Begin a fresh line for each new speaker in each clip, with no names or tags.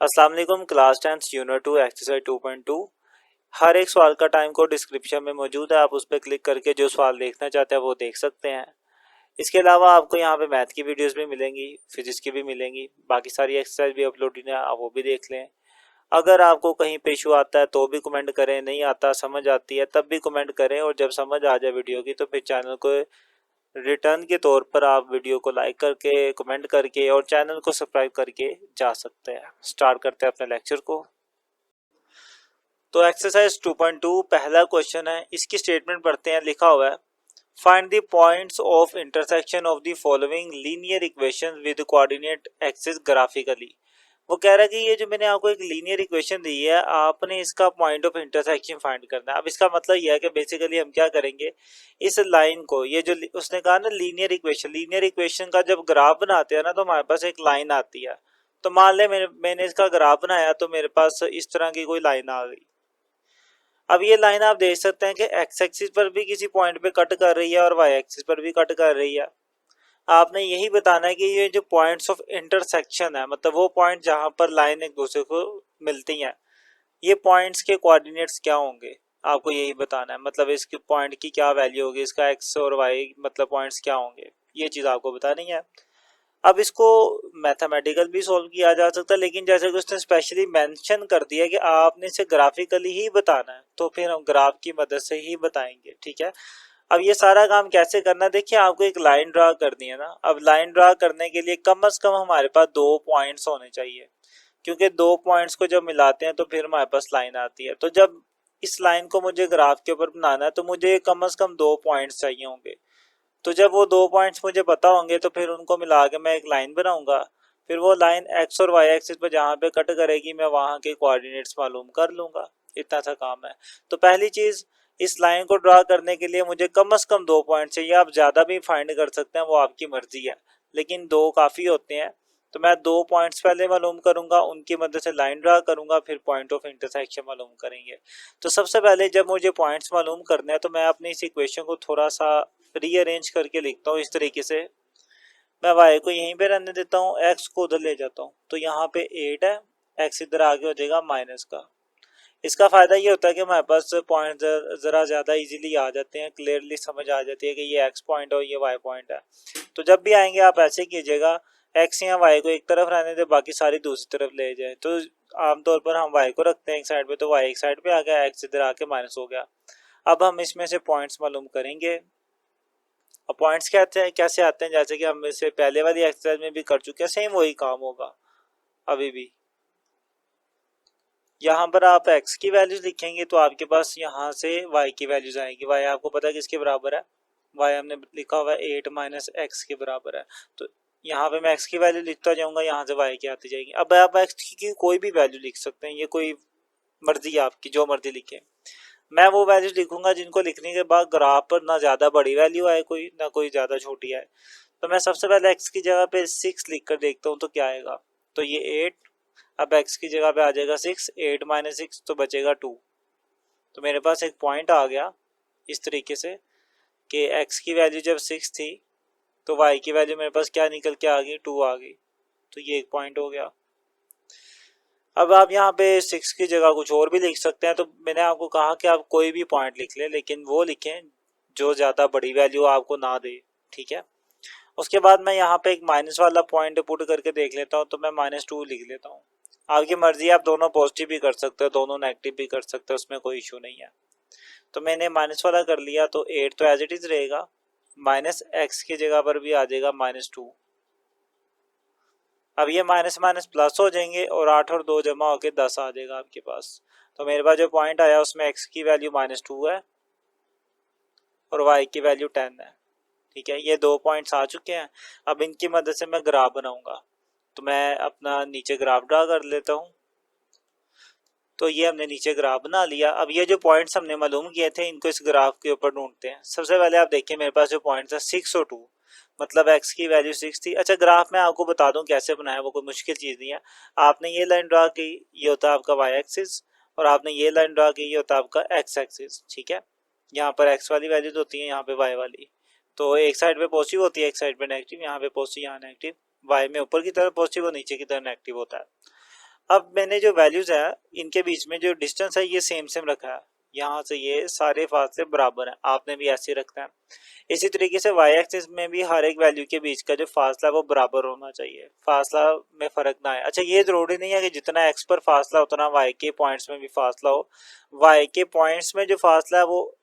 अस्सलाम वालेकुम class 10 unit 2 exercise 2.2। हर एक सवाल का टाइम कोड डिस्क्रिप्शन में मौजूद है, आप उस पर क्लिक करके जो सवाल देखना चाहते हैं वो देख सकते हैं। इसके अलावा आपको यहाँ पे मैथ की वीडियोस भी मिलेंगी, फिजिक्स की भी मिलेंगी, बाकी सारी एक्सरसाइज भी अपलोडेड है, आप वो भी देख लें। अगर आपको कहीं पे इशू आता है तो भी कमेंट करें, नहीं आता समझ आती है तब भी कमेंट करें, और जब समझ आ जाए वीडियो की तो फिर चैनल को रिटर्न के तौर पर आप वीडियो को लाइक करके, कमेंट करके और चैनल को सब्सक्राइब करके जा सकते हैं। स्टार्ट करते हैं अपने लेक्चर को। तो एक्सरसाइज 2.2 पहला क्वेश्चन है, इसकी स्टेटमेंट पढ़ते हैं। लिखा हुआ है find the points of intersection of the following linear equation with coordinate axis graphically. वो कह रहा है कि ये जो मैंने आपको एक लीनियर इक्वेशन दी है, आपने इसका पॉइंट ऑफ इंटरसेक्शन फाइंड करना है। अब इसका मतलब यह है कि बेसिकली हम क्या करेंगे, इस लाइन को, ये जो उसने कहा ना लीनियर इक्वेशन का जब ग्राफ बनाते हैं ना तो हमारे पास एक लाइन आती है। तो मान ले मैंने इसका ग्राफ बनाया तो मेरे पास इस तरह की कोई लाइन आ गई। अब ये लाइन आप देख सकते हैं कि एक्स एक्सिस पर भी किसी पॉइंट पे कट कर रही है और वाई एक्सिस पर भी कट कर रही है। आपने यही बताना है कि ये जो पॉइंट्स ऑफ इंटरसेक्शन है, मतलब वो पॉइंट जहां पर लाइन एक दूसरे को मिलती हैं, ये पॉइंट्स के कोऑर्डिनेट्स क्या होंगे, आपको यही बताना है। मतलब इसके पॉइंट की क्या वैल्यू होगी, इसका एक्स और वाई मतलब पॉइंट्स क्या होंगे, ये चीज़ आपको बतानी है। अब इसको मैथमेटिकल भी सॉल्व किया जा सकता है, लेकिन जैसे कि उसने स्पेशली मेंशन कर दिया कि आपने इसे ग्राफिकली ही बताना है, तो फिर हम ग्राफ की मदद से ही बताएंगे। ठीक है, अब ये सारा काम कैसे करना है, देखिए आपको एक लाइन ड्रा करनी है ना। अब लाइन ड्रा करने के लिए कम से कम हमारे पास दो पॉइंट्स होने चाहिए, क्योंकि दो पॉइंट्स को जब मिलाते हैं तो फिर हमारे पास लाइन आती है। तो जब इस लाइन को मुझे ग्राफ के ऊपर बनाना है तो मुझे कम से कम दो पॉइंट्स चाहिए होंगे। तो जब वो दो पॉइंट्स मुझे पता होंगे तो फिर उनको मिला के मैं एक लाइन बनाऊंगा। फिर वो लाइन एक्स और वाई एक्सिस पर जहाँ पे कट करेगी मैं वहाँ के कोऑर्डिनेट्स मालूम कर लूंगा। इतना सा काम है। तो पहली चीज़, इस लाइन को ड्रा करने के लिए मुझे कम से कम दो पॉइंट चाहिए। आप ज़्यादा भी फाइंड कर सकते हैं, वो आपकी मर्जी है, लेकिन दो काफ़ी होते हैं। तो मैं दो पॉइंट्स पहले मालूम करूंगा, उनकी मदद से लाइन ड्रा करूंगा, फिर पॉइंट ऑफ इंटरसेक्शन मालूम करेंगे। तो सबसे पहले जब मुझे पॉइंट्स मालूम करने हैं तो मैं अपनी इस इक्वेशन को थोड़ा सा रीअरेंज करके लिखता हूँ इस तरीके से। मैं वाई को यहीं पे रहने देता हूँ, एक्स को उधर ले जाता हूँ, तो यहाँ पे 8 है, एक्स इधर आगे हो जाएगा माइनस का। इसका फायदा ये होता है कि हमारे पास पॉइंट जरा ज़्यादा इजीली आ जाते हैं, क्लियरली समझ आ जाती है कि ये एक्स पॉइंट और ये वाई पॉइंट है। तो जब भी आएंगे आप ऐसे कीजिएगा, एक्स या वाई को एक तरफ रहने दे, बाकी सारी दूसरी तरफ ले जाए। तो आमतौर पर हम वाई को रखते हैं एक साइड पे, तो वाई एक साइड पे आ गया, एक्स इधर आके माइनस हो गया। अब हम इसमें से पॉइंट्स मालूम करेंगे। अब पॉइंट्स कैसे आते हैं, जैसे कि हम इसे पहले वाली एक्सरसाइज में भी कर चुके हैं, सेम वही काम होगा अभी भी। यहाँ पर आप x की वैल्यूज लिखेंगे तो आपके पास यहाँ से y की वैल्यूज आएगी। y आपको पता है किसके बराबर है, y हमने लिखा हुआ है 8 माइनस एक्स के बराबर है। तो यहाँ पे मैं x की वैल्यू लिखता जाऊंगा, यहाँ से y की आती जाएगी। अब आप x की कोई भी वैल्यू लिख सकते हैं, ये कोई मर्जी है आपकी, जो मर्जी लिखे। मैं वो वैल्यूज लिखूंगा जिनको लिखने के बाद ग्राफ पर ना ज़्यादा बड़ी वैल्यू आए कोई, ना कोई ज़्यादा छोटी आए। तो मैं सबसे पहले x की जगह पे 6 लिख कर देखता हूँ तो क्या आएगा। तो ये 8, अब x की जगह पे आ जाएगा 6, 8 माइनस 6 तो बचेगा 2। तो मेरे पास एक पॉइंट आ गया इस तरीके से कि x की वैल्यू जब 6 थी तो y की वैल्यू मेरे पास क्या निकल के आ गई, 2 आ गई। तो ये एक पॉइंट हो गया। अब आप यहाँ पे 6 की जगह कुछ और भी लिख सकते हैं। तो मैंने आपको कहा कि आप कोई भी पॉइंट लिख लें, लेकिन वो लिखें जो ज़्यादा बड़ी वैल्यू आपको ना दे। ठीक है, उसके बाद मैं यहाँ पे एक माइनस वाला पॉइंट पुट करके देख लेता हूँ, तो मैं -2 लिख लेता हूँ। आपकी मर्जी, आप दोनों पॉजिटिव भी कर सकते हो, दोनों नेगेटिव भी कर सकते हो, उसमें कोई इशू नहीं है। तो मैंने माइनस वाला कर लिया, तो 8 तो एज इट इज रहेगा, माइनस एक्स की जगह पर भी आ जाएगा -2। अब ये माइनस माइनस प्लस हो जाएंगे और 8 और 2 जमा होकर 10 आ जाएगा आपके पास। तो मेरे पास जो पॉइंट आया उसमें एक्स की वैल्यू -2 है और वाई की वैल्यू 10 है। ठीक है, ये दो पॉइंट्स आ चुके हैं। अब इनकी मदद से मैं ग्राफ बनाऊंगा। तो मैं अपना नीचे ग्राफ ड्रा कर लेता हूँ। तो ये हमने नीचे ग्राफ बना लिया। अब ये जो पॉइंट्स हमने मालूम किए थे इनको इस ग्राफ के ऊपर ढूंढते हैं। सबसे पहले आप देखिए मेरे पास जो पॉइंट्स है 6 और 2, मतलब x की वैल्यू 6 थी। अच्छा, ग्राफ में आपको बता दूं कैसे बनाया, वो कोई मुश्किल चीज़ नहीं है। आपने ये लाइन ड्रा की, ये होता है आपका y एक्सिस, और आपने ये लाइन ड्रा की, ये होता है आपका x एक्सिस। ठीक है, यहाँ पर x वाली वैल्यूज होती है, यहाँ पे y वाली। तो एक साइड पे पॉजिटिव होती है, एक साइड पे नेगेटिव, यहाँ पे पॉजिटिव यहाँ नेगेटिव। y में ऊपर की तरफ पॉजिटिव और नीचे की तरफ नेगेटिव होता है। अब मैंने जो वैल्यूज है इनके बीच में जो डिस्टेंस है ये सेम सेम रखा है, यहाँ से ये सारे फासले बराबर हैं, आपने भी ऐसे ही रखना है। इसी तरीके से वाई एक्सिस में भी हर एक वैल्यू के बीच का जो फासला है वो बराबर होना चाहिए, फासला में फर्क ना आए। अच्छा, ये जरूरी नहीं है कि जितना एक्स पर फासला उतना वाई के पॉइंट्स में भी फासला हो, वाई के पॉइंट्स में जो फासला है वो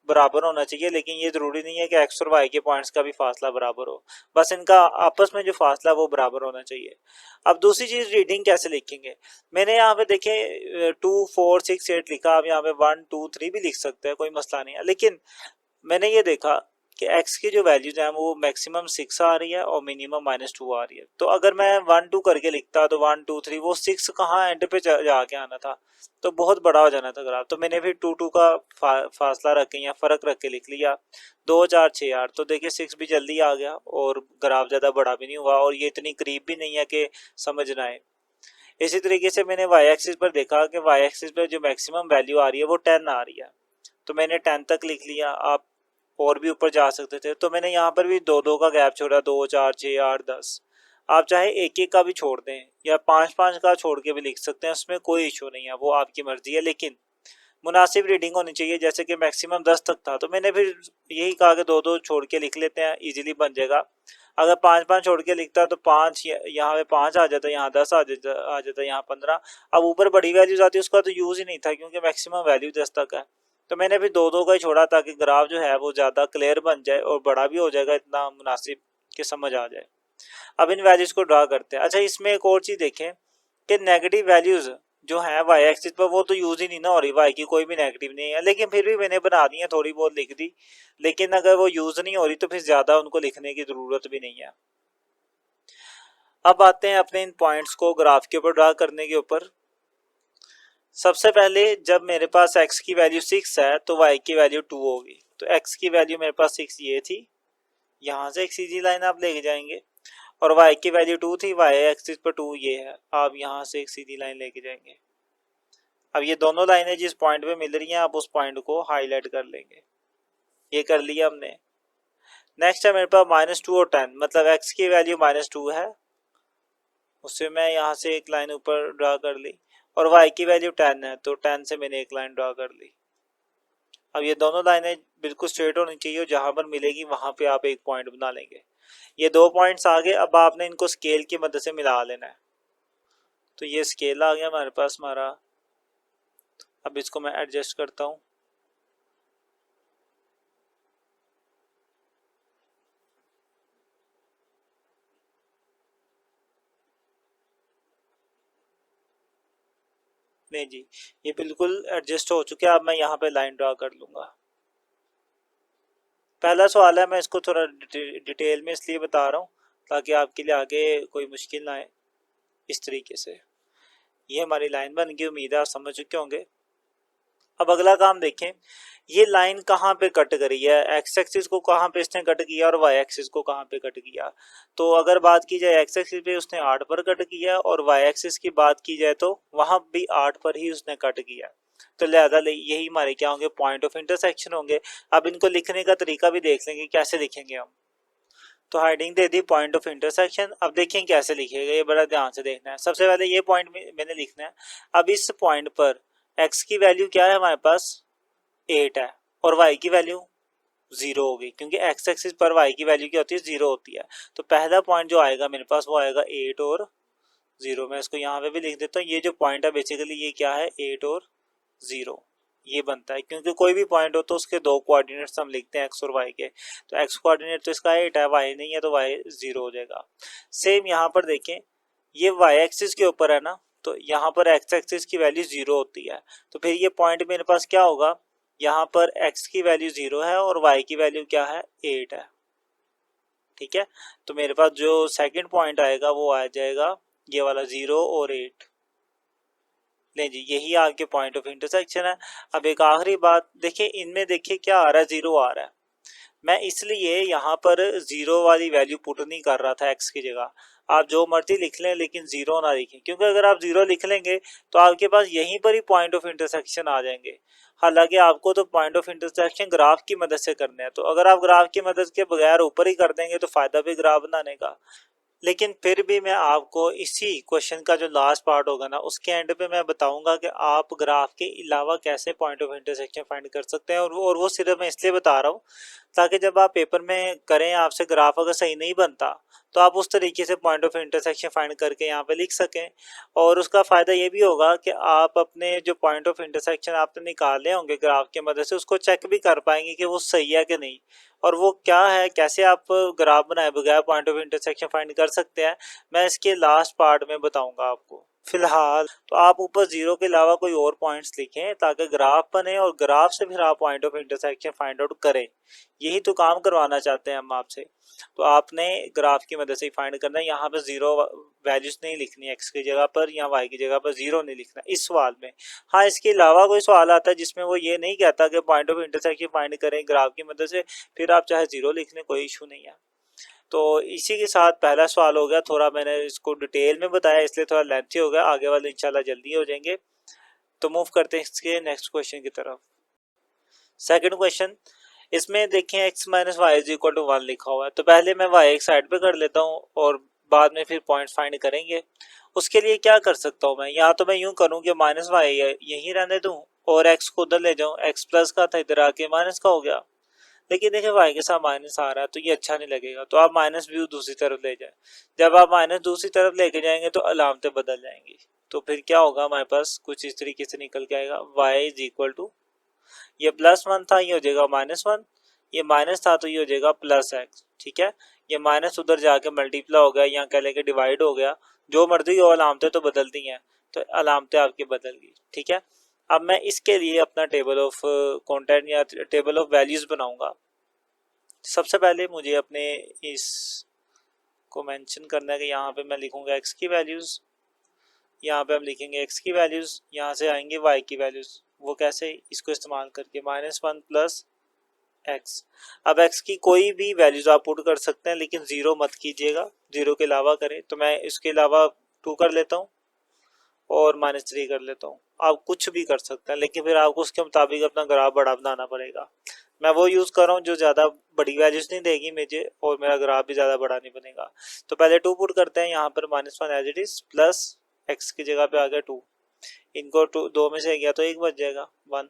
बराबर होना चाहिए, लेकिन ये जरूरी नहीं है कि एक्स और वाई के पॉइंट्स का भी फासला बराबर हो, बस इनका आपस में जो फासला वो बराबर होना चाहिए। अब दूसरी चीज रीडिंग कैसे लिखेंगे, मैंने यहाँ पे देखे 2 4 6 8 लिखा, आप यहाँ पे 1 2 3 भी लिख सकते हैं, कोई मसला नहीं है। लेकिन मैंने ये देखा कि x की जो वैल्यूज है वो मैक्सिमम 6 आ रही है और मिनिमम -2 आ रही है। तो अगर मैं 1 2 करके लिखता तो 1 2 3 वो 6 कहाँ एंड पे जाके आना था, तो बहुत बड़ा हो जाना था ग्राफ। तो मैंने फिर 2 2 का फासला रख के या फर्क रख के लिख लिया 2 4 6 8, तो देखिए 6 भी जल्दी आ गया और ग्राफ ज़्यादा बड़ा भी नहीं हुआ और ये इतनी करीब भी नहीं है कि समझ ना आए। इसी तरीके से मैंने वाई एक्सिस पर देखा कि वाई एक्सिस पर जो मैक्सिमम वैल्यू आ रही है वो 10 आ रही है, तो मैंने 10 तक लिख लिया। आप और भी ऊपर जा सकते थे, तो मैंने यहाँ पर भी 2 2 का गैप छोड़ा, 2 4 6 8 10। आप चाहे एक एक का भी छोड़ दें या 5 5 का छोड़ के भी लिख सकते हैं, उसमें कोई इशू नहीं है, वो आपकी मर्जी है, लेकिन मुनासिब रीडिंग होनी चाहिए। जैसे कि मैक्सिमम 10 तक था, तो मैंने फिर यही कहा कि 2 2 छोड़ के लिख लेते हैं, इजीली बन जाएगा। अगर 5 5 छोड़ के लिखता तो 5 यहाँ पे 5 आ जाता, यहाँ 10 आ जाता, यहाँ 15। अब ऊपर बड़ी वैल्यूज आती, उसका तो यूज ही नहीं था क्योंकि मैक्सिमम वैल्यू 10 तक है। तो मैंने फिर 2 2 का ही छोड़ा ताकि ग्राफ जो है वो ज़्यादा क्लियर बन जाए और बड़ा भी हो जाएगा, इतना मुनासिब कि समझ आ जाए। अब इन वैल्यूज को ड्रा करते हैं। अच्छा, इसमें एक और चीज़ देखें कि नेगेटिव वैल्यूज जो है वाई एक्सिस पर वो तो यूज ही नहीं ना हो रही, वाई की कोई भी नेगेटिव नहीं है, लेकिन फिर भी मैंने बना दी है, थोड़ी बहुत लिख दी। लेकिन अगर वो यूज नहीं हो रही तो फिर ज़्यादा उनको लिखने की ज़रूरत भी नहीं है। अब आते हैं अपने इन पॉइंट्स को ग्राफ के ऊपर ड्रा करने के ऊपर। सबसे पहले जब मेरे पास x की वैल्यू 6 है तो y की वैल्यू 2 होगी, तो x की वैल्यू मेरे पास 6 ये थी, यहाँ से एक सीधी लाइन आप लेके जाएंगे, और y की वैल्यू 2 थी, y एक्सिस पर 2 ये है, आप यहाँ से एक सीधी लाइन लेके जाएंगे। अब ये दोनों लाइनें जिस पॉइंट पे मिल रही हैं आप उस पॉइंट को हाईलाइट कर लेंगे, ये कर लिया हमने। नेक्स्ट है मेरे पास -2 और 10, मतलब x की वैल्यू -2 है, उससे मैं यहाँ से एक लाइन ऊपर ड्रा कर ली, और y की वैल्यू 10 है तो 10 से मैंने एक लाइन ड्रा कर ली। अब ये दोनों लाइनें बिल्कुल स्ट्रेट होनी चाहिए और जहां पर मिलेगी वहां पे आप एक पॉइंट बना लेंगे। ये 2 पॉइंट्स आ गए, अब आपने इनको स्केल की मदद से मिला लेना है। तो ये स्केल आ गया हमारे पास हमारा, अब इसको मैं एडजस्ट करता हूँ। नहीं जी, ये बिल्कुल एडजस्ट हो चुके हैं। अब मैं यहाँ पे लाइन ड्रा कर लूंगा। पहला सवाल है, मैं इसको थोड़ा डिटेल में इसलिए बता रहा हूँ ताकि आपके लिए आगे कोई मुश्किल ना आए। इस तरीके से ये हमारी लाइन बन गई, उम्मीद है आप समझ चुके होंगे। अब अगला काम देखें, ये लाइन कहाँ पे कट करी है, एक्स एक्सिस को कहाँ पे इसने कट किया और वाई एक्सिस को कहाँ पे कट किया। तो अगर बात की जाए एक्स एक्सिस पे उसने 8 पर कट किया और वाई एक्सिस की बात की जाए तो वहां भी 8 पर ही उसने कट किया, तो लिहाजा यही हमारे क्या होंगे, पॉइंट ऑफ इंटरसेक्शन होंगे। अब इनको लिखने का तरीका भी देख लेंगे कैसे लिखेंगे हम। तो heading they the point of intersection. अब देखें कैसे लिखेगा, ये बड़ा ध्यान से देखना है। सबसे पहले ये पॉइंट मैंने लिखना है। अब इस पॉइंट पर x की वैल्यू क्या है हमारे पास 8 है और y की वैल्यू 0 होगी, क्योंकि x एक्सिस पर y की वैल्यू क्या होती है 0 होती है। तो पहला पॉइंट जो आएगा मेरे पास वो आएगा 8 और 0। मैं इसको यहाँ पे भी लिख देता हूँ। ये जो पॉइंट है बेसिकली ये क्या है 8 और 0, ये बनता है, क्योंकि कोई भी पॉइंट हो तो उसके दो कोऑर्डिनेट्स हम लिखते हैं x और y के। तो x कोऑर्डिनेट तो इसका 8 है, y नहीं है तो y 0 हो जाएगा। सेम यहाँ पर देखें, ये y एक्सिस के ऊपर है ना, तो यहाँ पर x एक्सिस की वैल्यू 0 होती है, तो फिर ये पॉइंट मेरे पास क्या होगा, यहाँ पर x की वैल्यू 0 है और y की वैल्यू क्या है 8 है। ठीक है, तो मेरे पास जो सेकंड पॉइंट आएगा वो आ जाएगा ये वाला 0 और 8। नहीं जी, यही आपके पॉइंट ऑफ इंटरसेक्शन है। अब एक आखिरी बात देखिए, इनमें देखिए क्या आ रहा है 0 आ रहा है। मैं इसलिए यहाँ पर 0 वाली वैल्यू पुट नहीं कर रहा था x की जगह। आप जो मर्जी लिख लें लेकिन 0 ना लिखें, क्योंकि अगर आप 0 लिख लेंगे तो आपके पास यहीं पर ही पॉइंट ऑफ इंटरसेक्शन आ जाएंगे। हालांकि आपको तो पॉइंट ऑफ इंटरसेक्शन ग्राफ की मदद से करने हैं, तो अगर आप ग्राफ की मदद के बगैर ऊपर ही कर देंगे तो फायदा भी ग्राफ बनाने का। लेकिन फिर भी मैं आपको इसी क्वेश्चन का जो लास्ट पार्ट होगा ना उसके एंड पे मैं बताऊंगा कि आप ग्राफ के अलावा कैसे पॉइंट ऑफ इंटरसेक्शन फाइंड कर सकते हैं, और वो सिर्फ मैं इसलिए बता रहा हूँ ताकि जब आप पेपर में करें आपसे ग्राफ अगर सही नहीं बनता तो आप उस तरीके से पॉइंट ऑफ इंटरसेक्शन फाइंड करके यहाँ पे लिख सकें। और उसका फ़ायदा ये भी होगा कि आप अपने जो पॉइंट ऑफ इंटरसेक्शन आपने निकाले होंगे ग्राफ की मदद से उसको चेक भी कर पाएंगे कि वो सही है कि नहीं, और वो क्या है, कैसे आप ग्राफ बनाए बगैर पॉइंट ऑफ इंटरसेक्शन फाइंड कर सकते हैं, मैं इसके लास्ट पार्ट में बताऊंगा आपको। फिलहाल तो आप ऊपर जीरो के अलावा कोई और पॉइंट्स लिखें ताकि ग्राफ बने और ग्राफ से फिर आप point of intersection find out करें। यही तो काम करवाना चाहते हैं हम आपसे। तो आपने ग्राफ की मदद से फाइंड करना है, यहाँ पर जीरो वैल्यूज नहीं लिखनी एक्स की जगह पर या वाई की जगह पर जीरो नहीं लिखना इस सवाल में। हाँ, इसके अलावा कोई सवाल आता है जिसमें वो ये नहीं कहता कि पॉइंट ऑफ इंटरसेक्शन फाइंड करें ग्राफ की मदद से, फिर आप चाहे जीरो लिख लें, कोई इशू नहीं है। तो इसी के साथ पहला सवाल हो गया, थोड़ा मैंने इसको डिटेल में बताया इसलिए थोड़ा लेंथी हो गया, आगे वाले इंशाल्लाह जल्दी हो जाएंगे। तो मूव करते हैं इसके नेक्स्ट क्वेश्चन की तरफ। सेकंड क्वेश्चन, इसमें देखें x minus y is equal to 1 लिखा हुआ है, तो पहले मैं y एक साइड पे कर लेता हूँ और बाद में फिर पॉइंट फाइंड करेंगे। उसके लिए क्या कर सकता हूँ मैं, या तो मैं यूं करूँ कि माइनस वाई यहीं रहने दूँ और x को उधर ले जाऊँ, x प्लस का था इधर आके माइनस का हो गया। लेकिन देखिए y के साथ माइनस आ रहा है तो ये अच्छा नहीं लगेगा, तो आप माइनस भी दूसरी तरफ ले जाए। जब आप माइनस दूसरी तरफ लेके जाएंगे तो अलामतें बदल जाएंगी, तो फिर क्या होगा, हमारे पास कुछ इस तरीके से निकल के आएगा y इज इक्वल टू, ये प्लस वन था ये हो जाएगा माइनस वन, ये माइनस था तो ये हो जाएगा प्लस एक्स। ठीक है, ये माइनस उधर जाके मल्टीप्लाई हो गया, यहाँ कह लेंगे डिवाइड हो गया, जो मर्जी हो अलामतें तो बदलती हैं, तो अलामतें आपकी बदल गई। ठीक है, अब मैं इसके लिए अपना टेबल ऑफ कंटेंट या टेबल ऑफ वैल्यूज बनाऊंगा। सबसे पहले मुझे अपने इस को मेंशन करना है कि यहाँ पे मैं लिखूंगा x की वैल्यूज, यहाँ पे हम लिखेंगे x की वैल्यूज, यहाँ से आएंगे y की वैल्यूज। वो कैसे, इसको इस्तेमाल करके माइनस वन प्लस एक्स। अब x की कोई भी वैल्यूज आप पुट कर सकते हैं लेकिन जीरो मत कीजिएगा, जीरो के अलावा करें। तो मैं इसके अलावा टू कर लेता हूँ और माइनस थ्री कर लेता हूँ। आप कुछ भी कर सकते हैं लेकिन फिर आपको उसके मुताबिक अपना ग्राफ बड़ा बनाना पड़ेगा। मैं वो यूज़ कर रहा हूँ जो ज़्यादा बड़ी वैल्यूज नहीं देगी मुझे और मेरा ग्राफ भी ज़्यादा बड़ा नहीं बनेगा। तो पहले टू पुट करते हैं, यहाँ पर minus one as it is plus x की जगह पे आ गया टू, इनको टू दो में से गया तो एक बच जाएगा वन।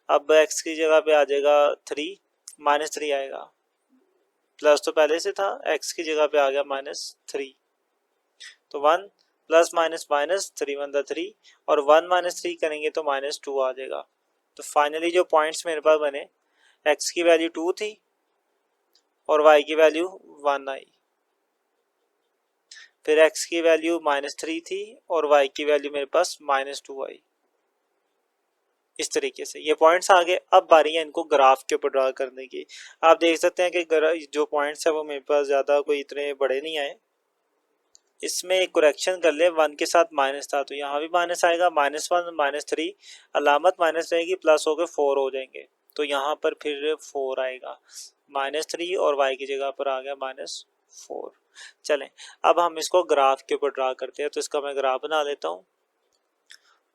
अब एक्स की जगह पे आ जाएगा थ्री, माइनस थ्री आएगा, प्लस तो पहले से था, एक्स की जगह पे आ गया माइनस थ्री, तो one plus minus minus three one the three, और वन माइनस थ्री करेंगे तो माइनस टू आ जाएगा। तो फाइनली जो पॉइंट्स मेरे पास बने, एक्स की वैल्यू टू थी और वाई की वैल्यू वन आई, फिर एक्स की वैल्यू माइनस थ्री थी और वाई की वैल्यू मेरे पास माइनस टू आई। इस तरीके से ये पॉइंट्स आ गए। अब बारी है इनको ग्राफ के ऊपर ड्रा करने की। आप देख सकते हैं कि जो पॉइंट्स है वो मेरे पास ज़्यादा कोई इतने बड़े नहीं आए। इसमें एक करेक्शन कर ले, वन के साथ माइनस था तो यहाँ भी माइनस आएगा, माइनस वन माइनस थ्री, अलामत माइनस रहेगी, प्लस हो गए फोर हो जाएंगे, तो यहाँ पर फिर फोर आएगा, माइनस थ्री और वाई की जगह पर आ गया माइनस फोर। चलें अब हम इसको ग्राफ के ऊपर ड्रा करते हैं, तो इसका मैं ग्राफ बना लेता हूँ।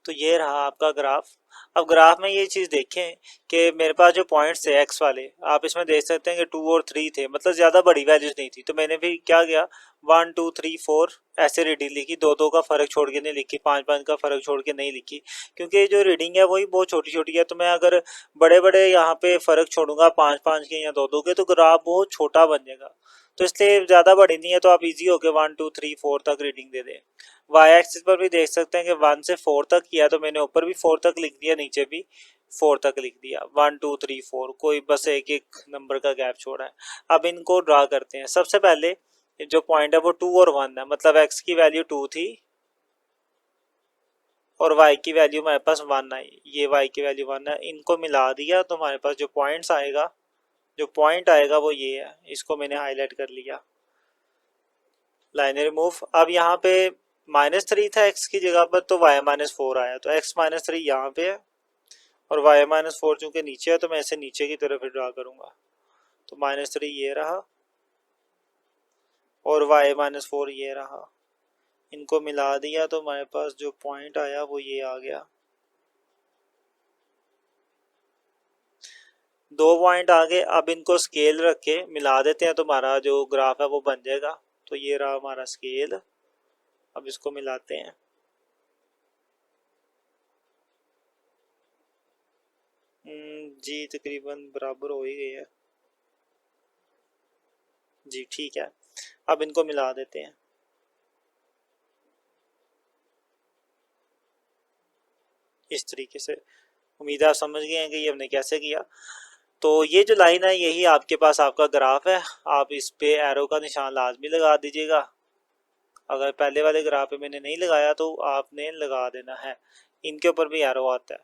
तो ये रहा आपका ग्राफ। अब ग्राफ में ये चीज़ देखें कि मेरे पास जो पॉइंट्स थे एक्स वाले, आप इसमें देख सकते हैं कि टू और थ्री थे, मतलब ज़्यादा बड़ी वैल्यूज नहीं थी, तो मैंने भी क्या किया, वन टू थ्री फोर ऐसे रीडिंग लिखी, दो दो का फ़र्क छोड़ के नहीं लिखी, पाँच पाँच का फ़र्क छोड़ के नहीं लिखी, क्योंकि जो रीडिंग है वही बहुत छोटी छोटी है। तो मैं अगर बड़े बड़े यहाँ पे फ़र्क छोड़ूंगा पाँच पाँच के या दो दो के, तो ग्राफ बहुत छोटा बन जाएगा। तो इसलिए ज़्यादा बड़ी नहीं है, तो आप इजी होकर वन टू थ्री फोर तक रीडिंग दे दें। वाई एक्सिस पर भी देख सकते हैं कि वन से फोर तक किया, तो मैंने ऊपर भी फोर तक लिख दिया, नीचे भी फोर तक लिख दिया, वन टू थ्री फोर, कोई बस एक एक नंबर का गैप छोड़ा है। अब इनको ड्रा करते हैं। सबसे पहले जो पॉइंट है वो टू और वन है, मतलब एक्स की वैल्यू टू थी और वाई की वैल्यू हमारे पास वन आई, ये वाई की वैल्यू वन है, इनको मिला दिया तो हमारे पास जो पॉइंट्स आएगा, जो पॉइंट आएगा वो ये है, इसको मैंने हाईलाइट कर लिया, लाइन रिमूव। अब यहाँ पे माइनस थ्री था एक्स की जगह पर, तो वाई माइनस फोर आया, तो एक्स माइनस थ्री यहाँ पे है और वाई माइनस फोर चूंकि नीचे है तो मैं इसे नीचे की तरफ ड्रा करूंगा, तो माइनस थ्री ये रहा और वाई माइनस फोर ये रहा, इनको मिला दिया तो हमारे पास जो पॉइंट आया वो ये आ गया। दो पॉइंट आ गए, अब इनको स्केल रख के मिला देते हैं तो हमारा जो ग्राफ है वो बन जाएगा। तो ये रहा हमारा स्केल। अब इसको मिलाते हैं। जी तकरीबन बराबर हो ही गई है जी, ठीक है। अब इनको मिला देते हैं। इस तरीके से। उम्मीद है आप समझ गए हैं कि ये हमने कैसे किया। तो ये जो लाइन है यही आपके पास आपका ग्राफ है। आप इस पे एरो का निशान लाजमी लगा दीजिएगा। अगर पहले वाले ग्राफ पे मैंने नहीं लगाया तो आपने लगा देना है। इनके ऊपर भी एरो आता है,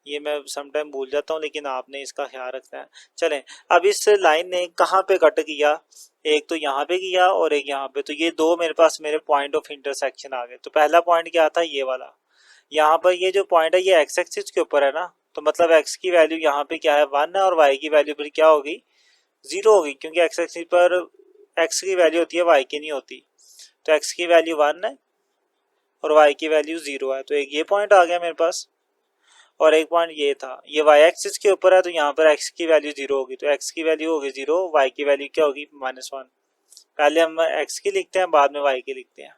ये मैं समटाइम भूल जाता हूँ, लेकिन आपने इसका ख्याल रखना है। चलें, अब इस लाइन ने कहाँ पे कट किया, एक तो यहाँ पे किया और एक यहाँ पे। तो ये दो मेरे पास मेरे पॉइंट ऑफ इंटरसेक्शन आ गए। तो पहला पॉइंट क्या था, ये वाला। यहाँ पर ये जो पॉइंट है ये एक्स एक्सिस के ऊपर है ना, तो मतलब एक्स की वैल्यू यहाँ पे क्या है 1 है और वाई की वैल्यू फिर क्या होगी 0 होगी, क्योंकि एक्स एक्सिस पर एक्स की वैल्यू होती है वाई की नहीं होती। तो एक्स की वैल्यू 1 है और वाई की वैल्यू 0 है। तो एक ये पॉइंट आ गया मेरे पास और एक पॉइंट ये था, ये वाई एक्सिस के ऊपर है तो यहाँ पर एक्स की वैल्यू 0 होगी। तो एक्स की वैल्यू होगी 0, वाई की वैल्यू क्या होगी -1। पहले हम एक्स की लिखते हैं बाद में वाई की लिखते हैं।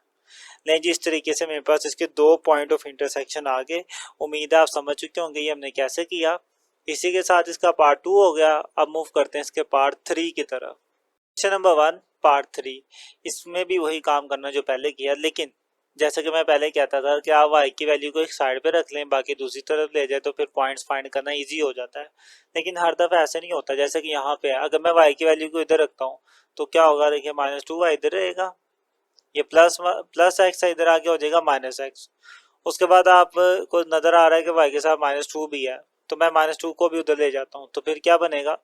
नहीं जी, इस तरीके से मेरे पास इसके दो पॉइंट ऑफ इंटरसेक्शन आ गए। उम्मीद है आप समझ चुके होंगे ये हमने कैसे किया। इसी के साथ इसका पार्ट 2 हो गया। अब मूव करते हैं इसके पार्ट 3 की तरफ। Question number 1 part 3। इसमें भी वही काम करना जो पहले किया, लेकिन जैसा कि मैं पहले कहता था कि आप वाई की वैल्यू को एक साइड पे रख लें, बाकी दूसरी तरफ ले जाए तो फिर पॉइंट्स फाइंड करना इजी हो जाता है। लेकिन हर दफ़ा ऐसे नहीं होता। जैसे कि यहाँ पे है, अगर मैं वाई की वैल्यू को इधर रखता हूँ तो क्या होगा, देखिए -2 इधर रहेगा, ये प्लस एक्स इधर आके हो जाएगा -x। उसके बाद आप को नज़र आ रहा है कि वाई के साथ -2 भी है, तो मैं -2 को भी उधर ले जाता हूँ, तो फिर क्या बनेगा,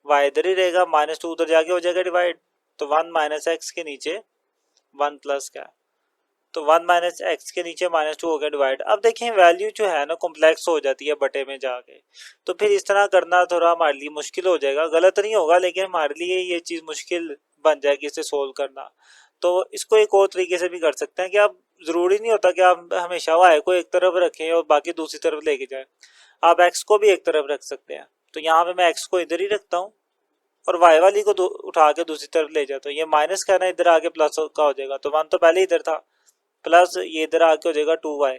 वाई इधर ही रहेगा, -2 उधर जाके हो जाएगा डिवाइड। तो 1 -x के नीचे 1 प्लस का, तो 1 -x के नीचे -2 हो गया डिवाइड। अब देखें वैल्यू जो है ना कॉम्प्लेक्स हो जाती है बटे में जाके, तो फिर इस तरह करना थोड़ा हमारे लिए मुश्किल हो जाएगा। गलत नहीं होगा लेकिन हमारे लिए ये चीज़ मुश्किल बन जाएगी इसे सोल्व करना। तो इसको एक और तरीके से भी कर सकते हैं कि आप, ज़रूरी नहीं होता कि आप हमेशा वाई को एक तरफ रखें और बाकी दूसरी तरफ लेके जाएं। आप एक्स को भी एक तरफ रख सकते हैं। तो यहाँ पे मैं एक्स को इधर ही रखता हूँ और वाई वाली को उठा के दूसरी तरफ ले जाता हूँ। ये माइनस का ना इधर आके प्लस का हो जाएगा, तो 1 तो पहले इधर था, प्लस ये इधर आके हो जाएगा 2y।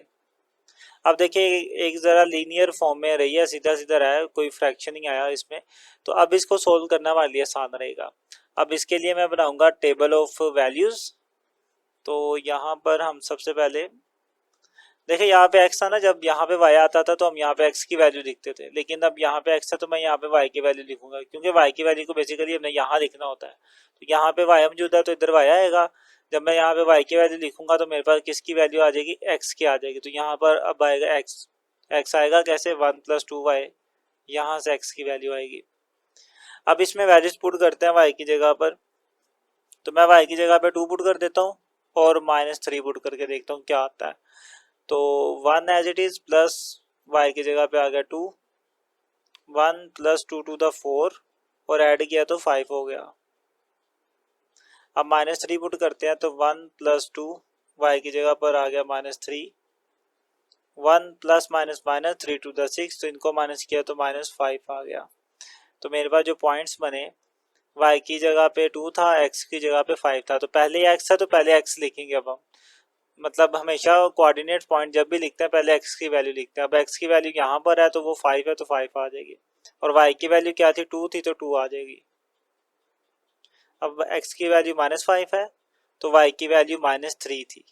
अब देखिए एक ज़रा लीनियर फॉर्म में रही है, सीधा सीधा रहा है, कोई फ्रैक्शन नहीं आया इसमें। तो अब इसको सोल्व करना हमारे लिए आसान रहेगा। अब इसके लिए मैं बनाऊंगा टेबल ऑफ वैल्यूज़। तो यहाँ पर हम सबसे पहले देखिए, यहाँ पे x था ना, जब यहाँ पे y आता था तो हम यहाँ पे x की वैल्यू लिखते थे, लेकिन अब यहाँ पे x है तो मैं यहाँ पे y की वैल्यू लिखूंगा, क्योंकि y की वैल्यू को बेसिकली हमने यहाँ लिखना होता है। तो यहाँ पे y मौजूद है तो इधर y आएगा। जब मैं यहाँ पे y की वैल्यू लिखूंगा तो मेरे पास किसकी वैल्यू आ जाएगी, x की आ जाएगी। तो यहाँ पर अब आएगा x आएगा कैसे, 1 + 2y, यहाँ से x की वैल्यू आएगी। अब इसमें वैल्यूज पुट करते हैं y की जगह पर। तो मैं y की जगह पर 2 पुट कर देता हूँ और -3 पुट करके देखता हूँ क्या आता है। तो 1 as it is plus y की जगह पे आ गया 2, 1 + 2 to the 4 और ऐड किया तो 5 हो गया। अब -3 पुट करते हैं तो 1 + 2 y की जगह पर आ गया -3, 1 + -3 to the 6, तो इनको माइनस किया तो -5 आ गया। तो मेरे पास जो पॉइंट्स बने, y की जगह पे 2 था, x की जगह पे 5 था। तो पहले x था तो पहले x लिखेंगे। अब हम मतलब हमेशा कोऑर्डिनेट पॉइंट जब भी लिखते हैं पहले x की वैल्यू लिखते हैं। अब x की वैल्यू यहाँ पर है तो वो 5 है तो 5 आ जाएगी, और y की वैल्यू क्या थी, 2 थी तो 2 आ जाएगी। अब x की वैल्यू -5 है तो y की वैल्यू -3 थी।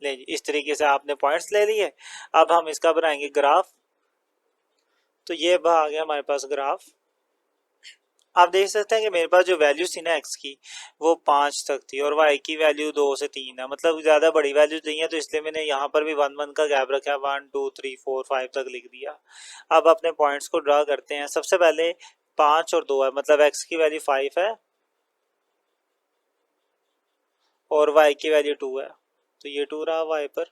ले जी, इस तरीके से आपने पॉइंट्स ले लिए। अब हम इसका बनाएंगे ग्राफ। तो ये आ गया हमारे पास ग्राफ। आप देख सकते हैं कि मेरे पास जो वैल्यू थी ना x की, वो 5 तक थी और y की वैल्यू 2 से 3 है, मतलब ज़्यादा बड़ी वैल्यू नहीं है। तो इसलिए मैंने यहाँ पर भी 1 का गैप रखा है, 1 2 3 4 5 तक लिख दिया। अब अपने पॉइंट्स को ड्रा करते हैं। सबसे पहले 5 और 2 है, मतलब x की वैल्यू 5 है और y की वैल्यू 2 है, तो ये 2 रहा y पर।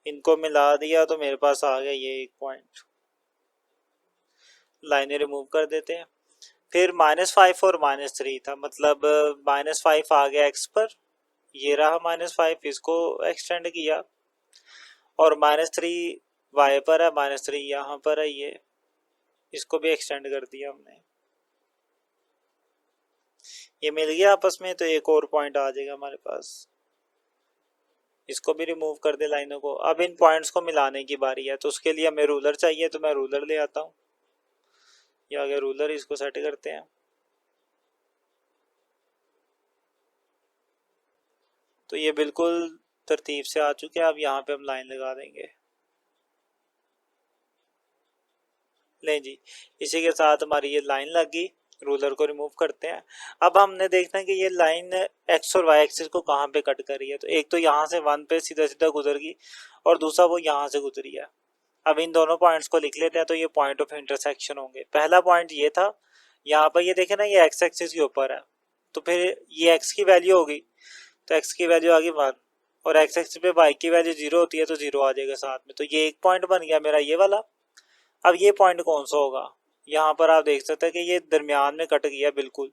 इनको मिला दिया तो मेरे पास आ गया ये एक पॉइंट। लाइनें रिमूव कर देते हैं। फिर -5 और -3 था, मतलब -5 आ गया x पर, ये रहा -5, इसको एक्सटेंड किया, और -3 y पर है, -3 यहाँ पर है, ये इसको भी एक्सटेंड कर दिया हमने। ये मिल गया आपस में, तो एक और पॉइंट आ जाएगा हमारे पास। इसको भी रिमूव कर दे लाइनों को। अब इन पॉइंट्स को मिलाने की बारी है, तो उसके लिए हमें रूलर चाहिए, तो मैं रूलर ले आता हूँ। ये आ गया रूलर, इसको सेट करते हैं। तो ये बिल्कुल तरतीब से आ चुके हैं। अब यहाँ पे हम लाइन लगा देंगे। लें जी, इसी के साथ हमारी ये लाइन लग गई। रूलर को रिमूव करते हैं। अब हमने देखना है कि ये लाइन एक्स और वाई एक्सिस को कहाँ पे कट कर रही है। तो एक तो यहाँ से 1 पे सीधा सीधा गुजर गई, और दूसरा वो यहाँ से गुजरी है। अब इन दोनों पॉइंट्स को लिख लेते हैं, तो ये पॉइंट ऑफ इंटरसेक्शन होंगे। पहला पॉइंट ये था, यहाँ पर ये देखे ना, ये एक्स एक्सिस के ऊपर है, तो फिर ये एक्स की वैल्यू होगी, तो एक्स की वैल्यू आ गई 1, और एक्स एक्सिस पे वाई की वैल्यू 0 होती है, तो 0 आ जाएगा साथ में। तो ये एक पॉइंट बन गया मेरा ये वाला। अब ये पॉइंट कौन सा होगा, यहाँ पर आप देख सकते हैं कि ये दरमियान में कट गया बिल्कुल।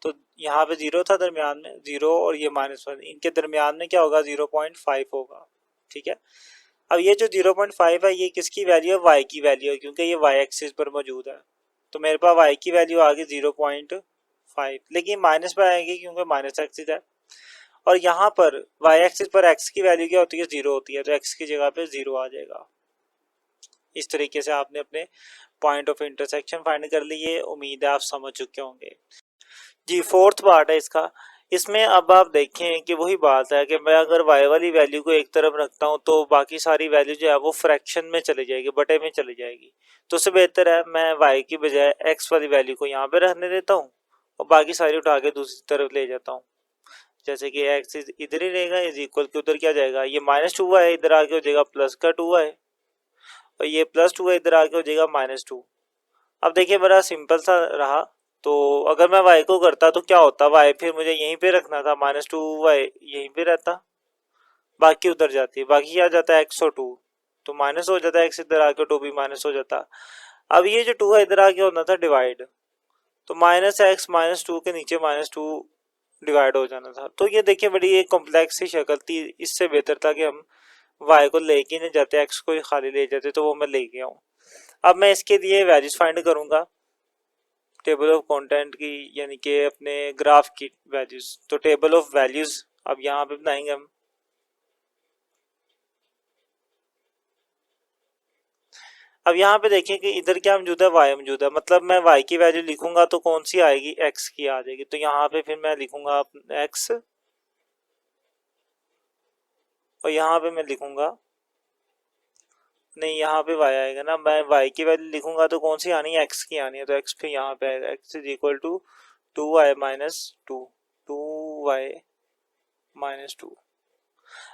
तो यहाँ पे 0 था दरमियान में, 0 और ये -1, इनके दरमियान में क्या होगा, 0.5 होगा। ठीक है। अब ये जो 0.5 है, ये किसकी वैल्यू है, वाई की वैल्यू है, क्योंकि ये वाई एक्सिस पर मौजूद है। तो मेरे पास वाई की वैल्यू आ गई 0.5, लेकिन माइनस में आएगी क्योंकि माइनस एक्सिस है। और यहाँ पर वाई एक्सिस पर एक्स की वैल्यू क्या होती है, 0 होती है, तो एक्स की जगह पे 0 आ जाएगा। इस तरीके से आपने अपने पॉइंट ऑफ इंटरसेक्शन फाइंड कर लिए। उम्मीद है आप समझ चुके होंगे। जी, फोर्थ पार्ट है इसका। इसमें अब आप देखें कि वही बात है कि मैं अगर y वाली वैल्यू को एक तरफ रखता हूँ, तो बाकी सारी वैल्यू जो है वो फ्रैक्शन में चली जाएगी, बटे में चली जाएगी। तो उससे बेहतर है मैं y की बजाय x वाली वैल्यू को यहाँ पे रखने देता हूँ, और बाकी सारी उठा के दूसरी तरफ ले जाता हूँ। जैसे कि x इधर ही रहेगा, इज इक्वल के उधर क्या जाएगा, ये -2 है, इधर आके हो जाएगा प्लस का 2 है, और ये +2 है, इधर आके हो जाएगा -2। अब देखिए बड़ा सिंपल सा रहा। तो अगर मैं y को करता तो क्या होता, y फिर मुझे यहीं पे रखना था, -2y यहीं पे रहता, बाकी उधर जाती, बाकी आ जाता है x और 2, तो माइनस हो जाता है x, इधर आके 2 भी माइनस हो जाता। अब ये जो 2 है इधर आके होना था डिवाइड, तो -x -2 के नीचे -2 डिवाइड हो जाना था। तो ये देखिए बड़ी एक कॉम्प्लेक्स सी शक्ल थी। इससे बेहतर था कि हम y को लेके नहीं जाते, x को ही खाली ले जाते, तो वो मैं ले गया हूँ। अब मैं इसके लिए वैल्यूज फाइंड करूंगा टेबल ऑफ कंटेंट की, यानी कि अपने ग्राफ की वैल्यूज। तो टेबल ऑफ वैल्यूज अब यहाँ पे बनाएंगे हम। अब यहाँ पे देखें कि इधर क्या मौजूद है, y मौजूद है, मतलब मैं y की वैल्यू लिखूंगा तो कौन सी आएगी, x की आ जाएगी। तो यहाँ पे फिर मैं लिखूंगा x, और यहाँ पे मैं लिखूंगा, नहीं यहाँ पे y आएगा ना, मैं y की वैल्यू लिखूंगा तो कौन सी आनी है, x की आनी है, तो x फिर यहाँ पे आएगा, x is equal to 2y -2, 2y -2।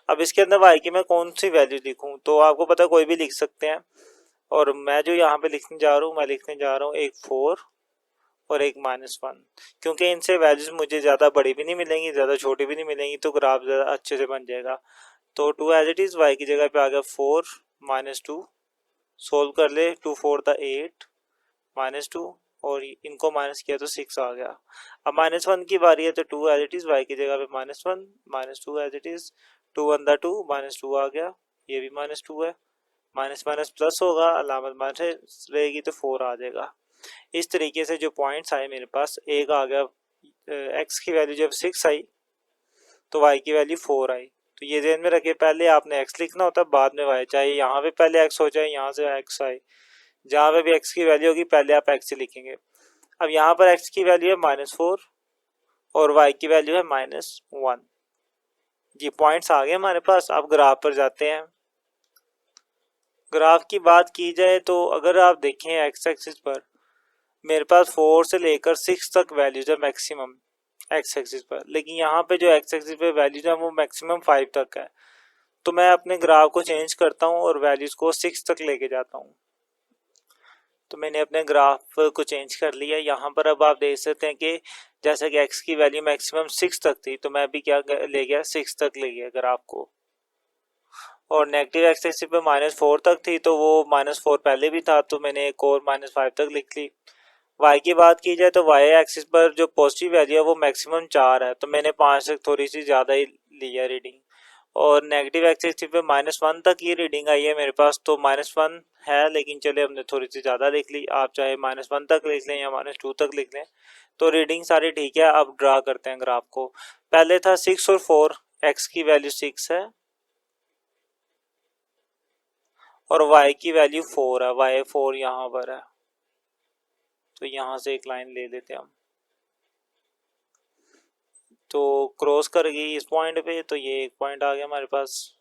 अब इसके अंदर y की मैं कौन सी वैल्यू लिखूं, तो आपको पता है कोई भी लिख सकते हैं, और मैं जो यहाँ पे लिखने जा रहा हूँ, मैं लिखने जा रहा हूँ एक 4 और एक -1, क्योंकि इनसे वैल्यूज मुझे ज़्यादा बड़ी भी नहीं मिलेंगी, ज़्यादा छोटी भी नहीं मिलेंगी, तो ग्राफ ज़्यादा अच्छे से बन जाएगा। तो 2 एज इट इज़, y की जगह पे आ गया 4 -2, सोल्व कर ले, 2 4 द 8 -2, और इनको माइनस किया तो 6 आ गया। अब -1 की बारी है, तो 2 एज इट इज़, y की जगह पे -1 -2 एज इट इज़, 2 1 द 2 -2 आ गया, ये भी -2 है, माइनस माइनस प्लस होगा, अलामत माइनस रहेगी, तो 4 आ जाएगा। इस तरीके से जो पॉइंट्स आए मेरे पास, एक आ गया x की वैल्यू जब 6 आई, तो y की वैल्यू 4 आई। तो ये ध्यान में रखिए, पहले आपने x लिखना होता है, बाद में y, चाहे यहाँ पे पहले x हो, चाहे यहाँ से x आए, जहाँ पे भी x की वैल्यू होगी पहले आप x ही लिखेंगे। अब यहाँ पर x की वैल्यू है -4 और y की वैल्यू है -1। ये पॉइंट्स आ गए हमारे पास। अब ग्राफ पर जाते हैं। ग्राफ की बात की जाए तो अगर आप देखें एक्स एक्सिस पर मेरे पास 4 से लेकर 6 तक वैल्यूज है मैक्सिमम एक्स एक्सिस पर, लेकिन यहाँ पे जो एक्स एक्सिस पे वैल्यूज है वो मैक्सिमम 5 तक है। तो मैं अपने ग्राफ को चेंज करता हूँ और वैल्यूज को 6 तक लेके जाता हूँ। तो मैंने अपने ग्राफ को चेंज कर लिया। यहाँ पर अब आप देख सकते हैं कि जैसे कि एक्स की वैल्यू मैक्सिमम 6 तक थी, तो मैं भी क्या ले गया, 6 तक ले गया ग्राफ को। और नेगेटिव एक्स एक्सिस पे -4 तक थी, तो वो -4 पहले भी था, तो मैंने एक और -5 तक लिख ली। y की बात की जाए तो y एक्सिस पर जो पॉजिटिव वैल्यू है वो मैक्सिमम 4 है, तो मैंने 5 से थोड़ी सी ज़्यादा ही लिया रीडिंग। और नेगेटिव एक्सिस पे -1 तक ये रीडिंग आई है मेरे पास, तो -1 है, लेकिन चले हमने थोड़ी सी ज़्यादा लिख ली। आप चाहे -1 तक लिख लें या -2 तक लिख लें। तो रीडिंग सारी ठीक है। अब ड्रा करते हैं ग्राफ को। पहले था 6 और 4, x की वैल्यू 6 है और y की वैल्यू 4 है, y4 यहाँ पर है। तो यहाँ से एक लाइन ले लेते हैं हम। तो क्रॉस कर गई इस पॉइंट पे, तो ये एक पॉइंट आ गया हमारे पास।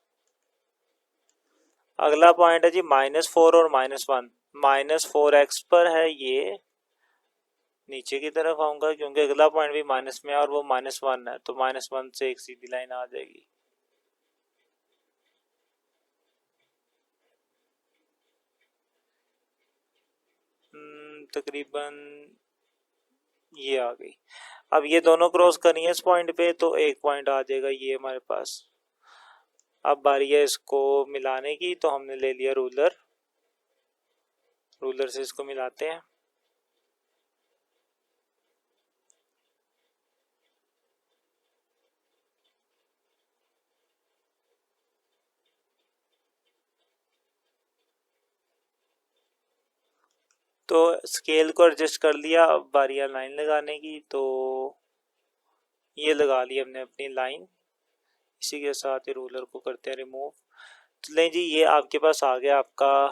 अगला पॉइंट है जी -4 और -1। -4x पर है ये, नीचे की तरफ आऊंगा क्योंकि अगला पॉइंट भी माइनस में है और वो -1 है, तो -1 से एक सीधी लाइन आ जाएगी। तकरीबन ये आ गई। अब ये दोनों क्रॉस करनी है इस पॉइंट पे, तो एक पॉइंट आ जाएगा ये हमारे पास। अब बारी है इसको मिलाने की, तो हमने ले लिया रूलर। रूलर से इसको मिलाते हैं। तो स्केल को एडजस्ट कर लिया। अब बारी है लाइन लगाने की, तो ये लगा ली हमने अपनी लाइन। इसी के साथ ही रूलर को करते हैं रिमूव। तो लें जी, ये आपके पास आ गया आपका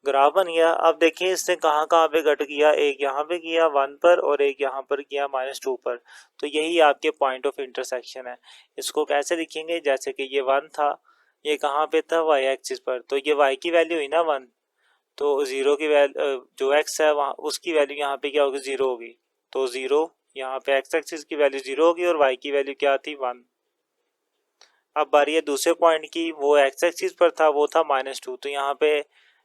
ग्राफ बन गया। अब देखिए इसने कहाँ कहाँ पे कट किया, एक यहाँ पे किया 1 पर और एक यहाँ पर किया -2 पर। तो यही आपके पॉइंट ऑफ इंटरसेक्शन है। इसको कैसे लिखेंगे, जैसे कि ये 1 था, ये कहाँ पे था, y एक्सिस पर। तो ये y की वैल्यू हुई ना 1, तो 0 की वैल्यू जो x है वहाँ उसकी वैल्यू यहाँ पे क्या होगी, 0 होगी। तो 0 यहाँ पे x एक्सिस की वैल्यू 0 होगी और y की वैल्यू क्या थी, 1। अब बारी है दूसरे पॉइंट की, वो x एक्सिस पर था, वो था -2। तो यहाँ पे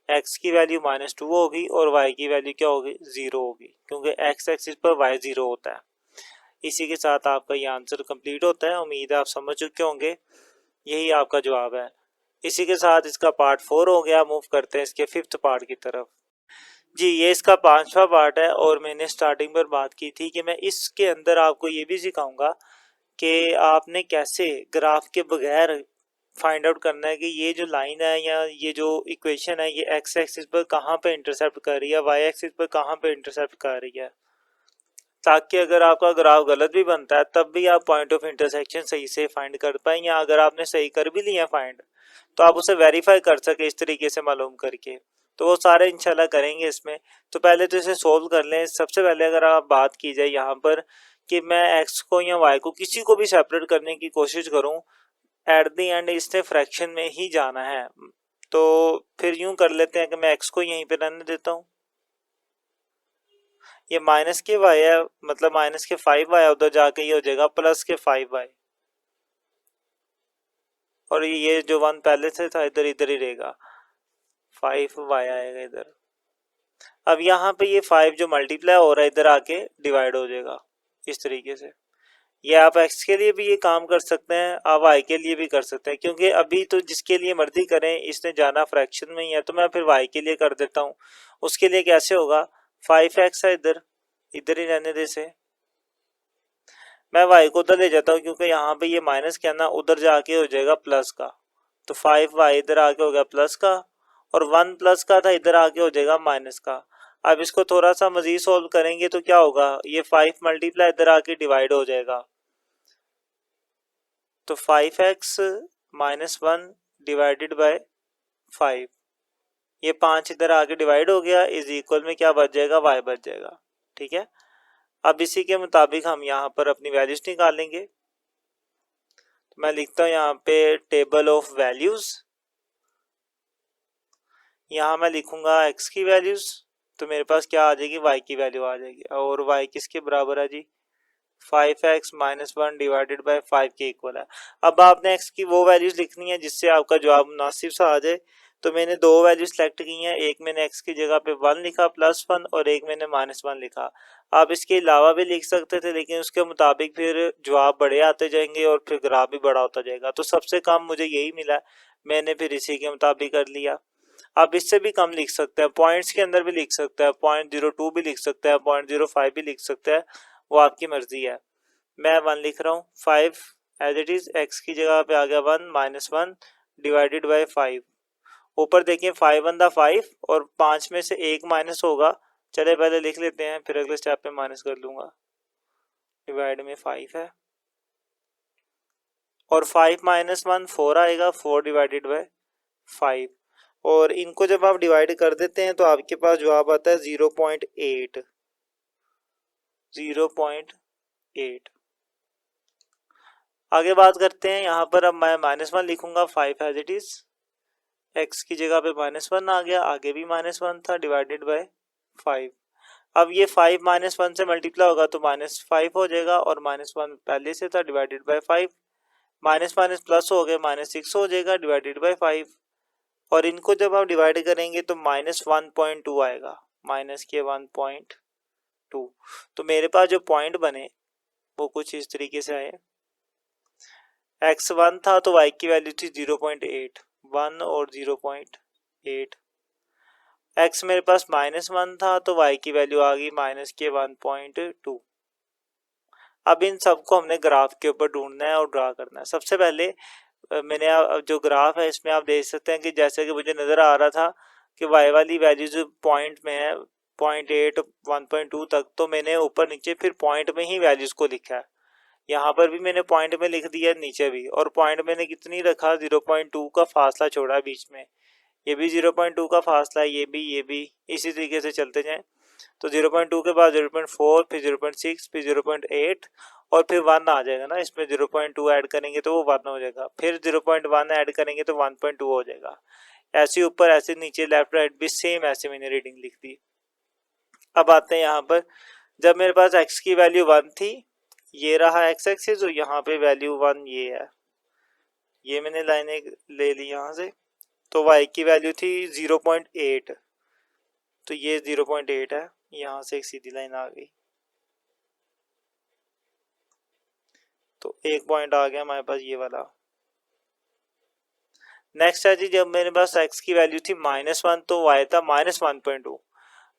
x की वैल्यू -2 होगी और y की वैल्यू क्या होगी, 0 होगी, क्योंकि x एक्सिस पर y 0 होता है। इसी के साथ आपका ये आंसर कंप्लीट होता है। उम्मीद है आप समझ चुके होंगे। यही आपका जवाब है। इसी के साथ इसका पार्ट 4 हो गया। मूव करते हैं इसके 5th पार्ट की तरफ। जी, ये इसका 5वां पार्ट है और मैंने स्टार्टिंग पर बात की थी कि मैं इसके अंदर आपको ये भी सिखाऊंगा कि आपने कैसे ग्राफ के बगैर फाइंड आउट करना है कि ये जो लाइन है या ये जो इक्वेशन है, ये एक्स एक्सिस पर कहाँ पे इंटरसेप्ट कर रही है, वाई एक्सिस पर कहाँ पे इंटरसेप्ट कर रही है, ताकि अगर आपका ग्राफ गलत भी बनता है तब भी आप पॉइंट ऑफ इंटरसेक्शन सही से फाइंड कर पाए, या अगर आपने सही कर भी लिया फाइंड तो आप उसे वेरीफाई कर सके इस तरीके से मालूम करके। तो वो सारे इंशाल्लाह करेंगे इसमें। तो पहले तो इसे सोल्व कर लें। सबसे पहले अगर आप बात की जाए यहाँ पर कि मैं x को या y को किसी को भी सेपरेट करने की कोशिश करूँ, एट द एंड इसने फ्रैक्शन में ही जाना है। तो फिर यूं कर लेते हैं कि मैं x को यहीं पे रहने देता हूँ। ये माइनस के y है, मतलब -5y, उधर जाके ये हो जाएगा +5y, और ये जो 1 पहले से था इधर इधर ही रहेगा, 5y आएगा इधर। अब यहाँ पे ये 5 जो मल्टीप्लाई हो रहा है इधर आके डिवाइड हो जाएगा इस तरीके से। ये आप x के लिए भी ये काम कर सकते हैं, आप y के लिए भी कर सकते हैं, क्योंकि अभी तो जिसके लिए मर्जी करें, इसने जाना फ्रैक्शन में ही है, तो मैं फिर y के लिए कर देता हूँ। उसके लिए कैसे होगा, 5x है इधर, इधर ही रहने दे से। मैं y को उधर ले जाता हूँ क्योंकि यहाँ पे ये माइनस क्या ना, उधर जाके हो जाएगा प्लस का। तो 5y इधर आके हो गया प्लस का, और 1 प्लस का था इधर आके हो जाएगा माइनस का। अब इसको थोड़ा सा मजीद सोल्व करेंगे तो क्या होगा, ये 5 मल्टीप्लाई इधर आके डिवाइड हो जाएगा। तो 5x - 1 डिवाइडेड बाय 5, ये 5 इधर आके डिवाइड हो गया, इज इक्वल में क्या बच जाएगा, y बच जाएगा। ठीक है। अब इसी के मुताबिक हम यहाँ पर अपनी वैल्यूज निकालेंगे। तो मैं लिखता हूँ यहाँ पे टेबल ऑफ वैल्यूज। यहाँ मैं लिखूंगा x की वैल्यूज, तो मेरे पास क्या आ जाएगी, y की वैल्यू आ जाएगी। और y किसके बराबर है जी, 5x - 1 डिवाइडेड बाय 5 के इक्वल है। अब आपने x की वो वैल्यूज लिखनी है जिससे आपका जवाब मुनासिब सा आ जाए। तो मैंने दो वैल्यू सेलेक्ट की हैं, एक मैंने x की जगह पे 1 लिखा +1, और एक मैंने -1 लिखा। आप इसके अलावा भी लिख सकते थे, लेकिन उसके मुताबिक फिर जवाब बड़े आते जाएंगे और फिर ग्राफ भी बड़ा होता जाएगा। तो सबसे कम मुझे यही मिला, मैंने फिर इसी के मुताबिक कर लिया। आप इससे भी कम लिख सकते हैं, पॉइंट्स के अंदर भी लिख सकते हैं, 0.02 भी लिख सकते हैं, 0.05 भी लिख सकते हैं, वो आपकी मर्जी है। मैं 1 लिख रहा हूँ, 5 एज इट इज, x की जगह पे आ गया 1 - 1 डिवाइडेड बाय 5, ऊपर देखिए 5 1 5 और 5 में से एक माइनस होगा। चले पहले लिख लेते हैं, फिर अगले स्टेप पे माइनस कर लूँगा। डिवाइड में 5 है और 5 माइनस 1 4 आएगा, 4 डिवाइडेड बाय 5। और इनको जब आप डिवाइड कर देते हैं तो आपके पास जवाब आता है 0.8। 0.8। आगे बात करते हैं। यहाँ पर अब मैं -1 लिखूंगा, 5 एज इट इज। एक्स की जगह पे -1 आ गया, आगे भी -1 था, डिवाइडेड बाय 5। अब ये 5 -1 से मल्टीप्लाई होगा तो -5 हो जाएगा और -1 पहले से था, divided by 5। Minus minus plus हो गए, -6 हो जाएगा, डिवाइडेड बाय 5। और इनको जब आप डिवाइड करेंगे तो -1.2 आएगा, माइनस के 1.2। तो मेरे पास जो पॉइंट बने वो कुछ इस तरीके से आए। x1 था तो y की वैल्यू थी 0.8, 1 और 0.8। x मेरे पास -1 था तो y की वैल्यू आ गई माइनस के 1.2। अब इन सबको हमने ग्राफ के ऊपर ढूंढना है और ड्रा करना है। सबसे पहले मैंने जो ग्राफ है इसमें आप देख सकते हैं कि जैसे कि मुझे नज़र आ रहा था कि y वाली वैल्यू जो पॉइंट में है 0.8 1.2 तक, तो मैंने ऊपर नीचे फिर पॉइंट में ही वैल्यूज़ को लिखा है। यहाँ पर भी मैंने पॉइंट में लिख दिया, नीचे भी। और पॉइंट मैंने कितनी रखा, 0.2 का फासला छोड़ा बीच में। ये भी 0.2 का फासला है, ये भी इसी तरीके से चलते जाएं। तो 0.2 के बाद 0.4, फिर 0.6, फिर 0.8 और फिर 1 आ जाएगा ना इसमें। 0.2 ऐड करेंगे तो वो 1 हो जाएगा, फिर 0.1 ऐड करेंगे तो 1.2 हो जाएगा। ऐसे ऊपर ऐसे नीचे लेफ्ट राइट भी सेम ऐसे मैंने रीडिंग लिख दी। अब आते हैं यहाँ पर, जब मेरे पास x की वैल्यू 1 थी, ये रहा x एक्सिस और यहाँ पे वैल्यू 1 ये है, ये मैंने लाइनें ले ली यहाँ से। तो y की वैल्यू थी 0.8, तो ये 0.8 है, यहाँ से एक सीधी लाइन आ गई। तो एक पॉइंट आ गया हमारे पास ये वाला। नेक्स्ट है जी, जब मेरे पास x की वैल्यू थी -1 तो y था -1.2।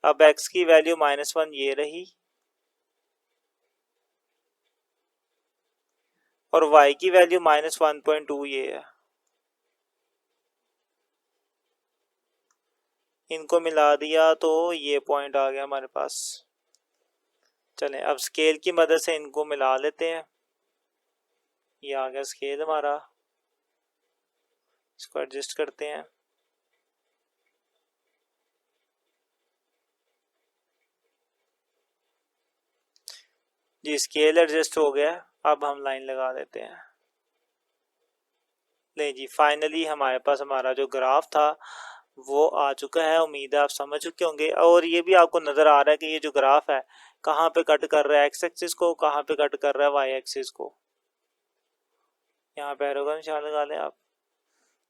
अब x की वैल्यू -1 ये रही और y की वैल्यू -1.2 ये है। इनको मिला दिया तो ये पॉइंट आ गया हमारे पास। चलें अब स्केल की मदद से इनको मिला लेते हैं। ये आ गया स्केल हमारा, इसको एडजस्ट करते हैं। जी स्केल एडजस्ट हो गया। अब हम लाइन लगा देते हैं। ले जी, फाइनली हमारे पास हमारा जो ग्राफ था वो आ चुका है। उम्मीद है आप समझ चुके होंगे। और ये भी आपको नज़र आ रहा है कि ये जो ग्राफ है कहाँ पे कट कर रहा है एक्स एक्सिस को, कहाँ पे कट कर रहा है वाई एक्सिस को। यहाँ पे एरो का निशान लगा लें आप।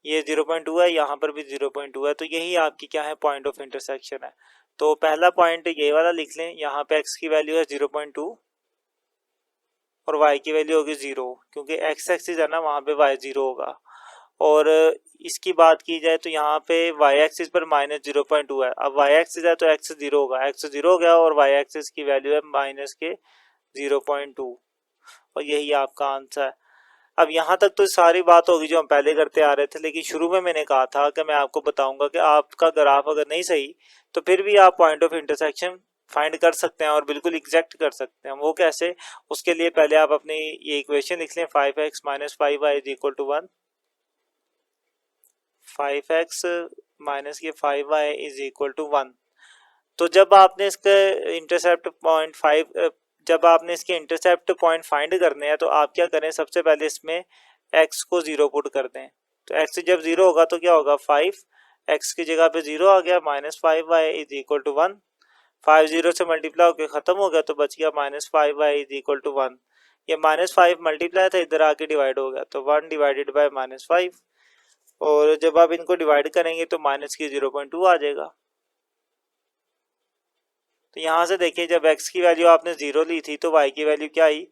ये 0.2 है, यहाँ पर भी 0.2 है, तो यही आपकी क्या है, पॉइंट ऑफ इंटरसेक्शन है। तो पहला पॉइंट ये वाला लिख लें। यहाँ पे x की वैल्यू है 0.2 और y की वैल्यू होगी 0, क्योंकि x एक्सिस है ना, वहाँ पे y 0 होगा। और इसकी बात की जाए तो यहाँ पे y एक्सिस पर -0.2 है। अब y एक्सिस है तो x 0 होगा, x 0 हो गया और y एक्सिस की वैल्यू है माइनस के 0.2 और यही आपका आंसर है। अब यहाँ तक तो सारी बात होगी जो हम पहले करते आ रहे थे, लेकिन शुरू में मैंने कहा था कि मैं आपको बताऊंगा कि आपका ग्राफ अगर नहीं सही तो फिर भी आप पॉइंट ऑफ इंटरसेक्शन फाइंड कर सकते हैं और बिल्कुल एग्जैक्ट कर सकते हैं। वो कैसे, उसके लिए पहले आप अपनी ये इक्वेशन लिख लें, 5x - 5y = 1। 5x माइनस के 5y = 1। तो जब आपने इसके इंटरसेप्ट पॉइंट 5, जब आपने इसके इंटरसेप्ट पॉइंट फाइंड करने हैं तो आप क्या करें, सबसे पहले इसमें x को 0 पुट कर दें। तो x जब 0 होगा तो क्या होगा, 5, x की जगह पे 0 आ गया, -5y = 1। 5 0 से मल्टीप्लाई होकर खत्म हो गया तो बच गया -5y = 1। ये -5 मल्टीप्लाई था, इधर आके डिवाइड हो गया तो 1 डिवाइडेड बाय -5। और जब आप इनको डिवाइड करेंगे तो माइनस की 0.2 आ जाएगा। तो यहाँ से देखिए, जब x की वैल्यू आपने 0 ली थी तो y की वैल्यू क्या आई,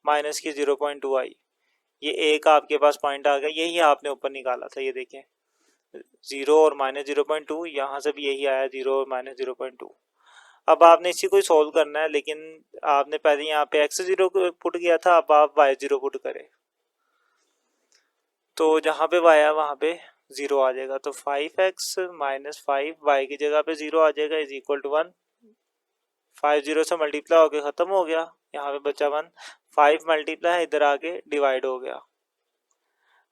माइनस की 0.2 आई। ये एक आपके पास पॉइंट आ गया, यही आपने ऊपर निकाला था। ये देखें 0 और -0.2, यहाँ से भी यही आया 0 और -0.2। अब आपने इसी को ही सोल्व करना है, लेकिन आपने पहले यहाँ पे x 0 पुट किया था, अब आप y 0 पुट करें। तो जहाँ पे y है वहाँ पे 0 आ जाएगा। तो 5x माइनस 5 वाई की जगह पे 0 आ जाएगा इज इक्वल टू 1। 5 0 से मल्टीप्लाई होके ख़त्म हो गया, यहाँ पे बचा 1। 5 मल्टीप्लाई इधर आके डिवाइड हो गया।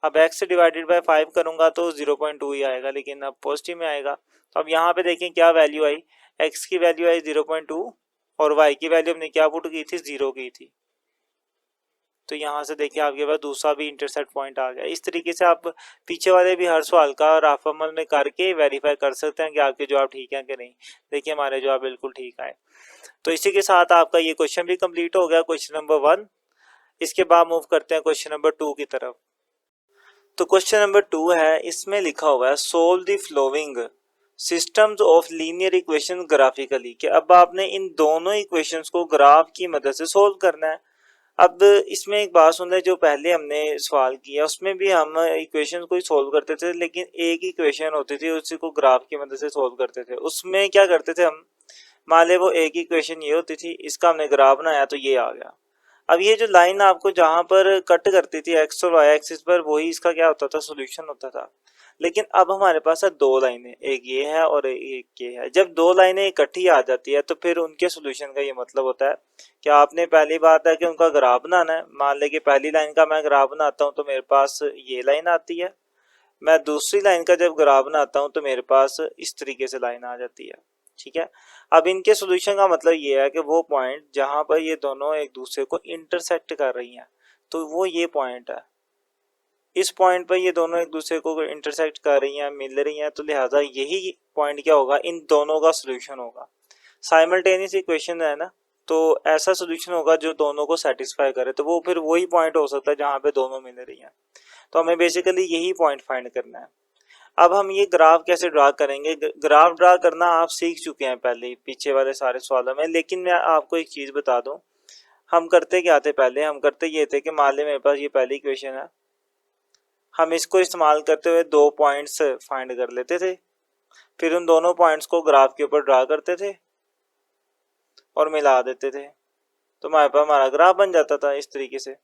अब x से डिवाइडेड बाय 5 करूंगा तो 0.2 ही आएगा, लेकिन अब पॉजिटिव में आएगा। तो अब यहाँ पे देखें क्या वैल्यू आई, x की वैल्यू आई 0.2 और y की वैल्यू हमने क्या पुट की थी, 0 की थी। तो यहाँ से देखिए आपके पास दूसरा भी इंटरसेक्ट पॉइंट आ गया। इस तरीके से आप पीछे वाले भी हर सवाल का रफ अमल में करके वेरीफाई कर सकते हैं कि आपके जवाब ठीक है कि नहीं। देखिए हमारे जवाब बिल्कुल ठीक आए। तो इसी के साथ आपका ये क्वेश्चन भी कंप्लीट हो गया, क्वेश्चन नंबर 1। इसके बाद मूव करते हैं क्वेश्चन नंबर 2 की तरफ। तो क्वेश्चन नंबर 2 है, इसमें लिखा हुआ है solve the flowing systems of linear equation graphically, कि अब आपने इन दोनों इक्वेशंस को ग्राफ की मदद से सोल्व करना है। अब इसमें एक बात सुन ले, जो पहले हमने सवाल किया उसमें भी हम इक्वेशन को ही सोल्व करते थे, लेकिन एक इक्वेशन होती थी उसी को ग्राफ की मदद से सोल्व करते थे। उसमें क्या करते थे हम, मान ले वो एक इक्वेशन ये होती थी, इसका हमने ग्राफ बनाया तो ये आ गया। अब ये जो लाइन आपको जहां पर कट करती थी एक्स और वाई एक्सिस पर, वही इसका क्या होता था, सोल्यूशन होता था। लेकिन अब हमारे पास है दो लाइनें, एक ये है और एक ये है। जब दो लाइनें इकट्ठी आ जाती है तो फिर उनके सोल्यूशन का ये मतलब होता है कि आपने पहली बात है कि उनका ग्राफ बनाना है। मान ले कि पहली लाइन का मैं ग्राफ बनाता हूँ तो मेरे पास ये लाइन आती है, मैं दूसरी लाइन का जब ग्राफ बनाता हूँ तो मेरे पास इस तरीके से लाइन आ जाती है। ठीक है, अब इनके सोल्यूशन का मतलब ये है कि वो पॉइंट जहां पर ये दोनों एक दूसरे को इंटरसेक्ट कर रही हैं, तो वो ये पॉइंट है। इस पॉइंट पर ये दोनों एक दूसरे को इंटरसेक्ट कर रही हैं, मिल रही हैं, तो लिहाजा यही पॉइंट क्या होगा, इन दोनों का सोल्यूशन होगा। साइमल्टेनियस इक्वेशन है ना, तो ऐसा सोल्यूशन होगा जो दोनों को सेटिस्फाई करे, तो वो फिर वही पॉइंट हो सकता है जहां पे दोनों मिल रही हैं। तो हमें बेसिकली यही पॉइंट फाइंड करना है। अब हम ये ग्राफ कैसे ड्रा करेंगे, ग्राफ ड्रा करना आप सीख चुके हैं पहले पीछे वाले सारे सवालों में, लेकिन मैं आपको एक चीज बता दूं, हम करते क्या थे पहले, हम करते ये थे कि मान ले मेरे पास ये पहली इक्वेशन है, हम इसको इस्तेमाल करते हुए दो पॉइंट्स फाइंड कर लेते थे, फिर उन दोनों पॉइंट्स को ग्राफ के ऊपर ड्रा करते थे और मिला देते थे, तो हमारे पास हमारा ग्राफ बन जाता था। इस तरीके से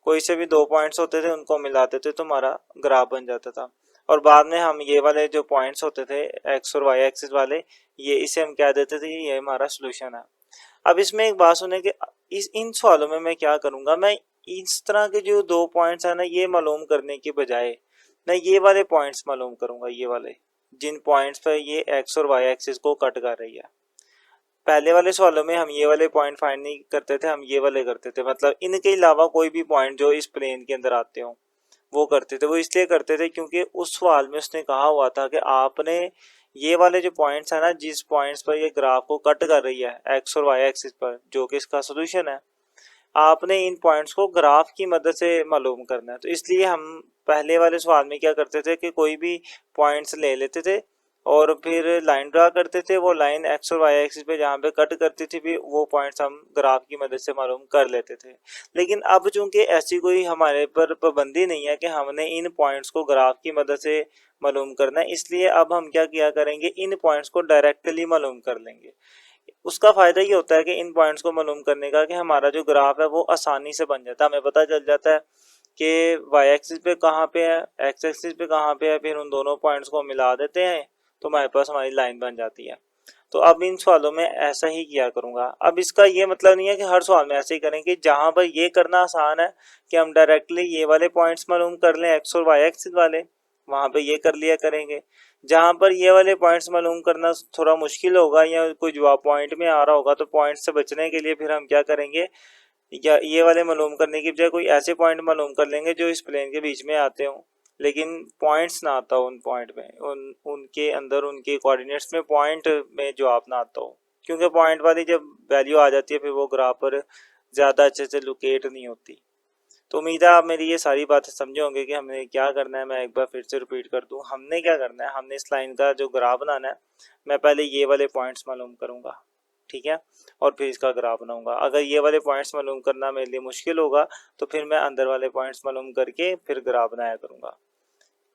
कोई से भी दो पॉइंट्स होते थे उनको मिलाते थे तो हमारा ग्राफ बन जाता था। और बाद में हम ये वाले जो पॉइंट्स होते थे एक्स और वाई एक्सिस वाले, ये इसे हम क्या देते थे, ये हमारा सोल्यूशन है। अब इसमें एक बात सुने कि इन सवालों में मैं क्या करूंगा, मैं इस तरह के जो दो पॉइंट्स है ना, ये मालूम करने के बजाय मैं ये वाले पॉइंट्स मालूम करूंगा, ये वाले जिन पॉइंट्स पर ये एक्स और वाई एक्सिस को कट कर रही है। पहले वाले सवालों में हम ये वाले पॉइंट फाइंड नहीं करते थे, हम ये वाले करते थे, मतलब इनके अलावा कोई भी पॉइंट जो इस प्लेन के अंदर आते हो वो करते थे। वो इसलिए करते थे क्योंकि उस सवाल में उसने कहा हुआ था कि आपने ये वाले जो पॉइंट्स है ना, जिस पॉइंट्स पर ये ग्राफ को कट कर रही है एक्स और वाई एक्सिस पर, जो कि इसका सोल्यूशन है, आपने इन पॉइंट्स को ग्राफ की मदद से मालूम करना है। तो इसलिए हम पहले वाले सवाल में क्या करते थे कि कोई भी पॉइंट्स ले लेते थे और फिर लाइन ड्रा करते थे, वो लाइन एक्स और वाई एक्सिस पे जहाँ पे कट करती थी भी वो पॉइंट्स हम ग्राफ की मदद से मालूम कर लेते थे। लेकिन अब चूंकि ऐसी कोई हमारे पर पाबंदी नहीं है कि हमने इन पॉइंट्स को ग्राफ की मदद से मालूम करना है, इसलिए अब हम क्या किया करेंगे, इन पॉइंट्स को डायरेक्टली मालूम कर लेंगे। उसका फायदा ये होता है कि इन पॉइंट्स को मालूम करने का कि हमारा जो ग्राफ है वो आसानी से बन जाता है, हमें पता चल जाता है कि वाई एक्सिस पे कहाँ पे है, एक्स एक्सिस पे कहाँ पे है, फिर उन दोनों पॉइंट्स को मिला देते हैं तो हमारे पास हमारी लाइन बन जाती है। तो अब इन सवालों में ऐसा ही किया करूंगा। अब इसका ये मतलब नहीं है कि हर सवाल में ऐसे ही करेंगे, जहां पर ये करना आसान है कि हम डायरेक्टली ये वाले पॉइंट्स मालूम कर लें एक्स और वाई एक्सिस वाले, वहां पे ये कर लिया करेंगे। जहां पर ये वाले पॉइंट्स मालूम करना थोड़ा मुश्किल होगा या कोई जवाब पॉइंट में आ रहा होगा, तो पॉइंट से बचने के लिए फिर हम क्या करेंगे, या ये वाले मालूम करने की बजाय कोई ऐसे पॉइंट मालूम कर लेंगे जो इस प्लेन के बीच में आते हों, लेकिन पॉइंट्स ना आता हो उन पॉइंट में, उनके अंदर उनके कोऑर्डिनेट्स में पॉइंट में जवाब ना आता हो, क्योंकि पॉइंट वाली जब वैल्यू आ जाती है फिर वो ग्राफ पर ज़्यादा अच्छे से लोकेट नहीं होती। तो उम्मीद है आप मेरी ये सारी बातें समझे होंगे कि हमने क्या करना है। मैं एक बार फिर से रिपीट कर दूं, हमने क्या करना है, हमने इस लाइन का जो ग्राफ बनाना है, मैं पहले ये वाले पॉइंट्स मालूम करूंगा, ठीक है, और फिर इसका ग्राफ बनाऊंगा। अगर ये वाले पॉइंट्स मालूम करना मेरे लिए मुश्किल होगा तो फिर मैं अंदर वाले पॉइंट्स मालूम करके फिर ग्राफ बनाया करूंगा,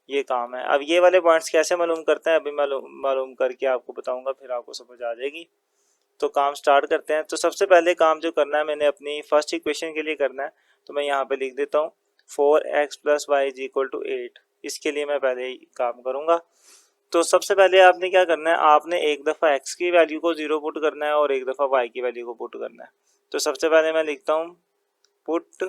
ये काम है। अब ये वाले पॉइंट्स कैसे मालूम करते हैं अभी मालूम करके आपको बताऊंगा, फिर आपको समझ आ जाएगी। तो काम स्टार्ट करते हैं। तो सबसे पहले काम जो करना है मैंने अपनी फर्स्ट इक्वेशन के लिए करना है, तो मैं यहाँ पे लिख देता हूँ 4x + y = 8 इसके लिए मैं पहले ही काम करूँगा। तो सबसे पहले आपने क्या करना है, आपने एक दफ़ा x की वैल्यू को 0 पुट करना है और एक दफ़ा y की वैल्यू को पुट करना है। तो सबसे पहले मैं लिखता हूँ put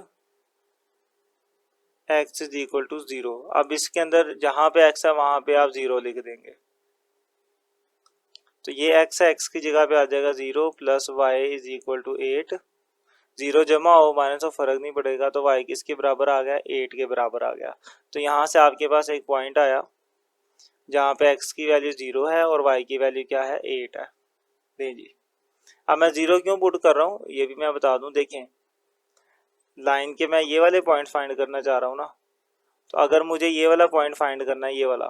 x is equal to 0। अब इसके अंदर जहाँ पे x है वहाँ पे आप 0 लिख देंगे। तो ये x है, x की जगह पे आ जाएगा 0 plus y is equal to 8। 0 जमा हो माइनस हो फर्क नहीं पड़ेगा, तो y किसके बराबर आ गया, 8 के बराबर आ गया। तो यहाँ से आपके पास एक पॉइंट आया जहाँ पे x की वैल्यू 0 है और y की वैल्यू क्या है, 8 है। दें जी, अब मैं 0 क्यों पुट कर रहा हूँ ये भी मैं बता दूँ। देखें लाइन के मैं ये वाले पॉइंट फाइंड करना चाह रहा हूँ ना, तो अगर मुझे ये वाला पॉइंट फाइंड करना है ये वाला,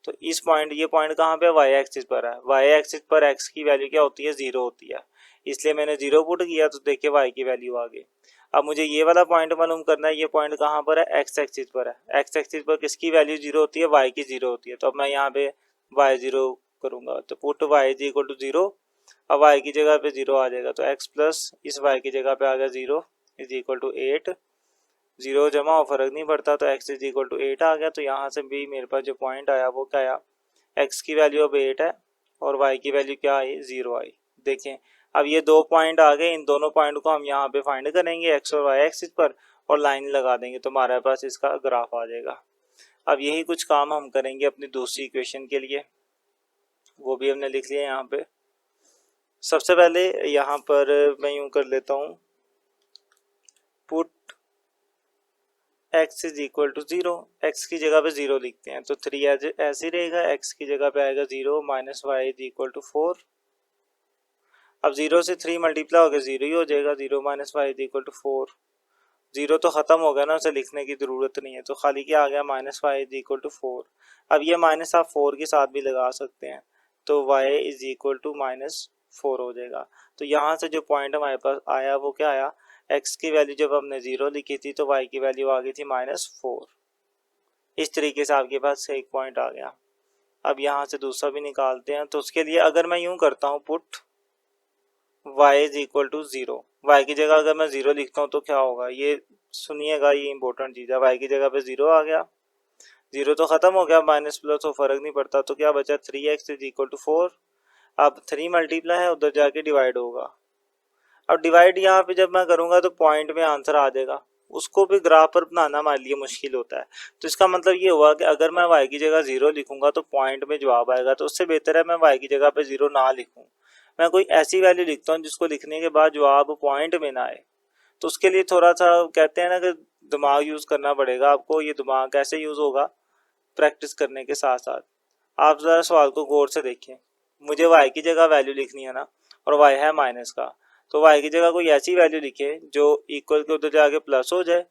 तो इस पॉइंट ये पॉइंट कहाँ पे है, वाई एक्सिस पर है। वाई एक्सिस पर एक्स की वैल्यू क्या होती है, 0 होती है, इसलिए मैंने 0 पुट किया तो देखिए वाई की वैल्यू आ गई। अब मुझे ये वाला पॉइंट मालूम करना है, ये पॉइंट कहाँ पर है, एक्स एक्सिस पर है। एक्स एक्सिस पर किसकी वैल्यू 0 होती है, वाई की 0 होती है। तो अब मैं यहाँ पे वाई 0 करूँगा, तो put y is equal to 0। अब वाई की जगह पे 0 आ जाएगा, तो एक्स प्लस इस वाई की जगह पे आ गया 0 इज इक्वल टू 8। 0 जमा हो फर्क नहीं पड़ता, तो x इज इक्वल टू 8 आ गया। तो यहाँ से भी मेरे पास जो पॉइंट आया वो क्या आया, x की वैल्यू अब 8 है और y की वैल्यू क्या आई, 0 आई। देखें अब ये दो पॉइंट आ गए, इन दोनों पॉइंट को हम यहाँ पे फाइंड करेंगे x और y एक्सिस पर और लाइन लगा देंगे तो हमारे पास इसका ग्राफ आ जाएगा। अब यही कुछ काम हम करेंगे अपनी दूसरी इक्वेशन के लिए, वो भी हमने लिख लिया यहाँ पे। सबसे पहले यहाँ पर मैं यूँ कर लेता हूँ, put x is equal to 0। X की जगह पे 0 लिखते हैं तो 3 ऐसे ही रहेगा, x की जगह पे आएगा 0 minus y is equal to 4। अब 0 से 3 मल्टीप्लाई होकर 0 ही हो जाएगा, 0 minus y is equal to 4। 0 तो ख़त्म हो गया ना, उसे लिखने की ज़रूरत नहीं है, तो खाली क्या आ गया, minus y is equal to 4। अब ये माइनस आप 4 के साथ भी लगा सकते हैं, तो y इज इक्वल टू -4 हो जाएगा। तो यहाँ से जो पॉइंट हमारे पास आया वो क्या आया, x की वैल्यू जब हमने 0 लिखी थी तो y की वैल्यू आ गई थी -4। इस तरीके से आपके पास एक पॉइंट आ गया। अब यहाँ से दूसरा भी निकालते हैं, तो उसके लिए अगर मैं यूँ करता हूँ, put y is equal to 0, y की जगह अगर मैं 0 लिखता हूँ तो क्या होगा, ये सुनिएगा, ये इंपॉर्टेंट चीज़ है। y की जगह पे 0 आ गया, 0 तो ख़त्म हो गया, माइनस प्लस तो फ़र्क नहीं पड़ता, तो क्या बचा, 3x इज इक्वल टू 4। अब 3 मल्टीप्लाई है, उधर जाके डिवाइड होगा। अब डिवाइड यहाँ पे जब मैं करूँगा तो पॉइंट में आंसर आ जाएगा, उसको भी ग्राफ पर बनाना हमारे लिए मुश्किल होता है। तो इसका मतलब ये हुआ कि अगर मैं y की जगह 0 लिखूंगा तो पॉइंट में जवाब आएगा, तो उससे बेहतर है मैं y की जगह पे 0 ना लिखूं, मैं कोई ऐसी वैल्यू लिखता हूँ जिसको लिखने के बाद जवाब पॉइंट में ना आए। तो उसके लिए थोड़ा सा कहते हैं ना कि दिमाग यूज़ करना पड़ेगा आपको। ये दिमाग कैसे यूज़ होगा, प्रैक्टिस करने के साथ साथ। आप ज़रा सवाल को गौर से देखें, मुझे y की जगह वैल्यू लिखनी है ना, और y है माइनस का, तो y की जगह कोई ऐसी वैल्यू लिखे जो इक्वल के उधर जाके प्लस हो जाए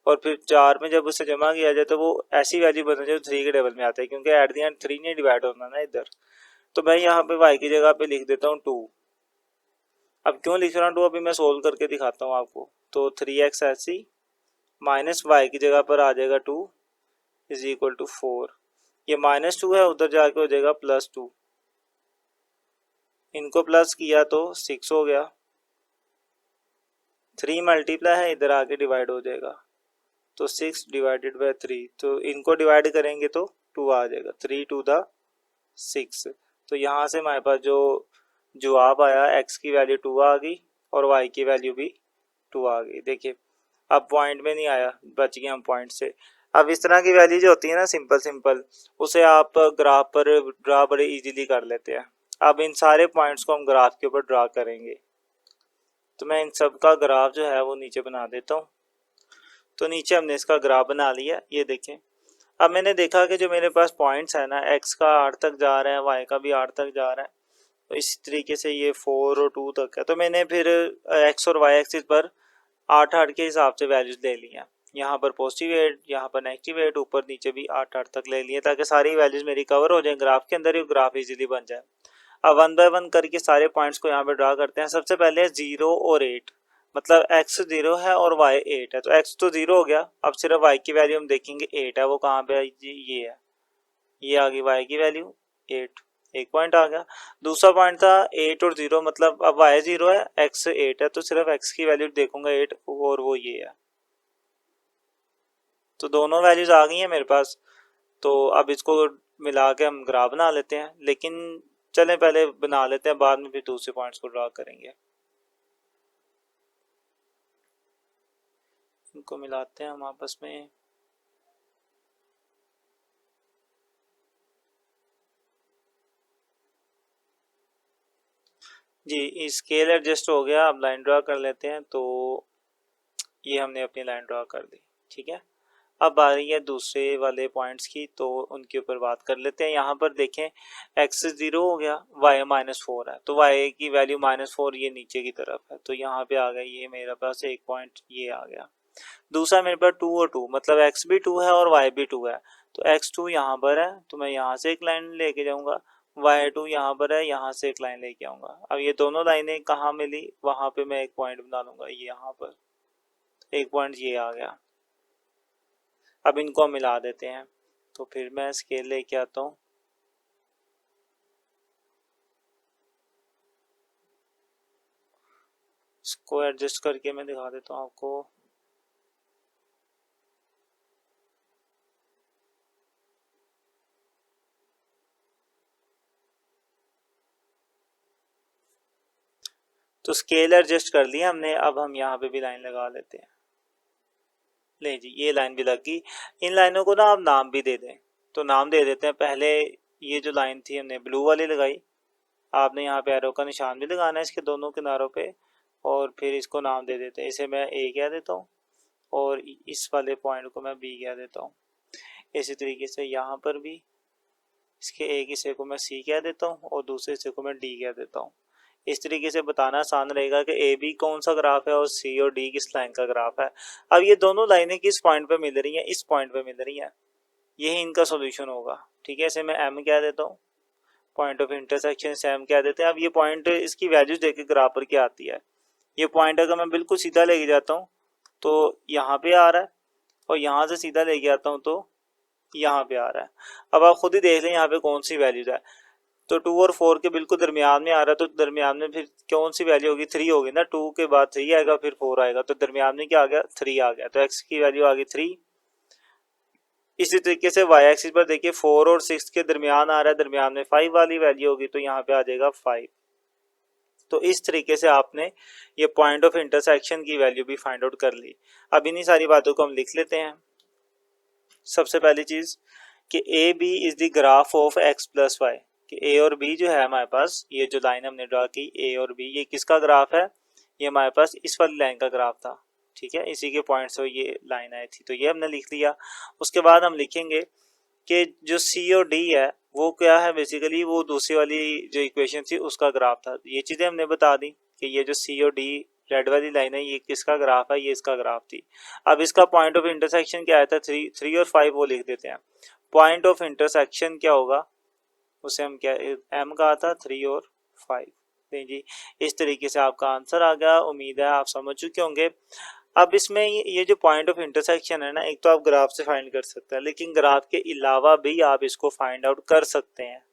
और फिर 4 में जब उसे जमा किया जाए तो वो ऐसी वैल्यू बन जाए जो 3 के टेबल में आता है, क्योंकि एट द एंड 3 नहीं डिवाइड होना ना इधर। तो मैं यहाँ पे y की जगह पे लिख देता हूँ 2। अब क्यों लिख रहा हूँ 2, अभी मैं सोल्व करके दिखाता हूँ आपको। तो 3x ऐसी माइनस वाई की जगह पर आ जाएगा 2 इज इक्वल टू 4। ये -2 है, उधर जाके हो जाएगा +2, इनको प्लस किया तो 6 हो गया। 3 मल्टीप्लाई है, इधर आके डिवाइड हो जाएगा, तो 6 डिवाइडेड बाय 3, तो इनको डिवाइड करेंगे तो 2 आ जाएगा, 3 टू द 6। तो यहाँ से हमारे पास जो जवाब आया, x की वैल्यू 2 आ गई और y की वैल्यू भी 2 आ गई। देखिए अब पॉइंट में नहीं आया, बच गए हम पॉइंट से। अब इस तरह की वैल्यू जो होती है ना सिंपल उसे आप ग्राफ पर ड्रा बड़े इजीली कर लेते हैं। अब इन सारे पॉइंट्स को हम ग्राफ के ऊपर ड्रा करेंगे, तो मैं इन सब का ग्राफ जो है वो नीचे बना देता हूँ। तो नीचे हमने इसका ग्राफ बना लिया, ये देखें। अब मैंने देखा कि जो मेरे पास पॉइंट्स है ना, x का 8 तक जा रहा है, y का भी 8 तक जा रहा है, तो इसी तरीके से ये 4 और 2 तक है। तो मैंने फिर x और y एक्सिस पर 8 के हिसाब से वैल्यूज ले लिया, यहाँ पर पॉजिटिव 8, यहाँ पर नेगेटिव 8, ऊपर नीचे भी 8 तक ले लिए, ताकि सारी वैल्यूज मेरी कवर हो जाए ग्राफ के अंदर ही, ग्राफ इजीली बन जाए। अब 1 बाय 1 करके सारे पॉइंट्स को यहाँ पे ड्रा करते हैं। सबसे पहले 0 और 8, मतलब x 0 है और y 8 है, तो x तो 0 हो गया। अब सिर्फ y की वैल्यू हम देखेंगे 8 है, वो कहाँ पे है, ये है, ये आ गई y की वैल्यू 8, एक पॉइंट आ गया। दूसरा पॉइंट था 8 और 0, मतलब अब y 0 है, x 8 है, तो सिर्फ x की वैल्यू देखूंगा 8, और वो ये है, तो दोनों वैल्यूज आ गई हैं मेरे पास। तो अब इसको मिला के हम ग्राफ बना लेते हैं, लेकिन चलें पहले बना लेते हैं, बाद में फिर दूसरे पॉइंट्स को ड्रा करेंगे। इनको मिलाते हैं हम आपस में। जी स्केल एडजस्ट हो गया, अब लाइन ड्रा कर लेते हैं। तो ये हमने अपनी लाइन ड्रा कर दी, ठीक है। अब बारी है दूसरे वाले पॉइंट्स की, तो उनके ऊपर बात कर लेते हैं। यहाँ पर देखें x 0 हो गया, y -4 है, तो y की वैल्यू -4 ये नीचे की तरफ है, तो यहाँ पे आ गया ये मेरे पास एक पॉइंट ये आ गया। दूसरा मेरे पास 2 और 2, मतलब x भी 2 है और y भी 2 है, तो x2 यहाँ पर है, तो मैं यहाँ से एक लाइन लेके जाऊँगा, y2 यहाँ पर है, यहाँ से एक लाइन लेके आऊँगा। अब ये दोनों लाइनें कहाँ मिली, वहाँ पे मैं एक पॉइंट बना लूँगा, ये यहाँ पर एक पॉइंट ये आ गया। अब इनको हम मिला देते हैं, तो फिर मैं स्केल लेके आता हूँ। इसको एडजस्ट करके मैं दिखा देता हूँ आपको। तो स्केल एडजस्ट कर लिया हमने, अब हम यहाँ पे भी लाइन लगा लेते हैं। ले जी ये लाइन भी लग गई। इन लाइनों को ना आप नाम भी दे दें, तो नाम दे देते हैं। पहले ये जो लाइन थी हमने ब्लू वाली लगाई, आपने यहाँ पे एरो का निशान भी लगाना है इसके दोनों किनारों पे, और फिर इसको नाम दे देते हैं। इसे मैं ए कह देता हूँ और इस वाले पॉइंट को मैं बी कह देता हूँ। इसी तरीके से यहाँ पर भी इसके एक हिस्से को मैं सी कह देता हूँ और दूसरे हिस्से को मैं डी कह देता हूँ। इस तरीके से बताना आसान रहेगा कि ए बी कौन सा ग्राफ है और सी और डी किस लाइन का ग्राफ है। अब ये दोनों लाइनें किस पॉइंट पे मिल रही हैं, इस पॉइंट पे मिल रही हैं, यही इनका सॉल्यूशन होगा, ठीक है। इसे मैं एम कह देता हूँ, पॉइंट ऑफ इंटरसेक्शन से एम कह देते हैं। अब ये पॉइंट इसकी वैल्यूज देके ग्राफ पर क्या आती है, ये पॉइंट अगर मैं बिल्कुल सीधा लेके जाता हूँ तो यहाँ पे आ रहा है, और यहाँ से सीधा लेके आता हूँ तो यहाँ पे आ रहा है। अब आप खुद ही देख लें यहाँ पे कौन सी वैल्यूज है, तो 2 और 4 के बिल्कुल दरमियान में आ रहा है, तो दरमियान में फिर कौन सी वैल्यू होगी, 3 होगी ना। 2 के बाद 3 आएगा, फिर 4 आएगा, तो दरमियान में क्या आ गया, 3 आ गया, तो x की वैल्यू आ गई 3। इसी तरीके से y एक्सिस पर देखिए 4 और 6 के दरमियान आ रहा है, दरमियान में 5 वाली वैल्यू होगी, तो यहाँ पे आ जाएगा 5। तो इस तरीके से आपने ये पॉइंट ऑफ इंटरसेक्शन की वैल्यू भी फाइंड आउट कर ली। अब इन्हीं सारी बातों को हम लिख लेते हैं। सबसे पहली चीज कि A B is the graph of x plus y, कि ए और बी जो है हमारे पास, ये जो लाइन हमने ड्रा की ए और बी, ये किसका ग्राफ है, ये हमारे पास इस वाली लाइन का ग्राफ था, ठीक है। इसी के पॉइंट से ये लाइन आई थी, तो ये हमने लिख लिया। उसके बाद हम लिखेंगे कि जो सी और डी है वो क्या है, बेसिकली वो दूसरी वाली जो इक्वेशन थी उसका ग्राफ था। ये चीज़ें हमने बता दी कि ये जो सी और डी रेड वाली लाइन है ये किसका ग्राफ है, ये इसका ग्राफ थी। अब इसका पॉइंट ऑफ इंटरसेक्शन क्या आया था, 3 और 5, वो लिख देते हैं। पॉइंट ऑफ इंटरसेक्शन क्या होगा, उसे हम क्या एम कहा था, 3 और 5। जी इस तरीके से आपका आंसर आ गया। उम्मीद है आप समझ चुके होंगे। अब इसमें ये जो पॉइंट ऑफ इंटरसेक्शन है ना, एक तो आप ग्राफ से फाइंड कर सकते हैं, लेकिन ग्राफ के अलावा भी आप इसको फाइंड आउट कर सकते हैं।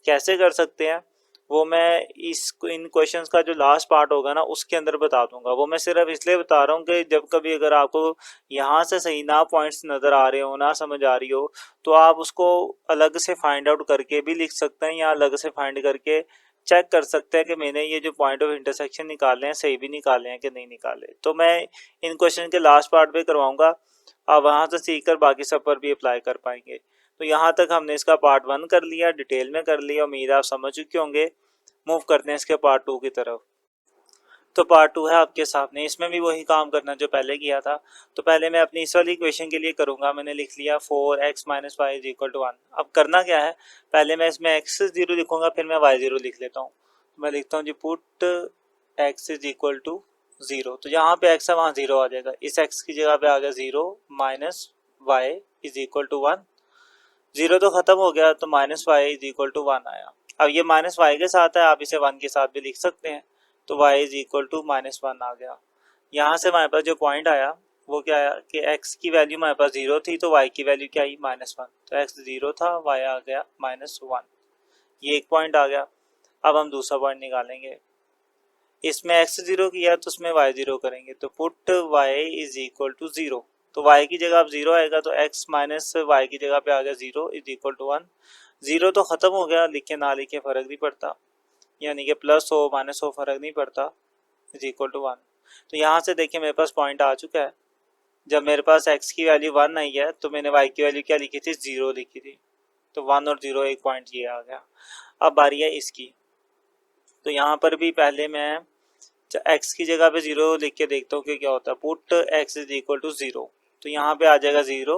कैसे कर सकते हैं वो मैं इन क्वेश्चंस का जो लास्ट पार्ट होगा ना उसके अंदर बता दूंगा। वो मैं सिर्फ इसलिए बता रहा हूँ कि जब कभी अगर आपको यहाँ से सही ना पॉइंट्स नज़र आ रहे हो, ना समझ आ रही हो, तो आप उसको अलग से फाइंड आउट करके भी लिख सकते हैं, या अलग से फाइंड करके चेक कर सकते हैं कि मैंने ये जो पॉइंट ऑफ इंटरसेक्शन निकाले हैं सही भी निकाले हैं कि नहीं निकाले। तो मैं इन क्वेश्चन के लास्ट पार्ट पे करवाऊंगा, आप वहाँ से सीख कर बाकी सब पर भी अप्लाई कर पाएंगे। तो यहाँ तक हमने इसका पार्ट 1 कर लिया, डिटेल में कर लिया, उम्मीद आप समझ चुके होंगे। मूव करते हैं इसके पार्ट 2 की तरफ। तो पार्ट 2 है आपके सामने, इसमें भी वही काम करना जो पहले किया था। तो पहले मैं अपनी इस वाली इक्वेशन के लिए करूंगा, मैंने लिख लिया 4x - y = 1। अब करना क्या है, पहले मैं इसमें x 0 लिखूंगा, फिर मैं y 0 लिख लेता हूँ। मैं लिखता हूँ जी पुट x = 0, तो यहाँ पे x है वहाँ 0 आ जाएगा, इस x की जगह पे आ गया 0 माइनस y = 1। 0 तो खत्म हो गया, तो -y = 1 आया। अब ये -y के साथ है, आप इसे 1 के साथ भी लिख सकते हैं, तो y = -1 आ गया। यहाँ से हमारे पास जो पॉइंट आया वो क्या आया कि x की वैल्यू हमारे पास 0 थी, तो y की वैल्यू क्या आई, -1, तो x 0 था, y आ गया -1। ये एक पॉइंट आ गया। अब हम दूसरा पॉइंट निकालेंगे, इसमें x 0 किया तो उसमें y 0 करेंगे, तो पुट y = 0। तो y की जगह अब 0 आएगा, तो x माइनस वाई की जगह पे आ गया 0 इज इक्वल टू 1। 0 तो ख़त्म हो गया, लिखे ना लिखे फ़र्क नहीं पड़ता, यानी कि प्लस हो माइनस हो फ़र्क नहीं पड़ता, इज इक्वल टू 1। तो यहाँ से देखिए मेरे पास पॉइंट आ चुका है। जब मेरे पास x की वैल्यू 1 आई है तो मैंने y की वैल्यू क्या लिखी थी, 0 लिखी थी, तो 1 और 0 एक पॉइंट ये आ गया। अब बारी है इसकी, तो यहाँ पर भी पहले मैं x की जगह पे 0 लिख के देखता हूँ कि क्या होता है। Put x is equal to 0, तो यहाँ पे आ जाएगा 0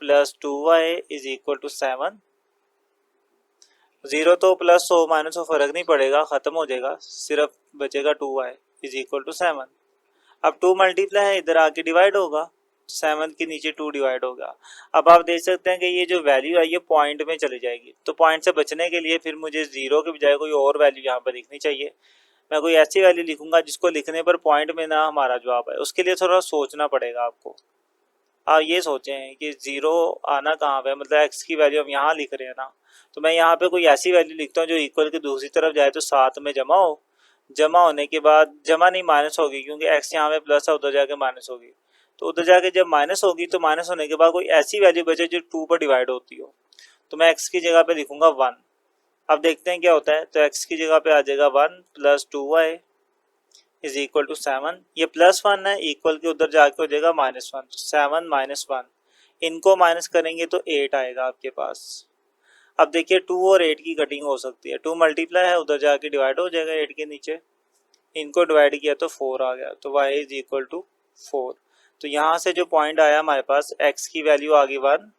plus 2y is equal to 7। 0 तो प्लस हो माइनस हो फर्क नहीं पड़ेगा, खत्म हो जाएगा, सिर्फ बचेगा 2y इज इक्वल टू 7। अब 2 मल्टीप्लाई है, इधर आके डिवाइड होगा, 7 के नीचे 2 डिवाइड होगा। अब आप देख सकते हैं कि ये जो वैल्यू है ये पॉइंट में चली जाएगी, तो पॉइंट से बचने के लिए फिर मुझे 0 के बजाय कोई और वैल्यू यहाँ पर लिखनी चाहिए। मैं कोई ऐसी वैल्यू लिखूंगा जिसको लिखने पर पॉइंट में ना हमारा जवाब है, उसके लिए थोड़ा सोचना पड़ेगा आपको। आप ये सोचें कि 0 आना कहाँ पे, मतलब x की वैल्यू हम यहाँ लिख रहे हैं ना, तो मैं यहाँ पे कोई ऐसी वैल्यू लिखता हूँ जो इक्वल की दूसरी तरफ जाए तो साथ में जमा हो, जमा होने के बाद जमा नहीं माइनस होगी, क्योंकि x यहाँ पे प्लस है, उधर जाके माइनस होगी, तो उधर जाके जब माइनस होगी तो माइनस होने के बाद कोई ऐसी वैल्यू बचे जो 2 पर डिवाइड होती हो, तो मैं x की जगह पे लिखूंगा 1। अब देखते हैं क्या होता है, तो x की जगह पे आ जाएगा 1 plus 2y is equal to 7। ये प्लस 1 है, इक्वल के उधर जाके हो जाएगा -1, तो 7 माइनस 1, इनको माइनस करेंगे तो 8 आएगा आपके पास। अब देखिए 2 और 8 की कटिंग हो सकती है, 2 मल्टीप्लाई है, उधर जाके डिवाइड हो जाएगा 8 के नीचे, इनको डिवाइड किया तो 4 आ गया, तो y इज इक्वल टू 4। तो यहाँ से जो पॉइंट आया हमारे पास, x की वैल्यू आ गई 1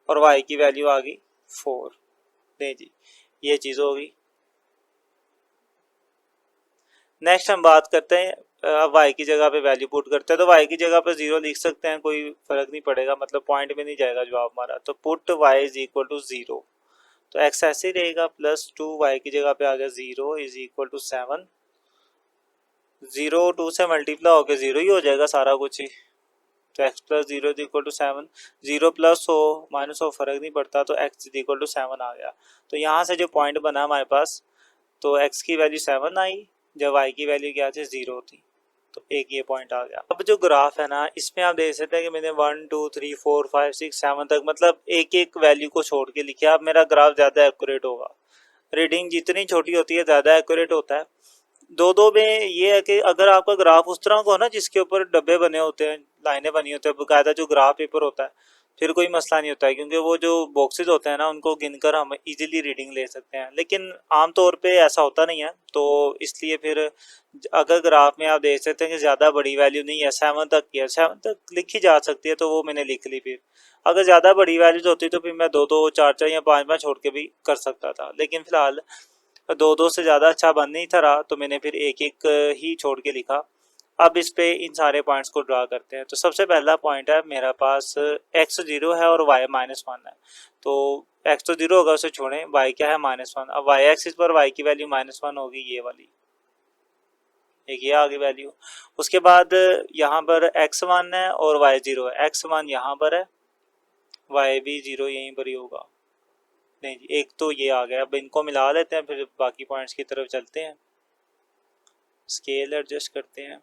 और y की वैल्यू आ गई 4। नहीं जी, ये चीज़ होगी। नेक्स्ट हम बात करते हैं, अब y की जगह पे वैल्यू पुट करते हैं, तो y की जगह पे 0 लिख सकते हैं, कोई फर्क नहीं पड़ेगा, मतलब पॉइंट में नहीं जाएगा जवाब हमारा। तो put y is equal to 0, तो x ऐसे ही रहेगा, प्लस 2 y की जगह पे आ गया 0 इज इक्वल टू 7। 0 2 से मल्टीप्लाई होकर 0 ही हो जाएगा सारा कुछ ही, तो x plus 0 is equal to 7। 0 plus हो माइनस हो फर्क नहीं पड़ता, तो x इज इक्वल टू 7 आ गया। तो यहाँ से जो पॉइंट बना हमारे पास, तो x की वैल्यू 7 आई जब y की वैल्यू क्या थी, 0 थी, तो एक ये पॉइंट आ गया। अब जो ग्राफ है ना, इसमें आप देख सकते हैं कि मैंने 1 2 3 4 5 6 7 तक मतलब एक एक वैल्यू को छोड़ के लिखा। अब मेरा ग्राफ ज़्यादा एक्यूरेट होगा, रीडिंग जितनी छोटी होती है ज़्यादा एक्यूरेट होता है। दो दो में ये है कि अगर आपका ग्राफ उस तरह का हो ना जिसके ऊपर डब्बे बने होते हैं, लाइनें बनी होती है, बकायदा जो ग्राफ पेपर होता है, फिर कोई मसला नहीं होता है, क्योंकि वो जो बॉक्सेस होते हैं ना उनको गिनकर हम इजीली रीडिंग ले सकते हैं। लेकिन आम तौर पे ऐसा होता नहीं है, तो इसलिए फिर अगर ग्राफ में आप देख सकते हैं कि ज़्यादा बड़ी वैल्यू नहीं है, 7 तक की है, 7 तक लिखी जा सकती है, तो वो मैंने लिख ली। फिर अगर ज़्यादा बड़ी वैल्यूज होती तो फिर मैं 2 2 4 4 या 5 5 छोड़ के भी कर सकता था, लेकिन फिलहाल 2 2 से ज़्यादा अच्छा बन नहीं था रहा, तो मैंने फिर एक एक ही छोड़ के लिखा। अब इस पे इन सारे पॉइंट्स को ड्रा करते हैं। तो सबसे पहला पॉइंट है मेरे पास, x 0 है और y -1 है, तो x तो 0 होगा, उसे छोड़ें, y क्या है -1। अब y एक्सिस पर y की वैल्यू -1 होगी, ये वाली, एक ये आ गई वैल्यू। उसके बाद यहाँ पर x1 है और y 0 है, x1 यहाँ पर है, y भी 0 यहीं पर ही होगा। नहीं जी, एक तो ये आ गया। अब इनको मिला लेते हैं, फिर बाकी पॉइंट्स की तरफ चलते हैं, स्केल एडजस्ट करते हैं।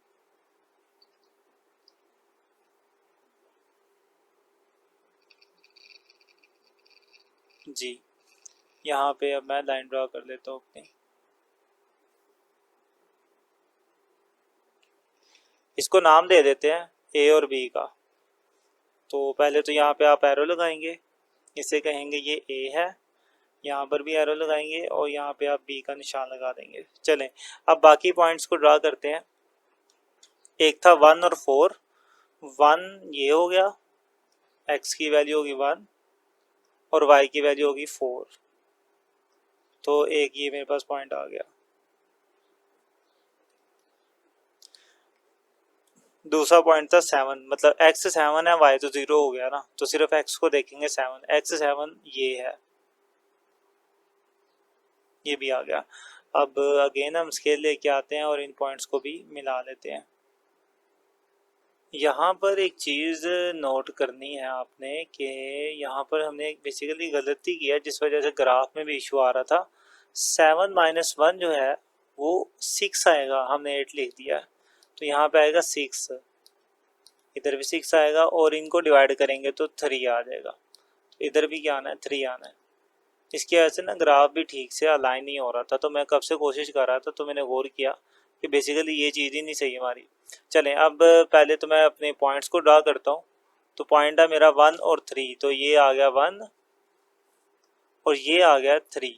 जी, यहाँ पे अब मैं लाइन ड्रा कर लेता हूँ अपनी, इसको नाम दे देते हैं ए और बी का। तो पहले तो यहाँ पे आप एरो लगाएंगे, इसे कहेंगे ये ए है, यहाँ पर भी एरो लगाएंगे और यहाँ पे आप बी का निशान लगा देंगे। चलें अब बाकी पॉइंट्स को ड्रा करते हैं। एक था 1 और 4, 1 ये हो गया, x की वैल्यू होगी 1 और y की वैल्यू होगी 4, तो एक ये मेरे पास पॉइंट आ गया। दूसरा पॉइंट था 7, मतलब x 7 है, y तो 0 हो गया ना, तो सिर्फ x को देखेंगे, 7 x 7 ये है, ये भी आ गया। अब अगेन हम स्केल लेके आते हैं और इन पॉइंट्स को भी मिला लेते हैं। यहाँ पर एक चीज़ नोट करनी है आपने कि यहाँ पर हमने एक बेसिकली गलती की है, जिस वजह से ग्राफ में भी इशू आ रहा था। 7 -1 जो है वो 6 आएगा, हमने 8 लिख दिया, तो यहाँ पे आएगा 6। इधर भी 6 आएगा और इनको डिवाइड करेंगे तो 3 आ जाएगा। इधर भी क्या आना है, 3 आना है। इसकी वजह से ना ग्राफ भी ठीक से अलाइन नहीं हो रहा था, तो मैं कब से कोशिश कर रहा था, तो मैंने गौर किया कि बेसिकली ये चीज़ ही नहीं सही हमारी। चलें अब पहले तो मैं अपने पॉइंट्स को ड्रा करता हूँ। तो पॉइंट है मेरा 1 और 3, तो ये आ गया 1 और ये आ गया 3,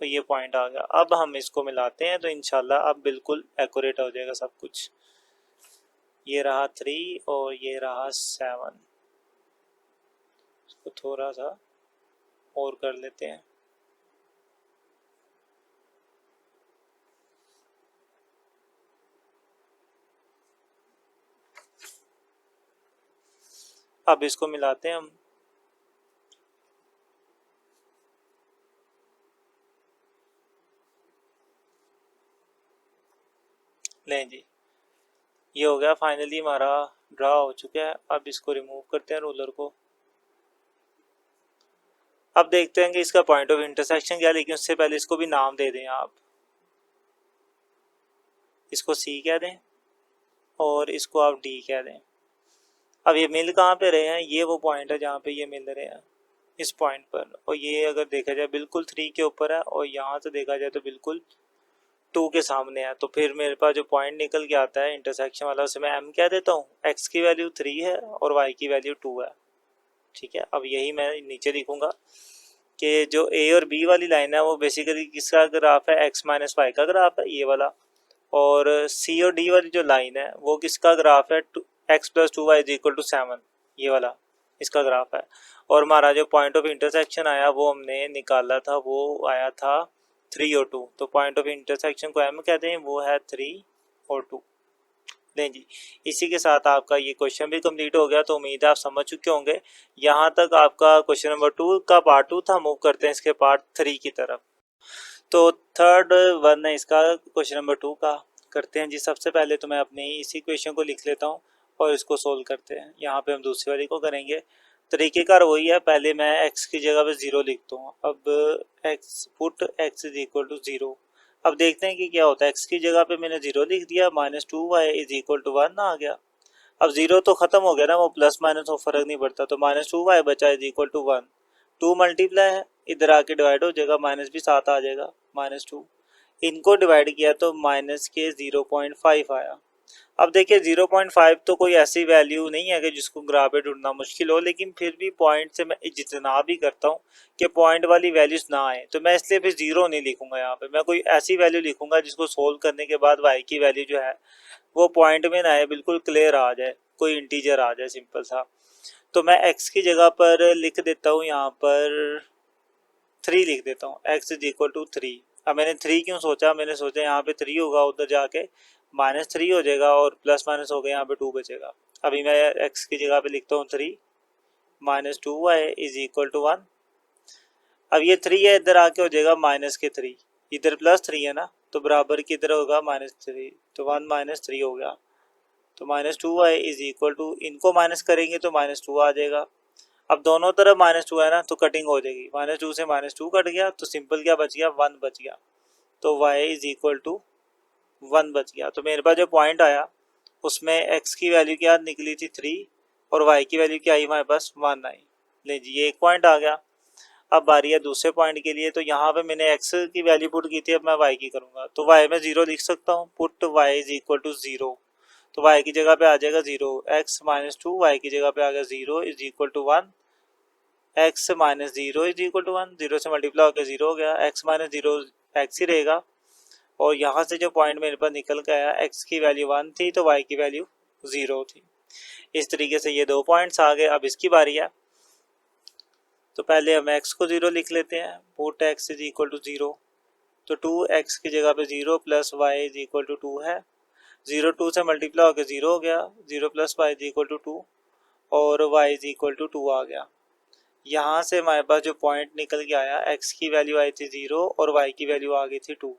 तो ये पॉइंट आ गया। अब हम इसको मिलाते हैं तो इंशाल्लाह अब बिल्कुल एक्यूरेट हो जाएगा सब कुछ। ये रहा 3 और ये रहा 7, इसको थोड़ा सा और कर लेते हैं। अब इसको मिलाते हैं हम। लें जी, ये हो गया फाइनली हमारा ड्रा हो चुका है। अब इसको रिमूव करते हैं रूलर को। अब देखते हैं कि इसका पॉइंट ऑफ इंटरसेक्शन क्या है, लेकिन उससे पहले इसको भी नाम दे दें आप। इसको सी कह दें और इसको आप डी कह दें। अब ये मिल कहाँ पे रहे हैं, ये वो पॉइंट है जहाँ पे ये मिल रहे हैं, इस पॉइंट पर। और ये अगर देखा जाए बिल्कुल 3 के ऊपर है और यहाँ से देखा जाए तो बिल्कुल 2 के सामने है। तो फिर मेरे पास जो पॉइंट निकल के आता है इंटरसेक्शन वाला, उसे मैं एम कह देता हूँ। एक्स की वैल्यू 3 है और वाई की वैल्यू 2 है। ठीक है, अब यही मैं नीचे लिखूंगा कि जो ए और बी वाली लाइन है वो बेसिकली किसका ग्राफ है, एक्स माइनस वाई का ग्राफ है, ये वाला। और सी और डी वाली जो लाइन है वो किसका ग्राफ है, x plus 2 y is equal to 7, ये वाला इसका ग्राफ है। और हमारा जो पॉइंट ऑफ इंटरसेक्शन आया वो हमने निकाला था, वो आया था 3 और 2। तो पॉइंट ऑफ इंटरसेक्शन को एम कहते हैं, वो है 3 और 2। लें जी, इसी के साथ आपका ये क्वेश्चन भी कंप्लीट हो गया। तो उम्मीद है आप समझ चुके होंगे। यहाँ तक आपका क्वेश्चन नंबर 2 का पार्ट 2 था। मूव करते हैं इसके पार्ट 3 की तरफ। तो थर्ड वन है इसका क्वेश्चन नंबर 2 का। करते हैं जी। सबसे पहले तो मैं अपने इसी क्वेश्चन को लिख लेता हूँ और इसको सोल्व करते हैं। यहाँ पे हम दूसरी वाली को करेंगे। तरीकेकार वही है, पहले मैं x की जगह पे 0 लिखता हूँ। अब x put x is equal to 0। अब देखते हैं कि क्या होता है। x की जगह पे मैंने 0 लिख दिया, -2y इज इक्वल टू 1 आ गया। अब 0 तो खत्म हो गया ना, वो प्लस माइनस हो फर्क नहीं पड़ता। तो -2y बचा इज इक्वल टू 1। 2 मल्टीप्लाई है, इधर आके डिवाइड हो जाएगा, माइनस भी साथ आ जाएगा, -2। इनको डिवाइड किया तो माइनस के 0.5 आया। अब देखिए 0.5 तो कोई ऐसी वैल्यू नहीं है कि जिसको ग्राफ पे ढूंढना मुश्किल हो, लेकिन फिर भी पॉइंट से मैं जितना भी करता हूँ कि पॉइंट वाली वैल्यूज ना आए, तो मैं इसलिए फिर 0 नहीं लिखूंगा। यहाँ पे मैं कोई ऐसी वैल्यू लिखूंगा जिसको सोल्व करने के बाद y की वैल्यू जो है वो पॉइंट में ना आए, बिल्कुल क्लियर आ जाए, कोई इंटीजर आ जाए, सिंपल सा। तो मैं x की जगह पर लिख देता हूँ, यहाँ पर 3 लिख देता हूँ। x is equal to 3। अब मैंने 3 क्यों सोचा, मैंने सोचा यहाँ पे 3 होगा, उधर जाके -3 हो जाएगा और प्लस माइनस हो गया, यहाँ पे 2 बचेगा। अभी मैं x की जगह पे लिखता हूँ 3 -2y इज इक्वल टू 1। अब ये 3 है, इधर आके हो जाएगा -3, इधर +3 है ना, तो बराबर की इधर होगा -3, तो 1 -3 हो गया। तो -2y इज इक्वल टू, इनको माइनस करेंगे तो -2 आ जाएगा। अब दोनों तरफ -2 है ना, तो कटिंग हो जाएगी, -2 से -2 कट गया, तो सिंपल क्या बच गया, 1 बच गया। तो y इज इक्वल टू 1 बच गया। तो मेरे पास जो पॉइंट आया उसमें x की वैल्यू क्या निकली थी 3 और y की वैल्यू क्या आई हमारे पास 1 आई। ले जी, ये एक पॉइंट आ गया। अब बारी है दूसरे पॉइंट के लिए। तो यहाँ पे मैंने x की वैल्यू पुट की थी, अब मैं y की करूँगा। तो y में 0 लिख सकता हूँ, put y is equal to 0। तो y की जगह पे आ जाएगा 0, x -2 y की जगह पे आ गया 0 is equal to 1, x -0 is equal to 1, 0 से मल्टीप्लाई होकर 0 हो गया, x -0 x ही रहेगा। और यहाँ से जो पॉइंट मेरे पास निकल के आया, x की वैल्यू 1 थी तो y की वैल्यू 0 थी। इस तरीके से ये 2 पॉइंट्स आ गए। अब इसकी बारी है। तो पहले हम x को 0 लिख लेते हैं, put x is equal to 0। तो 2x की जगह पे 0 plus y is equal to 2 है, 0 2 से मल्टीप्लाई होकर 0 हो गया, 0 plus y is equal to 2 और y इज इक्वल टू 2 आ गया। यहाँ से हमारे पास जो पॉइंट निकल के आया, x की वैल्यू आई थी 0 और y की वैल्यू आ गई थी 2।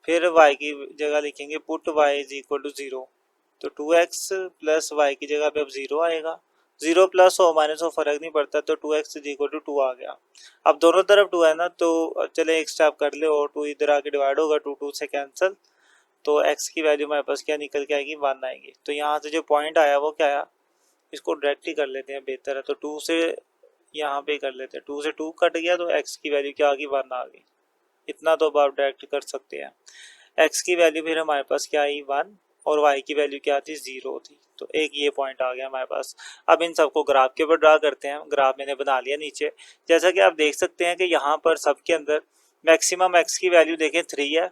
फिर y की जगह लिखेंगे put y is equal to 0। तो 2x प्लस y की जगह पे अब 0 आएगा, 0 प्लस हो माइनस हो फर्क नहीं पड़ता, तो 2x इज इक्वल टू 2 आ गया। अब दोनों तरफ 2 है ना, तो चले एक स्टेप कर ले, और 2 इधर आके डिवाइड होगा, 2 से कैंसिल, तो x की वैल्यू हमारे पास क्या निकल के आएगी, 1 आएगी। तो यहाँ से जो पॉइंट आया वो क्या आया, इसको डायरेक्ट ही कर लेते हैं, बेहतर है। तो 2 से यहाँ पे कर लेते हैं, 2 से 2 कट गया, तो x की वैल्यू क्या आ गई, 1 आ गई। इतना तो अब आप डायरेक्ट कर सकते हैं। x की वैल्यू फिर हमारे पास क्या आई, 1, और y की वैल्यू क्या थी, 0 थी। तो एक ये पॉइंट आ गया हमारे पास। अब इन सबको ग्राफ के ऊपर ड्रा करते हैं। ग्राफ मैंने बना लिया नीचे। जैसा कि आप देख सकते हैं कि यहाँ पर सबके अंदर मैक्सिमम x की वैल्यू देखें 3 है,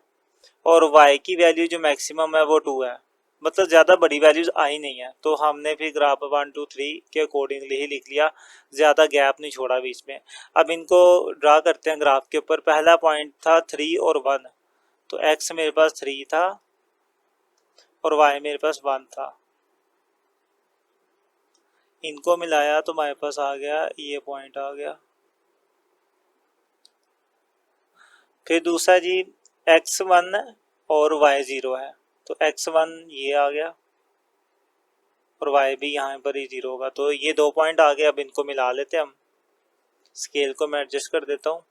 और y की वैल्यू जो मैक्सिमम है वो 2 है, मतलब ज़्यादा बड़ी वैल्यूज आई नहीं है। तो हमने फिर ग्राफ 1 2 3 के अकॉर्डिंगली ही लिख लिया, ज़्यादा गैप नहीं छोड़ा बीच में। अब इनको ड्रा करते हैं ग्राफ के ऊपर। पहला पॉइंट था 3 और 1, तो x मेरे पास 3 था और y मेरे पास 1 था। इनको मिलाया तो हमारे पास आ गया, ये पॉइंट आ गया। फिर दूसरा जी x1 और y0 है, तो x1 ये आ गया और y भी यहाँ पर ही 0 होगा। तो ये 2 पॉइंट आ गए। अब इनको मिला लेते हैं हम। स्केल को मैं एडजस्ट कर देता हूँ।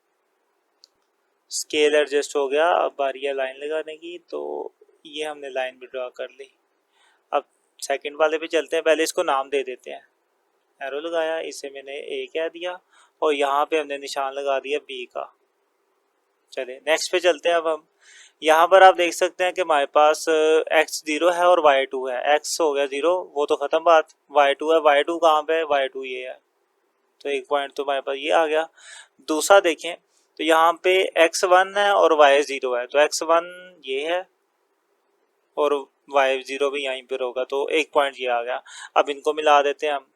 स्केल एडजस्ट हो गया। अब बारी है लाइन लगाने की, तो ये हमने लाइन भी ड्रा कर ली। अब सेकंड वाले पे चलते हैं। पहले इसको नाम दे देते हैं। एरो लगाया, इसे मैंने ए कह दिया, और यहाँ पे हमने निशान लगा दिया बी का। चले नेक्स्ट पे चलते हैं। अब हम यहाँ पर आप देख सकते हैं कि हमारे पास x0 है और y2 है। x हो गया 0, वो तो खत्म बात। y2 है, y2 कहाँ पे है, y2 ये है। तो एक पॉइंट तो हमारे पास ये आ गया। दूसरा देखें तो यहाँ पे x1 है और y0 है, तो x1 ये है और y0 भी यहीं पर होगा, तो एक पॉइंट ये आ गया। अब इनको मिला देते हैं हम।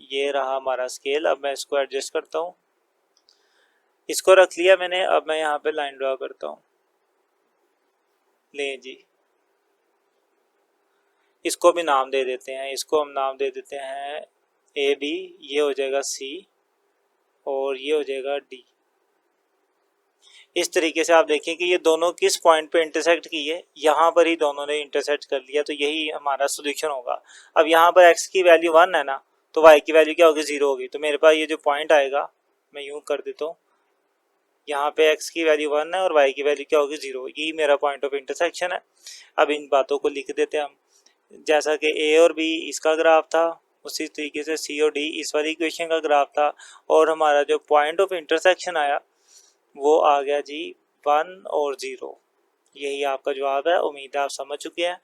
ये रहा हमारा स्केल। अब मैं इसको एडजस्ट करता हूँ। इसको रख लिया मैंने। अब मैं यहाँ पे लाइन ड्रा करता हूँ। ले जी, इसको भी नाम दे देते हैं। इसको हम नाम दे देते हैं ए बी, ये हो जाएगा सी, और ये हो जाएगा डी। इस तरीके से आप देखें कि ये दोनों किस पॉइंट पे इंटरसेक्ट किए, यहाँ पर ही दोनों ने इंटरसेक्ट कर लिया, तो यही हमारा सोल्यूशन होगा। अब यहाँ पर x की वैल्यू 1 है ना, तो y की वैल्यू क्या होगी, 0 होगी। तो मेरे पास ये जो पॉइंट आएगा, मैं यूँ कर देता हूँ, यहाँ पे x की वैल्यू 1 है और y की वैल्यू क्या होगी, 0। यही मेरा पॉइंट ऑफ इंटरसेक्शन है। अब इन बातों को लिख देते हैं हम। जैसा कि a और b इसका ग्राफ था, उसी तरीके से c और d इस वाली इक्वेशन का ग्राफ था, और हमारा जो पॉइंट ऑफ इंटरसेक्शन आया वो आ गया जी 1 और 0। यही आपका जवाब है। उम्मीद है आप समझ चुके हैं।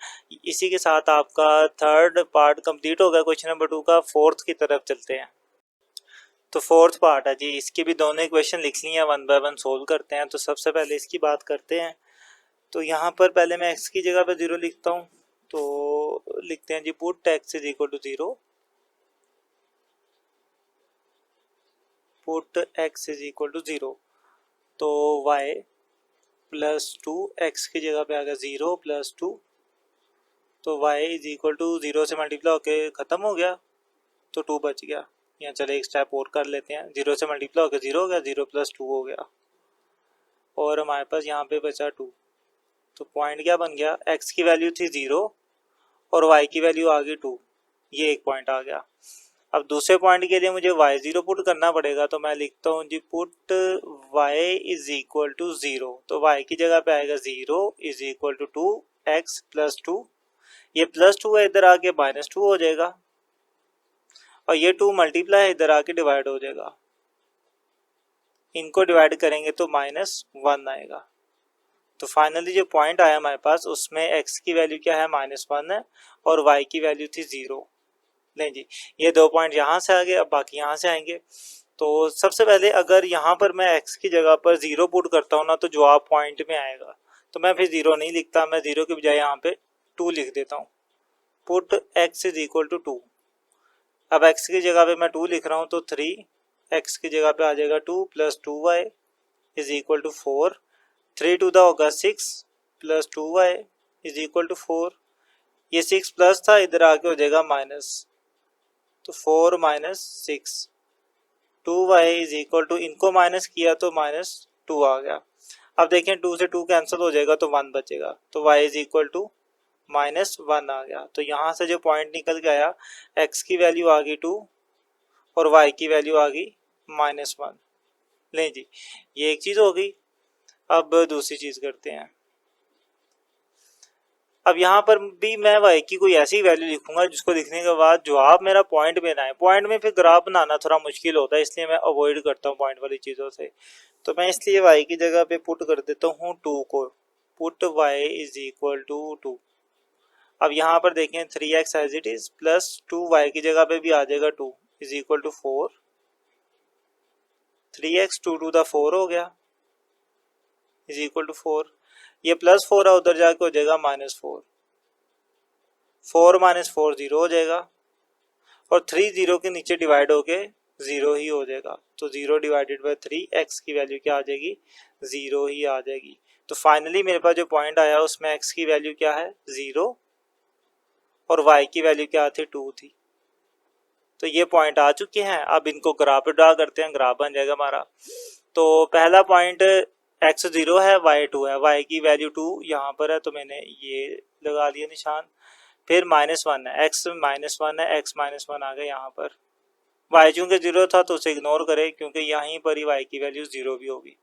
इसी के साथ आपका थर्ड पार्ट कंप्लीट हो गया क्वेश्चन नंबर 2 का। फोर्थ की तरफ चलते हैं। तो फोर्थ पार्ट है जी, इसकी भी दोनों इक्वेशन लिख ली हैं, 1 बाय 1 सोल्व करते हैं। तो सबसे पहले इसकी बात करते हैं। तो यहाँ पर पहले मैं x की जगह पे 0 लिखता हूँ। तो लिखते हैं जी put x is equal to 0, put x is equal to 0। तो y प्लस 2, x की जगह पे आ गया 0 प्लस 2, तो y इज इक्वल टू 0 से मल्टीप्लाई होके ख़त्म हो गया, तो 2 बच गया। यहाँ चले एक स्टेप और कर लेते हैं। 0 से मल्टीप्लाई होकर 0 हो गया, 0 प्लस 2 हो गया, और हमारे पास यहाँ पे बचा 2। तो पॉइंट क्या बन गया, x की वैल्यू थी 0 और y की वैल्यू आ गई 2। ये एक पॉइंट आ गया। अब दूसरे पॉइंट के लिए मुझे y0 पुट करना पड़ेगा, तो मैं लिखता हूँ जी put y is equal to 0। तो y की जगह पे आएगा 0 is equal to 2x plus 2। ये प्लस 2 है, इधर आके माइनस 2 हो जाएगा, और ये 2 मल्टीप्लाई है, इधर आके डिवाइड हो जाएगा। इनको डिवाइड करेंगे तो -1 आएगा। तो फाइनली जो पॉइंट आया हमारे पास, उसमें x की वैल्यू क्या है, -1 है, और y की वैल्यू थी 0। नहीं जी, ये 2 पॉइंट यहाँ से आ गए। अब बाकी यहाँ से आएंगे। तो सबसे पहले अगर यहाँ पर मैं x की जगह पर 0 पुट करता हूँ ना, तो जवाब पॉइंट में आएगा। तो मैं फिर 0 नहीं लिखता, मैं 0 के बजाय यहाँ पे 2 लिख देता हूँ। Put x is equal to 2। अब x की जगह पे मैं 2 लिख रहा हूँ, तो 3 x की जगह पे आ जाएगा 2 plus 2y is equal to 4। 3 टू द होगा 6 plus 2y is equal to 4। ये 6 प्लस था, इधर आके हो जाएगा माइनस, तो 4 minus 6, 2y is equal to, इनको माइनस किया तो -2 आ गया। अब देखें 2 से 2 कैंसिल हो जाएगा, तो 1 बचेगा, तो y इज इक्वल टू -1 आ गया। तो यहाँ से जो पॉइंट निकल के आया, x की वैल्यू आ गई 2 और y की वैल्यू आ गई -1। लें जी, ये एक चीज़ हो गई। अब दूसरी चीज़ करते हैं। अब यहाँ पर भी मैं y की कोई ऐसी वैल्यू लिखूंगा जिसको लिखने के बाद जवाब मेरा पॉइंट में ना आए। पॉइंट में फिर ग्राफ बनाना थोड़ा मुश्किल होता है, इसलिए मैं अवॉइड करता हूँ पॉइंट वाली चीज़ों से। तो मैं इसलिए y की जगह पे पुट कर देता हूँ 2 को, put y is equal to 2। अब यहाँ पर देखें 3x as it is plus 2y की जगह पे भी आ जाएगा 2 इज इक्वल टू 4। 3x 2 टू द 4 हो गया इज इक्वल टू 4। ये प्लस 4 है, उधर जाके हो जाएगा -4। 4 - 4 0 हो जाएगा और 3 0 के नीचे डिवाइड होके 0 ही हो जाएगा। तो 0 डिवाइडेड बाई 3 x की वैल्यू क्या आ जाएगी, 0 ही आ जाएगी। तो फाइनली मेरे पास जो पॉइंट आया उसमें x की वैल्यू क्या है, 0, और y की वैल्यू क्या थी, 2 थी। तो ये पॉइंट आ चुके हैं। अब इनको ग्राफ पे ड्रा करते हैं, ग्राफ बन जाएगा हमारा। तो पहला पॉइंट x 0 है, y 2 है, y की वैल्यू 2 यहाँ पर है तो मैंने ये लगा लिया निशान। फिर -1 है, x -1 है, x -1 आ गया यहाँ पर। y चूँकि 0 था तो उसे इग्नोर करें क्योंकि यहीं पर ही y की वैल्यू 0 भी होगी।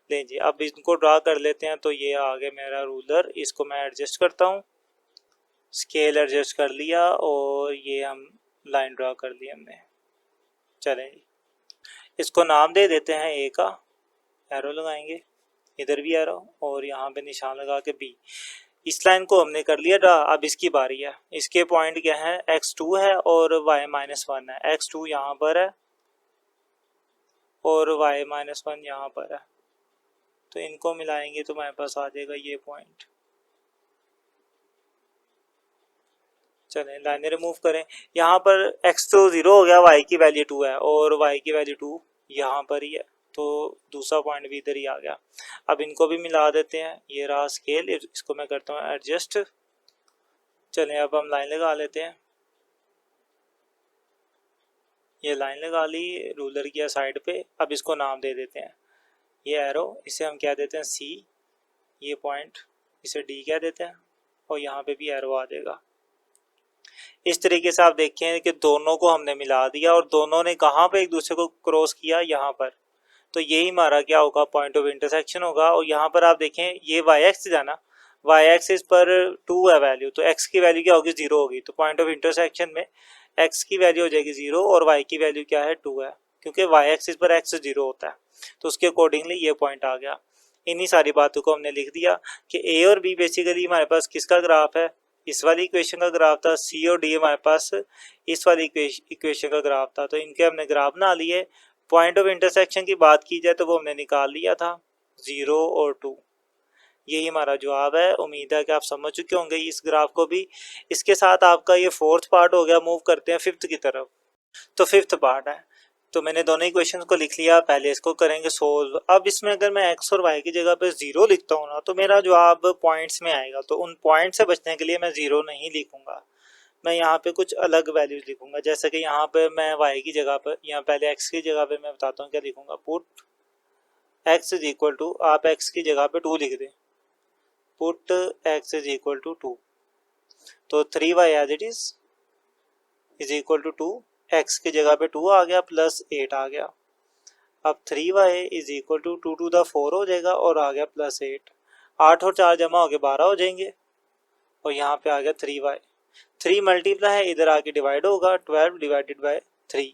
लें जी, अब इनको ड्रा कर लेते हैं। तो ये आ गया मेरा रूलर, इसको मैं एडजस्ट करता हूँ, स्केल एडजस्ट कर लिया और ये हम लाइन ड्रा कर ली हमने। चलें जी, इसको नाम दे देते हैं a का, एरो लगाएंगे, इधर भी एरो और यहाँ पे निशान लगा के b। इस लाइन को हमने कर लिया ड्रा। अब इसकी बारी है। इसके पॉइंट क्या है, x2 है और y -1 है। x2 यहाँ पर है और y -1 यहाँ पर है, तो इनको मिलाएंगे तो हमारे पास आ जाएगा ये पॉइंट। चलें लाइनें रिमूव करें। यहाँ पर x तो 0 हो गया, y की वैल्यू 2 है और y की वैल्यू 2 यहाँ पर ही है, तो दूसरा पॉइंट भी इधर ही आ गया। अब इनको भी मिला देते हैं। ये रहा स्केल, इसको मैं करता हूँ एडजस्ट। चलें अब हम लाइन लगा लेते हैं। ये लाइन लगा ली, रूलर किया साइड पे। अब इसको नाम दे देते हैं। ये एरो, इसे हम क्या देते हैं C, ये पॉइंट इसे D कह देते हैं और यहाँ पे भी एरो आ जाएगा। इस तरीके से आप देखें कि दोनों को हमने मिला दिया और दोनों ने कहाँ पे एक दूसरे को क्रॉस किया, यहाँ पर। तो यही हमारा क्या होगा, पॉइंट ऑफ इंटरसेक्शन होगा। और यहाँ पर आप देखें ये y एक्सिस है ना, y एक्सिस पर 2 है वैल्यू, तो x की वैल्यू क्या होगी, 0 होगी। तो पॉइंट ऑफ इंटरसेक्शन में x की वैल्यू हो जाएगी 0 और y की वैल्यू क्या है, 2 है, क्योंकि y एक्सिस पर x 0 होता है। तो उसके अकॉर्डिंगली ये पॉइंट आ गया। इन्हीं सारी बातों को हमने लिख दिया कि a और b बेसिकली हमारे पास किसका ग्राफ है, इस वाली इक्वेशन का ग्राफ था। c और d हमारे पास इस वाली इक्वेशन का ग्राफ था। तो इनके हमने ग्राफ बना लिए। पॉइंट ऑफ इंटरसेक्शन की बात की जाए तो वो हमने निकाल लिया था 0 और 2। यही हमारा जवाब है। उम्मीद है कि आप समझ चुके होंगे इस ग्राफ को भी। इसके साथ आपका ये फोर्थ पार्ट हो गया। मूव करते हैं फिफ्थ की तरफ। तो फिफ्थ पार्ट है, तो मैंने दोनों इक्वेशन को लिख लिया। पहले इसको करेंगे सोल्व। अब इसमें अगर मैं x और y की जगह पे 0 लिखता हूँ ना, तो मेरा जवाब पॉइंट्स में आएगा। तो उन पॉइंट से बचने के लिए मैं 0 नहीं लिखूंगा, मैं यहाँ पे कुछ अलग वैल्यूज लिखूंगा। जैसे कि यहाँ पे मैं y की जगह पर, यहाँ पहले x की जगह पे मैं बताता हूँ क्या लिखूंगा। Put x is equal to, आप x की जगह पे 2 लिख दें, put x is equal to 2। तो 3y as it is equal to 2। x की जगह पे 2 आ गया प्लस 8 आ गया। अब 3y इज इक्वल टू 2 टू द 4 हो जाएगा और आ गया प्लस 8। 8 और 4 जमा हो गए 12 हो जाएंगे और यहाँ पे आ गया 3y। 3 मल्टीप्लाई है, इधर आके डिवाइड होगा, 12 डिवाइडेड बाय 3।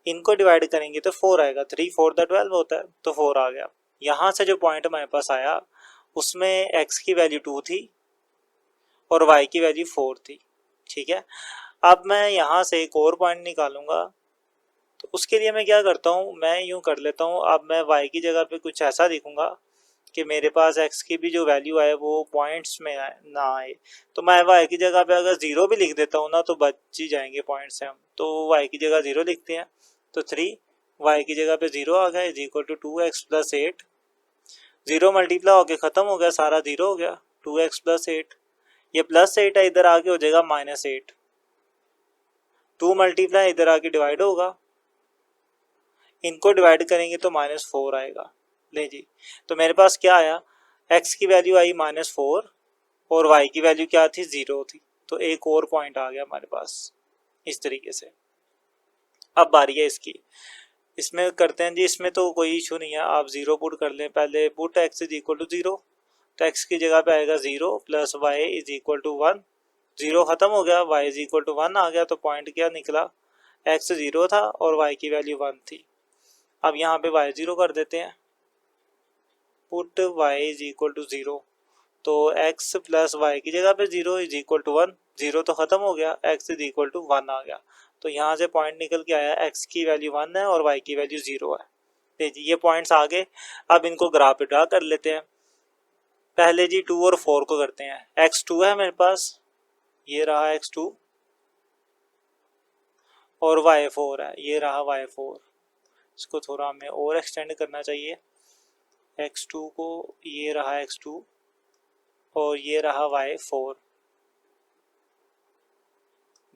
इनको डिवाइड करेंगे तो 4 आएगा। 3 4 द 12 होता है, तो 4 आ गया। यहाँ से जो पॉइंट हमारे पास आया उसमें x की वैल्यू 2 थी और y की वैल्यू 4 थी। ठीक है, अब मैं यहाँ से एक और पॉइंट निकालूंगा। तो उसके लिए मैं क्या करता हूँ, मैं यूँ कर लेता हूँ। अब मैं y की जगह पे कुछ ऐसा लिखूंगा कि मेरे पास x की भी जो वैल्यू आए वो पॉइंट्स में ना आए। तो मैं y की जगह पे अगर 0 भी लिख देता हूँ ना, तो बच ही जाएंगे पॉइंट से हम। तो y की जगह 0 लिखते हैं। तो 3 y की जगह पे 0 आ गया is equal to 2x plus 8। 0 multiply होके खत्म हो गया, सारा 0 हो गया। 2x प्लस 8, ये प्लस 8 है, इधर आके हो जाएगा -8। 2 मल्टीप्लाई इधर आके डिवाइड होगा, इनको डिवाइड करेंगे तो -4 आएगा। ले जी, तो मेरे पास क्या आया, x की वैल्यू आई -4 और y की वैल्यू क्या थी, 0 थी। तो एक और पॉइंट आ गया हमारे पास इस तरीके से। अब बारी है इसकी, इसमें करते हैं जी। इसमें तो कोई इशू नहीं है, आप ज़ीरो पुट कर लें पहले। Put x is equal to zero, तो एक्स की जगह पे आएगा zero plus y is equal to one. Zero ख़त्म हो गया, y is equal to one आ गया, तो पॉइंट क्या निकला, एक्स ज़ीरो था और वाई की वैल्यू वन थी। अब यहाँ पे वाई ज़ीरो कर देते हैं, put y is equal to zero, तो x प्लस वाई की जगह पे zero is equal to one. Zero तो ख़त्म हो गया, x is equal to one आ गया। तो यहाँ से पॉइंट निकल के आया, x की वैल्यू वन है और y की वैल्यू ज़ीरो है। देखिए ये पॉइंट्स आ गए। अब इनको ग्राफ पे ड्रा कर लेते हैं। पहले जी 2 और 4 को करते हैं। x2 है मेरे पास, ये रहा x2, और y4 है, ये रहा y4। इसको थोड़ा हमें और एक्सटेंड करना चाहिए, x2 को, ये रहा x2 और ये रहा y4,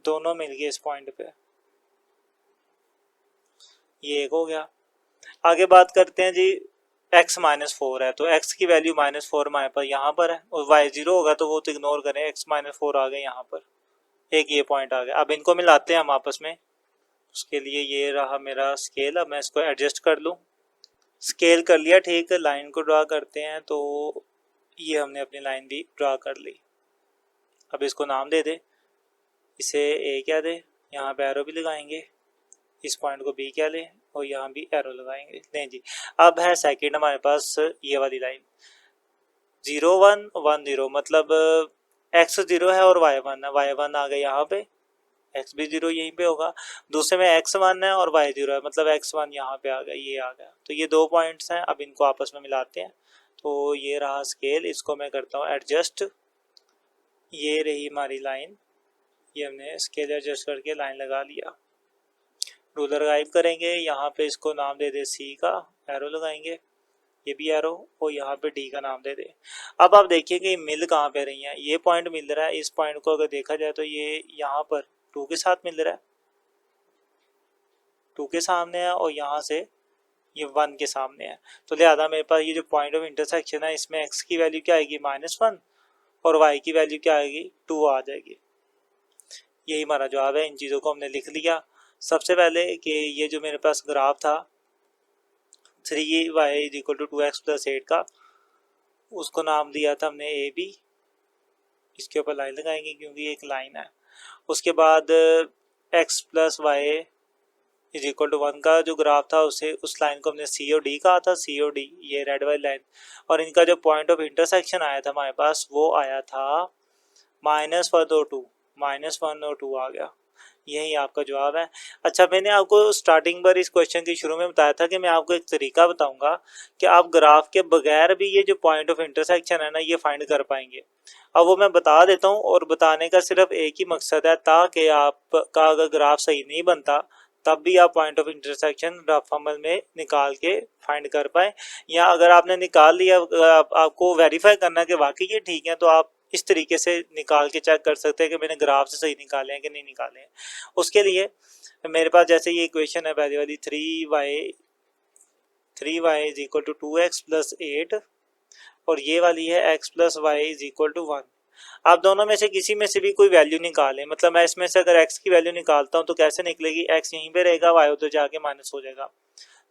दोनों मिल गए इस पॉइंट पे, ये एक हो गया। आगे बात करते हैं जी, x माइनस फोर है, तो x की वैल्यू माइनस फोर हमारे पास यहाँ पर है, और y जीरो होगा तो वो तो इग्नोर करें, x माइनस फोर आ गए यहाँ पर, एक ये पॉइंट आ गया। अब इनको मिलाते हैं हम आपस में, उसके लिए ये रहा मेरा स्केल। अब मैं इसको एडजस्ट कर लूँ, स्केल कर लिया ठीक। लाइन को ड्रा करते हैं, तो ये हमने अपनी लाइन भी ड्रा कर ली। अब इसको नाम दे दे, इसे ए क्या दे, यहाँ पे एरो भी लगाएंगे, इस पॉइंट को बी क्या लें और यहाँ भी एरो लगाएंगे। नहीं जी, अब है सेकंड हमारे पास ये वाली लाइन, 0 1 1 0, मतलब x जीरो है और y वन है, y वन आ गया यहाँ पे, x भी जीरो यहीं पे होगा। दूसरे में x वन है और y जीरो है, मतलब x वन यहाँ पे आ गया, ये आ गया। तो ये दो पॉइंट्स हैं, अब इनको आपस में मिलाते हैं। तो ये रहा स्केल, इसको मैं करता हूँ एडजस्ट, ये रही हमारी लाइन, ये हमने स्केल एडजस्ट करके लाइन लगा लिया। रूलर गाइड करेंगे, यहाँ पे इसको नाम दे दे सी का, एरो लगाएंगे, ये भी एरो, और यहाँ पे डी का नाम दे दे। अब आप देखिए कि मिल कहाँ पे रही है, ये पॉइंट मिल रहा है। इस पॉइंट को अगर देखा जाए तो ये यहाँ पर 2 के साथ मिल रहा है, 2 के सामने है, और यहाँ से ये 1 के सामने है। तो लिहाजा मेरे पास ये जो पॉइंट ऑफ इंटरसेक्शन है, इसमें x की वैल्यू क्या आएगी, -1, और y की वैल्यू क्या आएगी, 2 आ जाएगी। यही हमारा जवाब है। इन चीज़ों को हमने लिख लिया। सबसे पहले कि ये जो मेरे पास ग्राफ था 3y is equal to 2x plus 8 का, उसको नाम दिया था हमने ए बी, इसके ऊपर लाइन लगाएंगे क्योंकि एक लाइन है। उसके बाद x plus y is equal to 1 का जो ग्राफ था, उसे उस लाइन को हमने सी ओ डी कहा था, सी ओ डी, ये रेड वाली लाइन। और इनका जो पॉइंट ऑफ इंटरसेक्शन आया था हमारे पास, वो आया था -1 और 2, -1 और 2 आ गया। यही आपका जवाब है। अच्छा, मैंने आपको स्टार्टिंग पर इस क्वेश्चन के शुरू में बताया था कि मैं आपको एक तरीका बताऊंगा कि आप ग्राफ के बगैर भी ये जो पॉइंट ऑफ इंटरसेक्शन है ना, ये फाइंड कर पाएंगे। अब वो मैं बता देता हूँ, और बताने का सिर्फ एक ही मकसद है, ताकि आपका अगर ग्राफ सही नहीं बनता तब भी आप पॉइंट ऑफ इंटरसेक्शन रफ अमल में निकाल के फाइंड कर पाए, या अगर आपने निकाल लिया, आपको वेरीफाई करना कि वाकई ये ठीक है, तो आप इस तरीके से निकाल के चेक कर सकते हैं कि मैंने ग्राफ से सही निकाले हैं कि नहीं निकाले हैं। उसके लिए मेरे पास जैसे ये इक्वेशन है पहली वाली, 3y is equal to 2x plus 8, और ये वाली है x plus y is equal to 1। आप दोनों में से किसी में से भी कोई वैल्यू निकालें, मतलब मैं इसमें से अगर x की वैल्यू निकालता हूँ तो कैसे निकलेगी, x यहीं पे रहेगा, y उधर जाके माइनस हो जाएगा,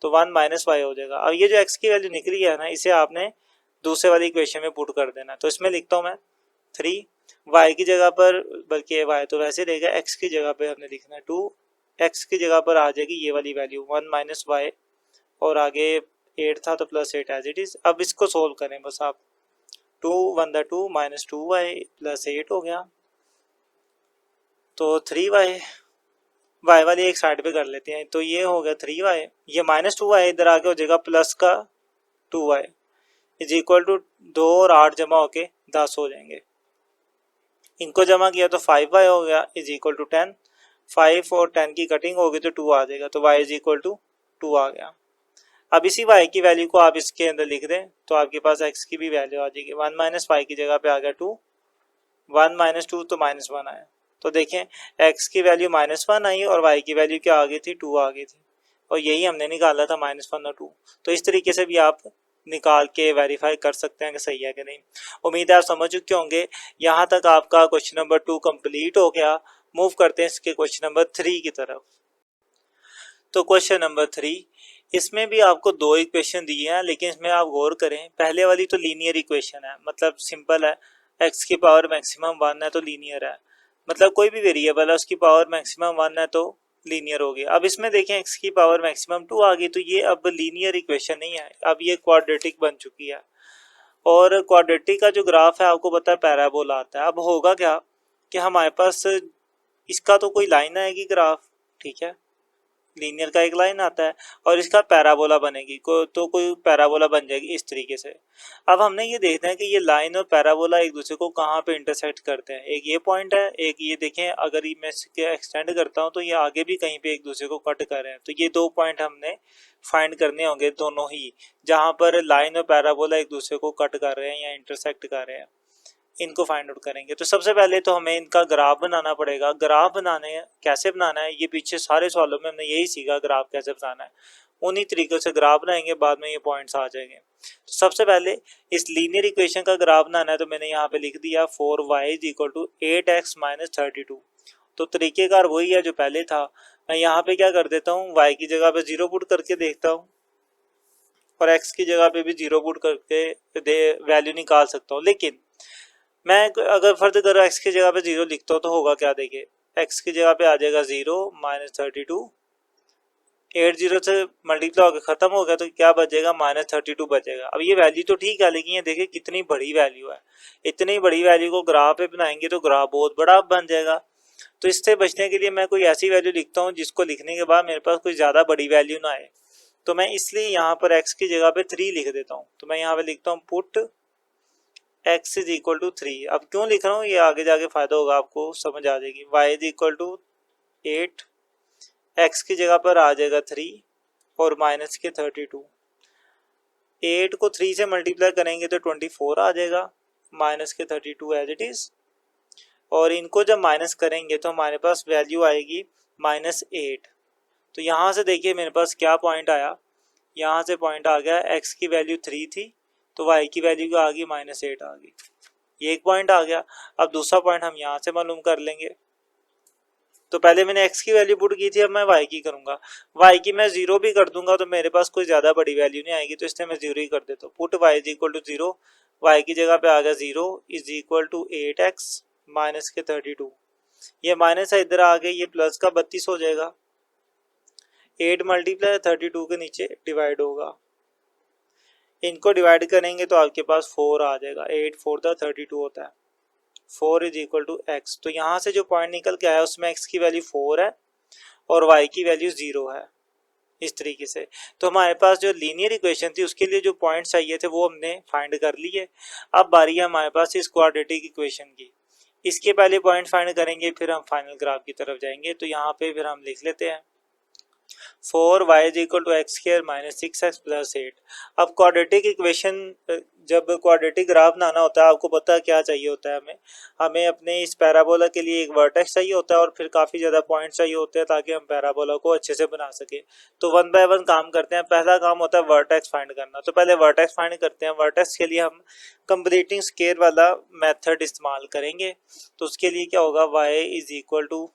तो 1 माइनस वाई हो जाएगा। अब ये जो x की वैल्यू निकली है ना, इसे आपने दूसरे वाली इक्वेशन में पुट कर देना। तो इसमें लिखता हूँ मैं 3, y की जगह पर, बल्कि y तो वैसे रहेगा, x की जगह पर हमने लिखना है 2, x की जगह पर आ जाएगी ये वाली वैल्यू 1 माइनस वाई, और आगे 8 था तो प्लस 8 एज इट इज। अब इसको सोल्व करें बस आप, 2 1 2 माइनस 2y प्लस 8 हो गया, तो 3y, y वाली एक साइड पे कर लेते हैं, तो ये हो गया 3y, ये -2y इधर आके हो जाएगा प्लस का 2y इज इक्वल टू 2 और 8 जमा होके 10 हो जाएंगे। इनको जमा किया तो 5y हो गया इज इक्वल टू 10, 5 और 10 की कटिंग होगी तो 2 आ जाएगा, तो y इज इक्वल टू 2 आ गया। अब इसी y की वैल्यू को आप इसके अंदर लिख दें, तो आपके पास x की भी वैल्यू आ जाएगी। 1 माइनस वाई की जगह पे आ गया 2, 1 माइनस 2 तो -1 आया। तो देखें, x की वैल्यू -1 आई और y की वैल्यू क्या आ गई थी, 2 आ गई थी, और यही हमने निकाला था -1 और 2। तो इस तरीके से भी आप निकाल के वेरीफाई कर सकते हैं कि सही है कि नहीं। उम्मीद है आप समझ चुके होंगे। यहाँ तक आपका क्वेश्चन नंबर 2 कंप्लीट हो गया। मूव करते हैं इसके क्वेश्चन नंबर 3 की तरफ। तो क्वेश्चन नंबर 3, इसमें भी आपको दो इक्वेशन दिए हैं, लेकिन इसमें आप गौर करें, पहले वाली तो लीनियर इक्वेशन है, मतलब सिंपल है, x की पावर मैक्सिमम 1 है तो लीनियर है, मतलब कोई भी वेरिएबल है उसकी पावर मैक्सिमम 1 है तो लीनियर होगी। अब इसमें देखें x की पावर मैक्सिमम 2 आ गई, तो ये अब लीनियर इक्वेशन नहीं है, अब ये क्वाड्रेटिक बन चुकी है। और क्वाड्रेटिक का जो ग्राफ है आपको पता है पैराबोला आता है। अब होगा क्या कि हमारे पास इसका तो कोई लाइन आएगी ग्राफ, ठीक है, लीनियर का एक लाइन आता है, और इसका पैराबोला बनेगी तो कोई पैराबोला बन जाएगी इस तरीके से। अब हमने ये देखना है कि ये लाइन और पैराबोला एक दूसरे को कहाँ पे इंटरसेक्ट करते हैं। एक ये पॉइंट है, एक ये देखें, अगर ये मैं इसके एक्सटेंड करता हूँ तो ये आगे भी कहीं पे एक दूसरे को कट कर रहे हैं, तो ये दो पॉइंट हमने फाइंड करने होंगे दोनों ही, जहाँ पर लाइन और पैराबोला एक दूसरे को कट कर रहे हैं या इंटरसेक्ट कर रहे हैं, इनको फाइंड आउट करेंगे। तो सबसे पहले तो हमें इनका ग्राफ बनाना पड़ेगा। ग्राफ बनाने कैसे बनाना है, ये पीछे सारे सवालों में हमने यही सीखा, ग्राफ कैसे बनाना है, उन्हीं तरीकों से ग्राफ बनाएंगे, बाद में ये पॉइंट्स आ जाएंगे। तो सबसे पहले इस लीनियर इक्वेशन का ग्राफ बनाना है, तो मैंने यहाँ पे लिख दिया 4y is equal to 8x minus 32। तो तरीकेकार वही है जो पहले था। मैं यहाँ पे क्या कर देता हूँ, y की जगह पे 0 पुट करके देखता हूँ, और x की जगह पे भी 0 पुट करके वैल्यू निकाल सकता हूँ। लेकिन मैं अगर फर्ज करो x की जगह पे 0 लिखता हूँ तो होगा क्या, देखिए x की जगह पे आ जाएगा 0 माइनस 32, 8 0 से मल्टीप्लाई होकर खत्म हो गया, तो क्या बचेगा, माइनस 32 बचेगा। अब ये वैल्यू तो ठीक है, लेकिन ये देखिए कितनी बड़ी वैल्यू है, इतनी बड़ी वैल्यू को ग्राफ पे बनाएंगे तो ग्राफ बहुत बड़ा बन जाएगा। तो इससे बचने के लिए मैं कोई ऐसी वैल्यू लिखता हूँ जिसको लिखने के बाद मेरे पास कोई ज़्यादा बड़ी वैल्यू ना आए। तो मैं इसलिए यहाँ पर x की जगह पे 3 लिख देता हूँ। तो मैं यहाँ पे लिखता हूँ put x is equal to 3। अब क्यों लिख रहा हूँ, ये आगे जाके फायदा होगा, आपको समझ आ जाएगी। y is equal to 8, x की जगह पर आ जाएगा 3 और माइनस के 32। 8 को 3 से मल्टीप्लाई करेंगे तो 24 आ जाएगा, माइनस के 32 एज इट इज। और इनको जब माइनस करेंगे तो हमारे पास वैल्यू आएगी माइनस 8। तो यहाँ से देखिए मेरे पास क्या पॉइंट आया, यहाँ से पॉइंट आ गया x की वैल्यू 3 थी तो y की वैल्यू आ गई माइनस 8 आ गई, ये एक पॉइंट आ गया। अब दूसरा पॉइंट हम यहाँ से मालूम कर लेंगे। तो पहले मैंने x की वैल्यू पुट की थी, अब मैं y की करूंगा। y की मैं 0 भी कर दूंगा तो मेरे पास कोई ज़्यादा बड़ी वैल्यू नहीं आएगी, तो इसलिए मैं 0 ही कर देता हूँ। Put y is equal to 0, y की जगह पे आ गया 0 is equal to 8x minus के 32। ये माइनस है, इधर आ गए, ये प्लस का 32 हो जाएगा। 8 मल्टीप्लाई 32 के नीचे डिवाइड होगा, इनको डिवाइड करेंगे तो आपके पास 4 आ जाएगा। 8 4 32 होता है, 4 इज इक्वल टू x। तो यहाँ से जो पॉइंट निकल के आया उसमें x की वैल्यू 4 है और y की वैल्यू 0 है, इस तरीके से। तो हमारे पास जो लीनियर इक्वेशन थी उसके लिए जो पॉइंट चाहिए थे वो हमने फाइंड कर लिए। अब बारी है हमारे पास इस क्वाड्रेटिक इक्वेशन की। इसके पहले पॉइंट फाइंड करेंगे, फिर हम फाइनल ग्राफ की तरफ जाएंगे। तो यहाँ पे फिर हम लिख लेते हैं 4y is equal to x square minus 6x plus 8। अब क्वाड्रेटिक इक्वेशन, जब क्वाड्रेटिक ग्राफ बनाना होता है आपको पता है क्या चाहिए होता है, हमें अपने इस पैराबोला के लिए एक वर्टेक्स चाहिए होता है और फिर काफ़ी ज़्यादा पॉइंट चाहिए होते हैं ताकि हम पैराबोला को अच्छे से बना सके। तो वन बाय वन काम करते हैं। पहला काम होता है वर्टेक्स फाइंड करना, तो पहले वर्टेक्स फाइंड करते हैं। वर्टेक्स के लिए हम कंप्लीटिंग स्क्वायर वाला मेथड इस्तेमाल करेंगे। तो उसके लिए क्या होगा, y is equal to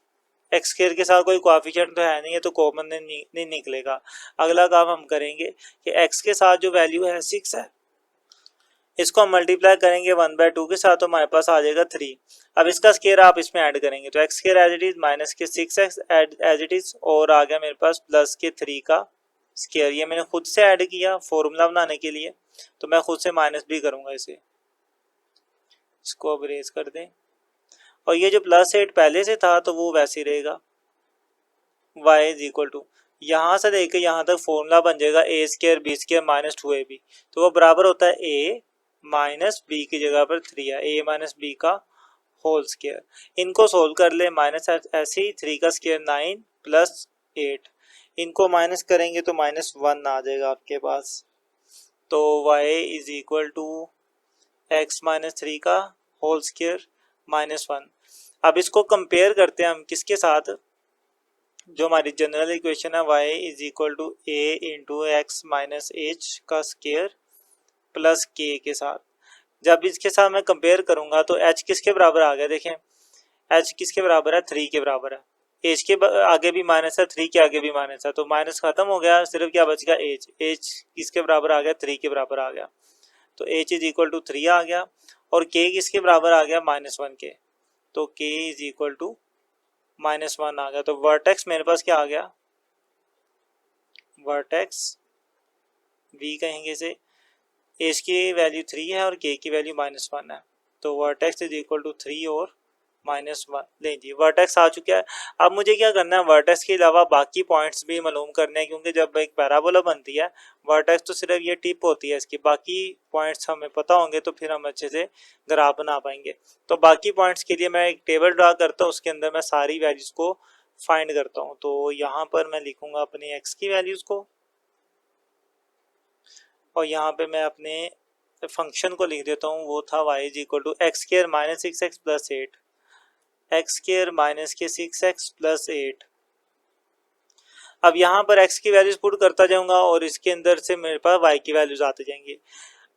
x square के साथ कोई कोएफिशिएंट तो है नहीं है तो कॉमन नहीं निकलेगा। अगला काम हम करेंगे कि x के साथ जो वैल्यू है 6 है, इसको हम मल्टीप्लाई करेंगे 1/2 के साथ, तो हमारे पास आ जाएगा 3। अब इसका स्क्वायर आप इसमें ऐड करेंगे तो x square as it is minus के 6x एज इट इज, और आ गया मेरे पास प्लस के 3 का स्क्वायर। ये मैंने खुद से ऐड किया फॉर्मूला बनाने के लिए, तो मैं खुद से माइनस भी करूंगा इसे, इसको अब इरेज कर दें। और ये जो प्लस 8 पहले से था तो वो वैसे ही रहेगा। y इज इक्वल टू, यहाँ से लेके यहाँ तक फॉर्मूला बन जाएगा a square b square minus 2ab, तो वो बराबर होता है a माइनस बी की जगह पर 3 है, a माइनस बी का होल स्क्वायर। इनको सोल्व कर ले, माइनस ऐसे ही 3 का स्क्वायर 9 प्लस 8, इनको माइनस करेंगे तो माइनस 1 आ जाएगा आपके पास। तो y is equal to x minus 3 का होल स्क्वायर माइनस 1। अब इसको कंपेयर करते हैं हम किसके साथ, जो हमारी जनरल इक्वेशन है y is equal to a into x minus h का स्क्वायर प्लस k के साथ। जब इसके साथ मैं कंपेयर करूंगा तो h किसके बराबर आ गया, देखें h किसके बराबर है, 3 के बराबर है। एज के आगे भी माइनस है, 3 के आगे भी माइनस है, तो माइनस खत्म हो गया, सिर्फ क्या बच गया एज। एज किसके बराबर आ गया, 3 के बराबर आ गया, तो एच इज इक्वल टू 3 आ गया। और के किसके बराबर आ गया, -1 के, तो के इज इक्वल टू -1 आ गया। तो वर्टेक्स मेरे पास क्या आ गया, वर्टेक्स वी कहेंगे इसे, एच की वैल्यू 3 है और के की वैल्यू -1 है, तो वर्टेक्स इज इक्वल टू 3 और -1। नहीं जी, वर्टेक्स आ चुका है। अब मुझे क्या करना है, वर्टेक्स के अलावा बाकी पॉइंट्स भी मालूम करने हैं, क्योंकि जब एक पैराबोला बनती है, वर्टेक्स तो सिर्फ ये टिप होती है इसकी, बाकी पॉइंट्स हमें पता होंगे तो फिर हम अच्छे से ग्राफ बना पाएंगे। तो बाकी पॉइंट्स के लिए मैं एक टेबल ड्रा करता हूँ, उसके अंदर मैं सारी वैल्यूज को फाइंड करता हूँ। तो यहाँ पर मैं लिखूंगा अपनी एक्स की वैल्यूज को, और यहाँ पे मैं अपने फंक्शन को लिख देता हूँ, वो था y is equal to x square minus 6x plus 8, x square minus के 6x प्लस 8। अब यहाँ पर x की वैल्यूज पुट करता जाऊंगा और इसके अंदर से मेरे पास y की वैल्यूज आते जाएंगी।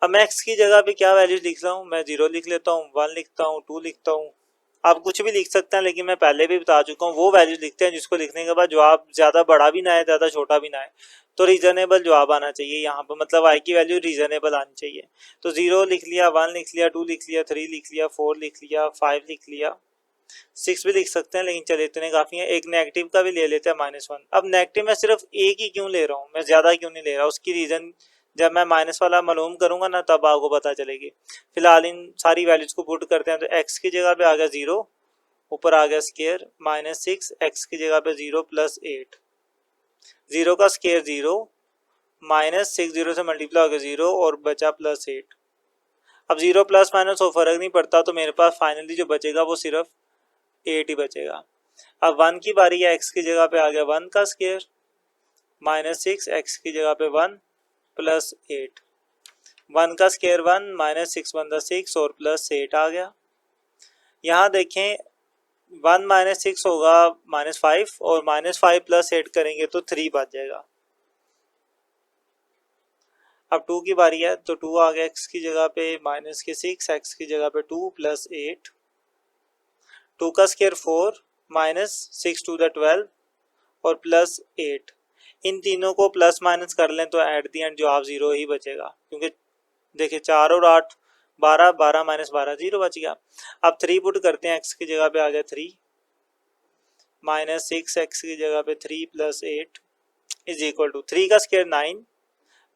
अब मैं x की जगह पे क्या वैल्यूज लिख रहा हूँ, मैं 0 लिख लेता हूँ, 1 लिखता हूँ, 2 लिखता हूँ, आप कुछ भी लिख सकते हैं, लेकिन मैं पहले भी बता चुका हूँ वो वैल्यूज लिखते हैं जिसको लिखने के बाद जवाब ज़्यादा बड़ा भी ना आए ज़्यादा छोटा भी ना आए, तो रीजनेबल जवाब आना चाहिए यहाँ पर, मतलब आई की वैल्यू रीजनेबल आनी चाहिए। तो 0 लिख लिया, 1 लिख लिया, 2 लिख लिया, 3 लिख लिया, 4 लिख लिया, 5 लिख लिया, 6 भी लिख सकते हैं, लेकिन चलिए इतने काफ़ी है। एक नेगेटिव का भी ले लेते हैं -1। अब नेगेटिव में सिर्फ एक ही क्यों ले रहा हूँ, मैं ज़्यादा क्यों नहीं ले रहा, उसकी रीज़न जब मैं माइनस वाला मालूम करूंगा ना तब आपको पता चलेगी। फिलहाल इन सारी वैल्यूज को पुट करते हैं, तो x की जगह पे आ गया 0, ऊपर आ गया स्केयर -6, x की जगह पे 0 प्लस 8, 0 का स्केयर 0, -6 0 से मल्टीप्लाई हो गया 0 और बचा +8। अब 0 प्लस माइनस हो फर्क नहीं पड़ता, तो मेरे पास फाइनली जो बचेगा वो सिर्फ 8 ही बचेगा। अब 1 की बारी है, x की जगह पे आ गया 1 का स्केयर, -6 x की जगह पे 1 प्लस 8, 1 का स्केयर 1, -6 1 दा 6 और प्लस 8 आ गया। यहाँ देखें 1 -6 होगा -5 और -5 प्लस 8 करेंगे तो 3 बच जाएगा। अब 2 की बारी है, तो 2 आ गया x की जगह पे -6, x की जगह पे 2 प्लस 8, 2 का स्केयर 4, -6 2 दा 12 और प्लस 8। इन तीनों को प्लस माइनस कर लें तो एट दी एंड जवाब 0 ही बचेगा, क्योंकि देखिए 4 और 8 12, 12 माइनस 12 0 बच गया। अब 3 पुट करते हैं, x की जगह पे आ गया 3, -6 x की जगह पे 3 प्लस 8 इज इक्वल टू 3 का स्केयर 9,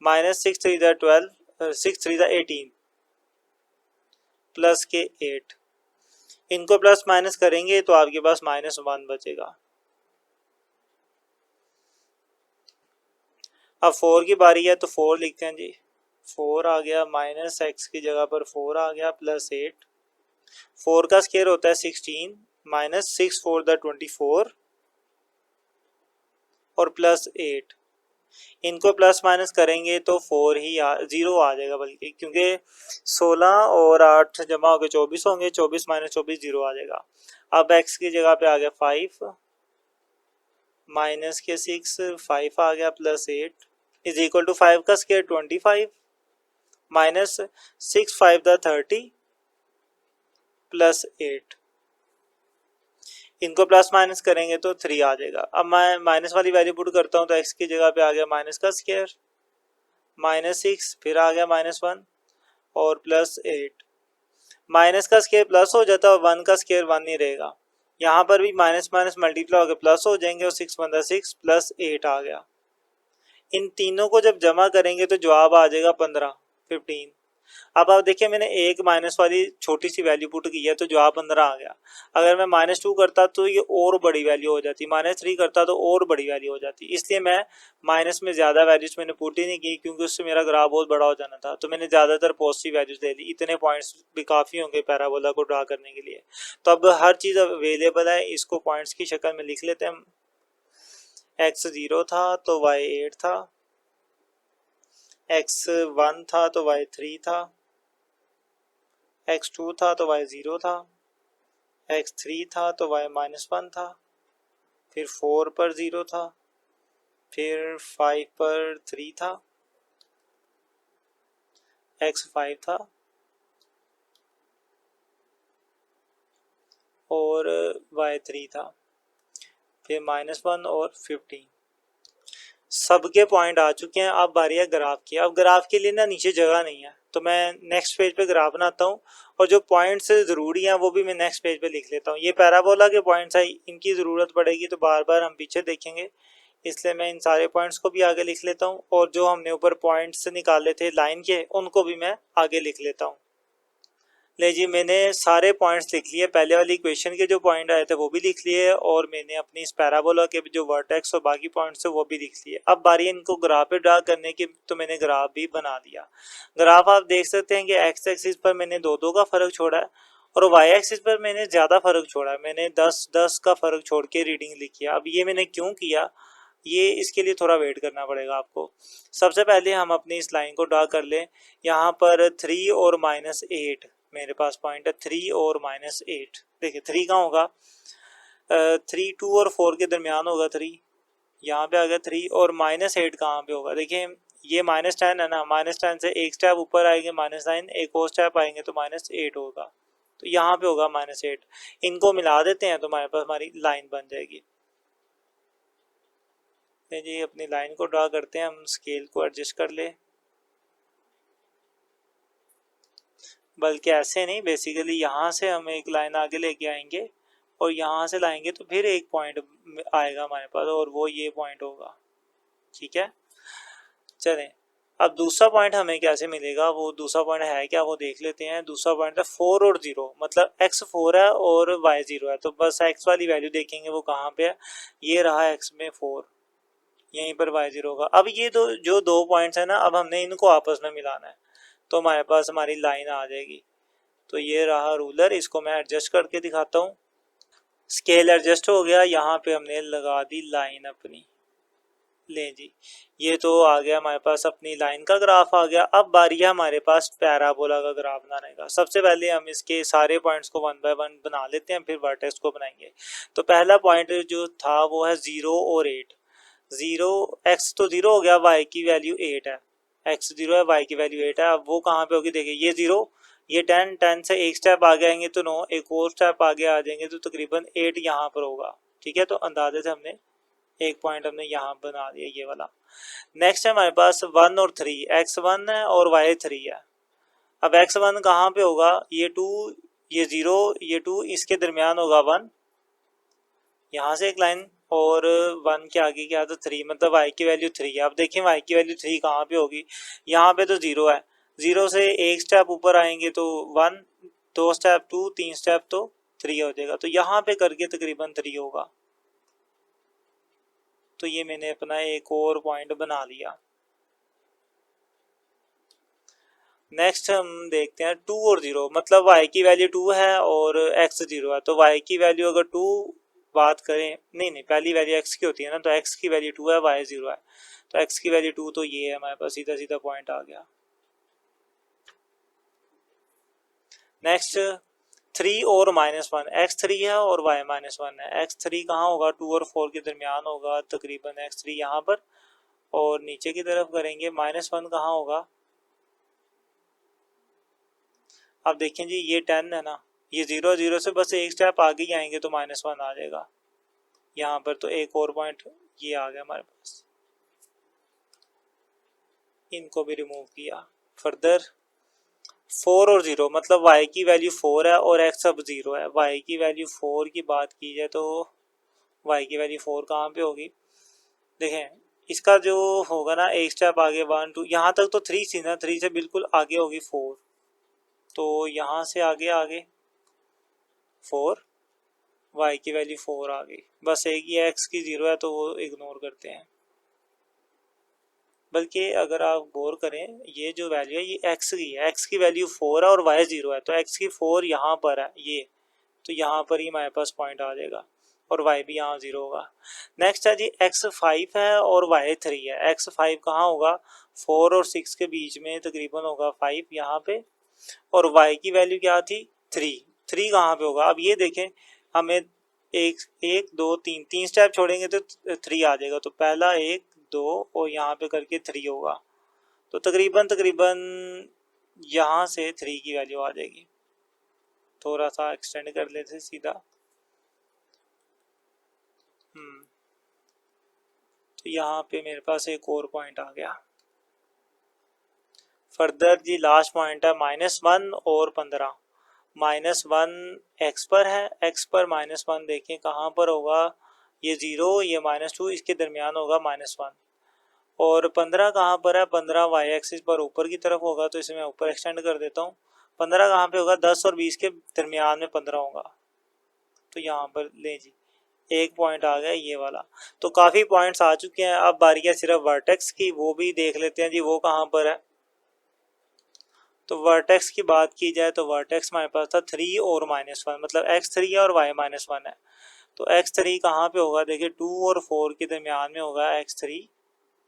-6 3 दा 12, 6 3 दा 18 प्लस के 8। इनको प्लस माइनस करेंगे तो आपके पास -1 बचेगा। अब 4 की बारी है, तो 4 लिखते हैं जी, 4 आ गया, -x की जगह पर 4 आ गया प्लस 8, 4 का स्केयर होता है 16, -6 4 दा 24 और प्लस 8। इनको प्लस माइनस करेंगे तो 4 ही 0 आ जाएगा, बल्कि क्योंकि 16 और 8 जमा होकर 24 होंगे, 24 माइनस 24 0 आ जाएगा। अब x की जगह पे आ गया 5, माइनस के 6 5 आ गया प्लस 8 इज इक्वल टू 5 का स्केयर 25, -6 5 दा 30 प्लस 8। इनको प्लस माइनस करेंगे तो 3 आ जाएगा। अब मैं माइनस वाली वैल्यू पुट करता हूँ, तो x की जगह पे आ गया माइनस का स्केयर, -6 फिर आ गया -1 और प्लस 8। माइनस का स्केयर प्लस हो जाता है और 1 का स्केयर 1 ही रहेगा। यहाँ पर भी माइनस माइनस मल्टीप्लाई होकर प्लस हो जाएंगे और 6 1 6 प्लस 8 आ गया। इन तीनों को जब जमा करेंगे तो जवाब आ जाएगा 15। अब आप देखिए मैंने एक माइनस वाली छोटी सी वैल्यू पुट की है तो जवाब 15 आ गया। अगर मैं -2 करता तो ये और बड़ी वैल्यू हो जाती, -3 करता तो और बड़ी वैल्यू हो जाती। इसलिए मैं माइनस में ज़्यादा वैल्यूज मैंने पुट ही नहीं की, क्योंकि उससे मेरा ग्राफ बहुत बड़ा हो जाना था। तो मैंने ज़्यादातर पॉजिटिव वैल्यूज ले ली, इतने पॉइंट्स भी काफ़ी होंगे पैराबोला को ड्रा करने के लिए। तो अब हर चीज़ अवेलेबल है, इसको पॉइंट्स की शक्ल में लिख लेते हैं। x 0 था तो y 8 था, x 1 था तो y 3 था, x2 था तो y 0 था, x3 था तो y -1 था, फिर 4 पर 0 था, फिर 5 पर 3 था, x5 था और y3 था, फिर -1 और 15। सबके पॉइंट आ चुके हैं। अब बारी है ग्राफ की। अब ग्राफ के लिए ना नीचे जगह नहीं है, तो मैं नेक्स्ट पेज पे ग्राफ बनाता हूँ और जो पॉइंट्स ज़रूरी हैं वो भी मैं नेक्स्ट पेज पे लिख लेता हूँ। ये पैराबोला के पॉइंट्स हैं, इनकी ज़रूरत पड़ेगी तो बार बार हम पीछे देखेंगे, इसलिए मैं इन सारे पॉइंट्स को भी आगे लिख लेता हूँ और जो हमने ऊपर पॉइंट्स निकाले थे लाइन के उनको भी मैं आगे लिख लेता हूँ। ले जी, मैंने सारे पॉइंट्स लिख लिए। पहले वाली इक्वेशन के जो पॉइंट आए थे वो भी लिख लिए और मैंने अपनी इस पैराबोला के जो वर्टेक्स और बाकी पॉइंट्स है वो भी लिख लिए। अब बारी है इनको ग्राफ पे ड्रा करने की, तो मैंने ग्राफ भी बना दिया। ग्राफ आप देख सकते हैं कि एक्स एक्सिस पर मैंने 2-2 का फर्क छोड़ा है और वाई एक्सिस पर मैंने ज़्यादा फर्क छोड़ा है। मैंने 10-10 का फर्क छोड़ के रीडिंग लिखी है। अब ये मैंने क्यों किया, ये इसके लिए थोड़ा वेट करना पड़ेगा आपको। सबसे पहले हम अपनी इस लाइन को ड्रा कर लें। यहाँ पर 3 और -8 मेरे पास पॉइंट है, 3 और -8। देखिए 3 कहाँ होगा, 3 2 और 4 के दरमियान होगा 3, यहाँ पे आ गया 3। और -8 कहाँ पे होगा, देखिए ये -10 है ना, -10 से एक स्टेप ऊपर आएंगे -9, एक और स्टेप आएंगे तो -8 होगा, तो यहाँ पे होगा -8। इनको मिला देते हैं तो हमारे पास हमारी लाइन बन जाएगी। जी अपनी लाइन को ड्रा करते हैं, हम स्केल को एडजस्ट कर ले, बल्कि ऐसे नहीं, बेसिकली यहाँ से हम एक लाइन आगे लेके आएंगे और यहाँ से लाएंगे तो फिर एक पॉइंट आएगा हमारे पास और वो ये पॉइंट होगा। ठीक है, चलें अब दूसरा पॉइंट हमें कैसे मिलेगा, वो दूसरा पॉइंट है क्या वो देख लेते हैं। दूसरा पॉइंट है 4 और 0, मतलब x 4 है और y 0 है, तो बस x वाली वैल्यू देखेंगे वो कहाँ पे है, ये रहा x में 4, यहीं पर y 0 होगा। अब ये जो दो पॉइंट्स है ना, अब हमने इनको आपस में मिलाना है तो हमारे पास हमारी लाइन आ जाएगी। तो ये रहा रूलर, इसको मैं एडजस्ट करके दिखाता हूँ। स्केल एडजस्ट हो गया, यहाँ पे हमने लगा दी लाइन अपनी। ले जी, ये तो आ गया हमारे पास, अपनी लाइन का ग्राफ आ गया। अब बारी है हमारे पास पैराबोला का ग्राफ बनाने का। सबसे पहले हम इसके सारे पॉइंट्स को 1 बाय 1 बना लेते हैं, फिर वर्टेक्स को बनाएंगे। तो पहला पॉइंट जो था वो है 0 और 8। 0 x तो 0 हो गया, y की वैल्यू 8 है, x 0 है, y की वैल्यू 8 है। अब वो कहाँ पे होगी, देखिए ये 0, ये 10, 10 से एक स्टेप आगे आएंगे तो 9, एक और स्टेप आगे आ जाएंगे तो तकरीबन 8 यहाँ पर होगा। ठीक है, तो अंदाजे से हमने एक पॉइंट हमने यहाँ बना दिया, ये वाला। नेक्स्ट है हमारे पास 1 और 3, x1 है और y3 है। अब x1 कहाँ पे होगा, ये 2, ये 0, ये 2, इसके दरमियान होगा 1, यहाँ से एक लाइन, और 1 के आगे क्या था 3, मतलब y की वैल्यू 3 है। अब देखिए y की वैल्यू 3 कहाँ पे होगी, यहाँ पे तो 0 है, 0 से एक स्टेप ऊपर आएंगे तो 1, 2 स्टेप 2, 3 स्टेप तो 3 हो जाएगा, तो यहाँ पे करके तकरीबन 3 होगा। तो ये मैंने अपना एक और पॉइंट बना लिया। नेक्स्ट हम देखते हैं 2 और 0, मतलब y की वैल्यू 2 है और x 0 है, तो y की वैल्यू अगर 2 बात करें, नहीं पहली वैल्यू x की होती है ना, तो x की वैल्यू 2 है, y 0 है, तो x की वैल्यू 2, तो ये है हमारे पास सीधा सीधा पॉइंट आ गया। नेक्स्ट 3 और -1, x3 है और y -1 है। x3 कहाँ होगा, 2 और 4 के दरमियान होगा, तकरीबन x3 यहाँ पर, और नीचे की तरफ करेंगे -1 कहाँ होगा। अब देखें जी, ये 10 है ना, ये 0 0 से बस एक स्टेप आगे ही आएंगे तो -1 आ जाएगा यहाँ पर, तो एक और पॉइंट ये आ गया हमारे पास। इनको भी रिमूव किया। फर्दर 4 और 0, मतलब y की वैल्यू 4 है और x अब 0 है। y की वैल्यू 4 की बात की जाए तो y की वैल्यू 4 कहाँ पे होगी, देखें इसका जो होगा ना, एक स्टेप आगे 1 2, यहाँ तक तो 3 थी ना, 3 से बिल्कुल आगे होगी 4, तो यहाँ से आगे आगे 4, y की वैल्यू 4 आ गई। बस एक ही x की 0 है तो वो इग्नोर करते हैं। बल्कि अगर आप गौर करें, ये जो वैल्यू है ये x की है, x की वैल्यू 4 है और y 0 है, तो x की 4 यहाँ पर है, ये तो यहाँ पर ही हमारे पास पॉइंट आ जाएगा और y भी यहाँ 0 होगा। नेक्स्ट है जी x 5 है और y 3 है। x 5 कहाँ होगा, 4 और 6 के बीच में तकरीबन होगा 5 यहाँ पे, और y की वैल्यू क्या थी 3, 3 कहाँ पे होगा। अब ये देखें, हमें एक एक दो तीन, तीन स्टेप छोड़ेंगे तो 3 आ जाएगा, तो पहला 1 2 और यहाँ पे करके 3 होगा, तो तकरीबन तकरीबन यहाँ से 3 की वैल्यू आ जाएगी। थोड़ा सा एक्सटेंड कर लेते सीधा, तो यहाँ पे मेरे पास एक और पॉइंट आ गया। फर्दर जी लास्ट पॉइंट है -1 और 15। -1 x पर है, x पर -1 देखें कहाँ पर होगा, ये 0 ये -2 इसके दरमियान होगा -1। और 15 कहाँ पर है, 15 y एक्सिस पर ऊपर की तरफ होगा, तो इसे मैं ऊपर एक्सटेंड कर देता हूँ। 15 कहाँ पे होगा, 10 और 20 के दरमियान में 15 होगा, तो यहाँ पर ले जी एक पॉइंट आ गया ये वाला। तो काफ़ी पॉइंट्स आ चुके हैं, अब बारी है सिर्फ वर्टेक्स की, वो भी देख लेते हैं जी वो कहाँ पर है। तो वर्टेक्स की बात की जाए तो वर्टेक्स हमारे पास था 3 और -1, मतलब x3 है और y -1 है। तो x3 कहाँ पे होगा, देखिए 2 और 4 के दरमियान में होगा x3,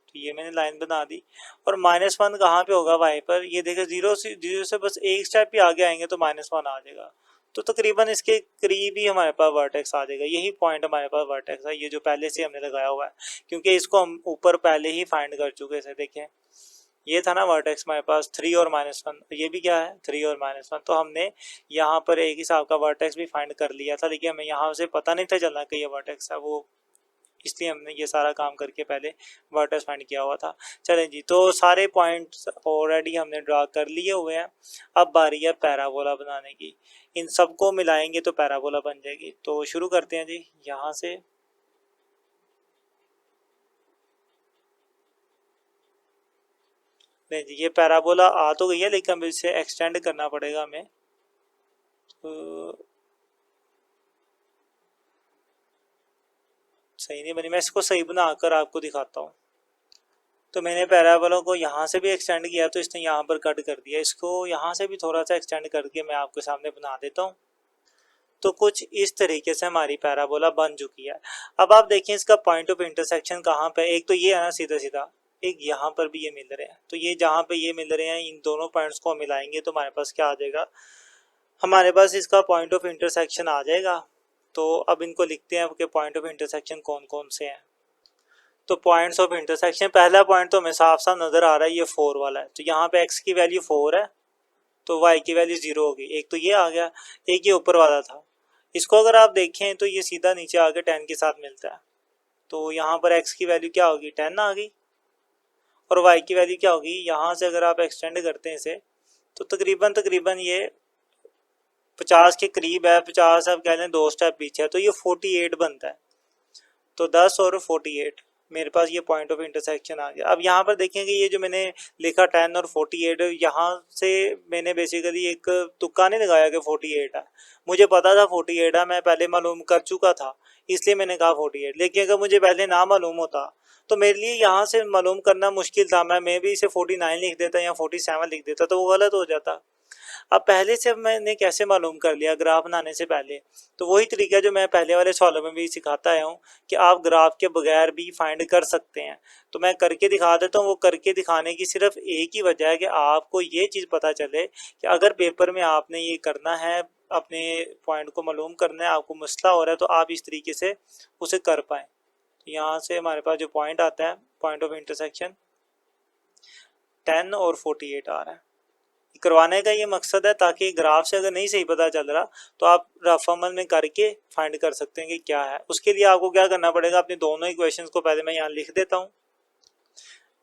तो ये मैंने लाइन बना दी। और -1 कहाँ पे होगा y पर, ये देखिए 0 से बस एक स्टेप ही आगे आएंगे तो -1 आ जाएगा, तो तकरीबन इसके करीब ही हमारे पास वर्टेक्स आ जाएगा। यही पॉइंट हमारे पास वर्टेक्स है, ये जो पहले से हमने लगाया हुआ है, क्योंकि इसको हम ऊपर पहले ही फाइंड कर चुके थे। देखें ये था ना वर्टेक्स हमारे पास 3 और -1, ये भी क्या है 3 और -1, तो हमने यहाँ पर एक हिसाब का वर्टेक्स भी फाइंड कर लिया था, लेकिन हमें यहाँ से पता नहीं था चलना कि ये वर्टेक्स है, वो इसलिए हमने ये सारा काम करके पहले वर्टेक्स फाइंड किया हुआ था। चलें जी, तो सारे पॉइंट्स ऑलरेडी हमने ड्रा कर लिए हुए हैं। अब बारी है पैराबोला बनाने की, इन सबको मिलाएंगे तो पैराबोला बन जाएगी। तो शुरू करते हैं जी, यहाँ से नहीं जी, ये पैराबोला आ तो गई है, लेकिन अब इसे एक्सटेंड करना पड़ेगा हमें। तो सही नहीं बनी, मैं इसको सही बनाकर आपको दिखाता हूँ। तो मैंने पैराबोला को यहाँ से भी एक्सटेंड किया, तो इसने यहाँ पर कट कर दिया, इसको यहाँ से भी थोड़ा सा एक्सटेंड करके मैं आपके सामने बना देता हूँ। तो कुछ इस तरीके से हमारी पैराबोला बन चुकी है। अब आप देखें इसका पॉइंट ऑफ इंटरसेक्शन कहाँ पे, एक तो ये है ना सीधा सीधा, एक यहाँ पर भी ये मिल रहे हैं, तो ये जहाँ पे ये मिल रहे हैं इन दोनों पॉइंट्स को मिलाएंगे तो हमारे पास क्या आ जाएगा, हमारे पास इसका पॉइंट ऑफ इंटरसेक्शन आ जाएगा। तो अब इनको लिखते हैं कि पॉइंट ऑफ इंटरसेक्शन कौन कौन से हैं। तो पॉइंट्स ऑफ इंटरसेक्शन, पहला पॉइंट तो हमें साफ साफ नजर आ रहा है, ये 4 वाला है, तो यहाँ पे x की वैल्यू 4 है तो y की वैल्यू 0 होगी, एक तो ये आ गया। एक ये ऊपर वाला था, इसको अगर आप देखें तो ये सीधा नीचे आके 10 के साथ मिलता है, तो यहाँ पर x की वैल्यू क्या होगी 10 आ गई, और y की वैल्यू क्या होगी, यहाँ से अगर आप एक्सटेंड करते हैं इसे तो तकरीबन तकरीबन ये 50 के करीब है, 50 आप कह लें 2 स्टेप पीछे है, तो ये 48 बनता है। तो 10 और 48 मेरे पास ये पॉइंट ऑफ इंटरसेक्शन आ गया। अब यहाँ पर देखेंगे ये जो मैंने लिखा 10 और 48, यहाँ से मैंने बेसिकली एक तुक्का नहीं लगाया कि 48 है, मुझे पता था 48 है, मैं पहले मालूम कर चुका था, इसलिए मैंने कहा 48। लेकिन अगर मुझे पहले ना मालूम होता तो मेरे लिए यहाँ से मालूम करना मुश्किल था, मैं भी इसे 49 लिख देता या 47 लिख देता, तो वो गलत हो जाता। अब पहले से मैंने कैसे मालूम कर लिया ग्राफ बनाने से पहले, तो वही तरीका जो मैं पहले वाले सवालों में भी सिखाता आया हूँ कि आप ग्राफ के बगैर भी फाइंड कर सकते हैं। तो मैं करके दिखा देता हूँ, वो करके दिखाने की सिर्फ एक ही वजह है कि आपको ये चीज़ पता चले कि अगर पेपर में आपने ये करना है, अपने पॉइंट को मालूम करना है, आपको मसला हो रहा है, तो आप इस तरीके से उसे कर पाएँ। तो यहाँ से हमारे पास जो पॉइंट आता है, पॉइंट ऑफ इंटरसेक्शन 10 और 48 आ रहा है। करवाने का ये मकसद है ताकि ग्राफ से अगर नहीं सही पता चल रहा तो आप रफ अमल में करके फाइंड कर सकते हैं कि क्या है। उसके लिए आपको क्या करना पड़ेगा, अपने दोनों इक्वेशंस को पहले मैं यहाँ लिख देता हूँ।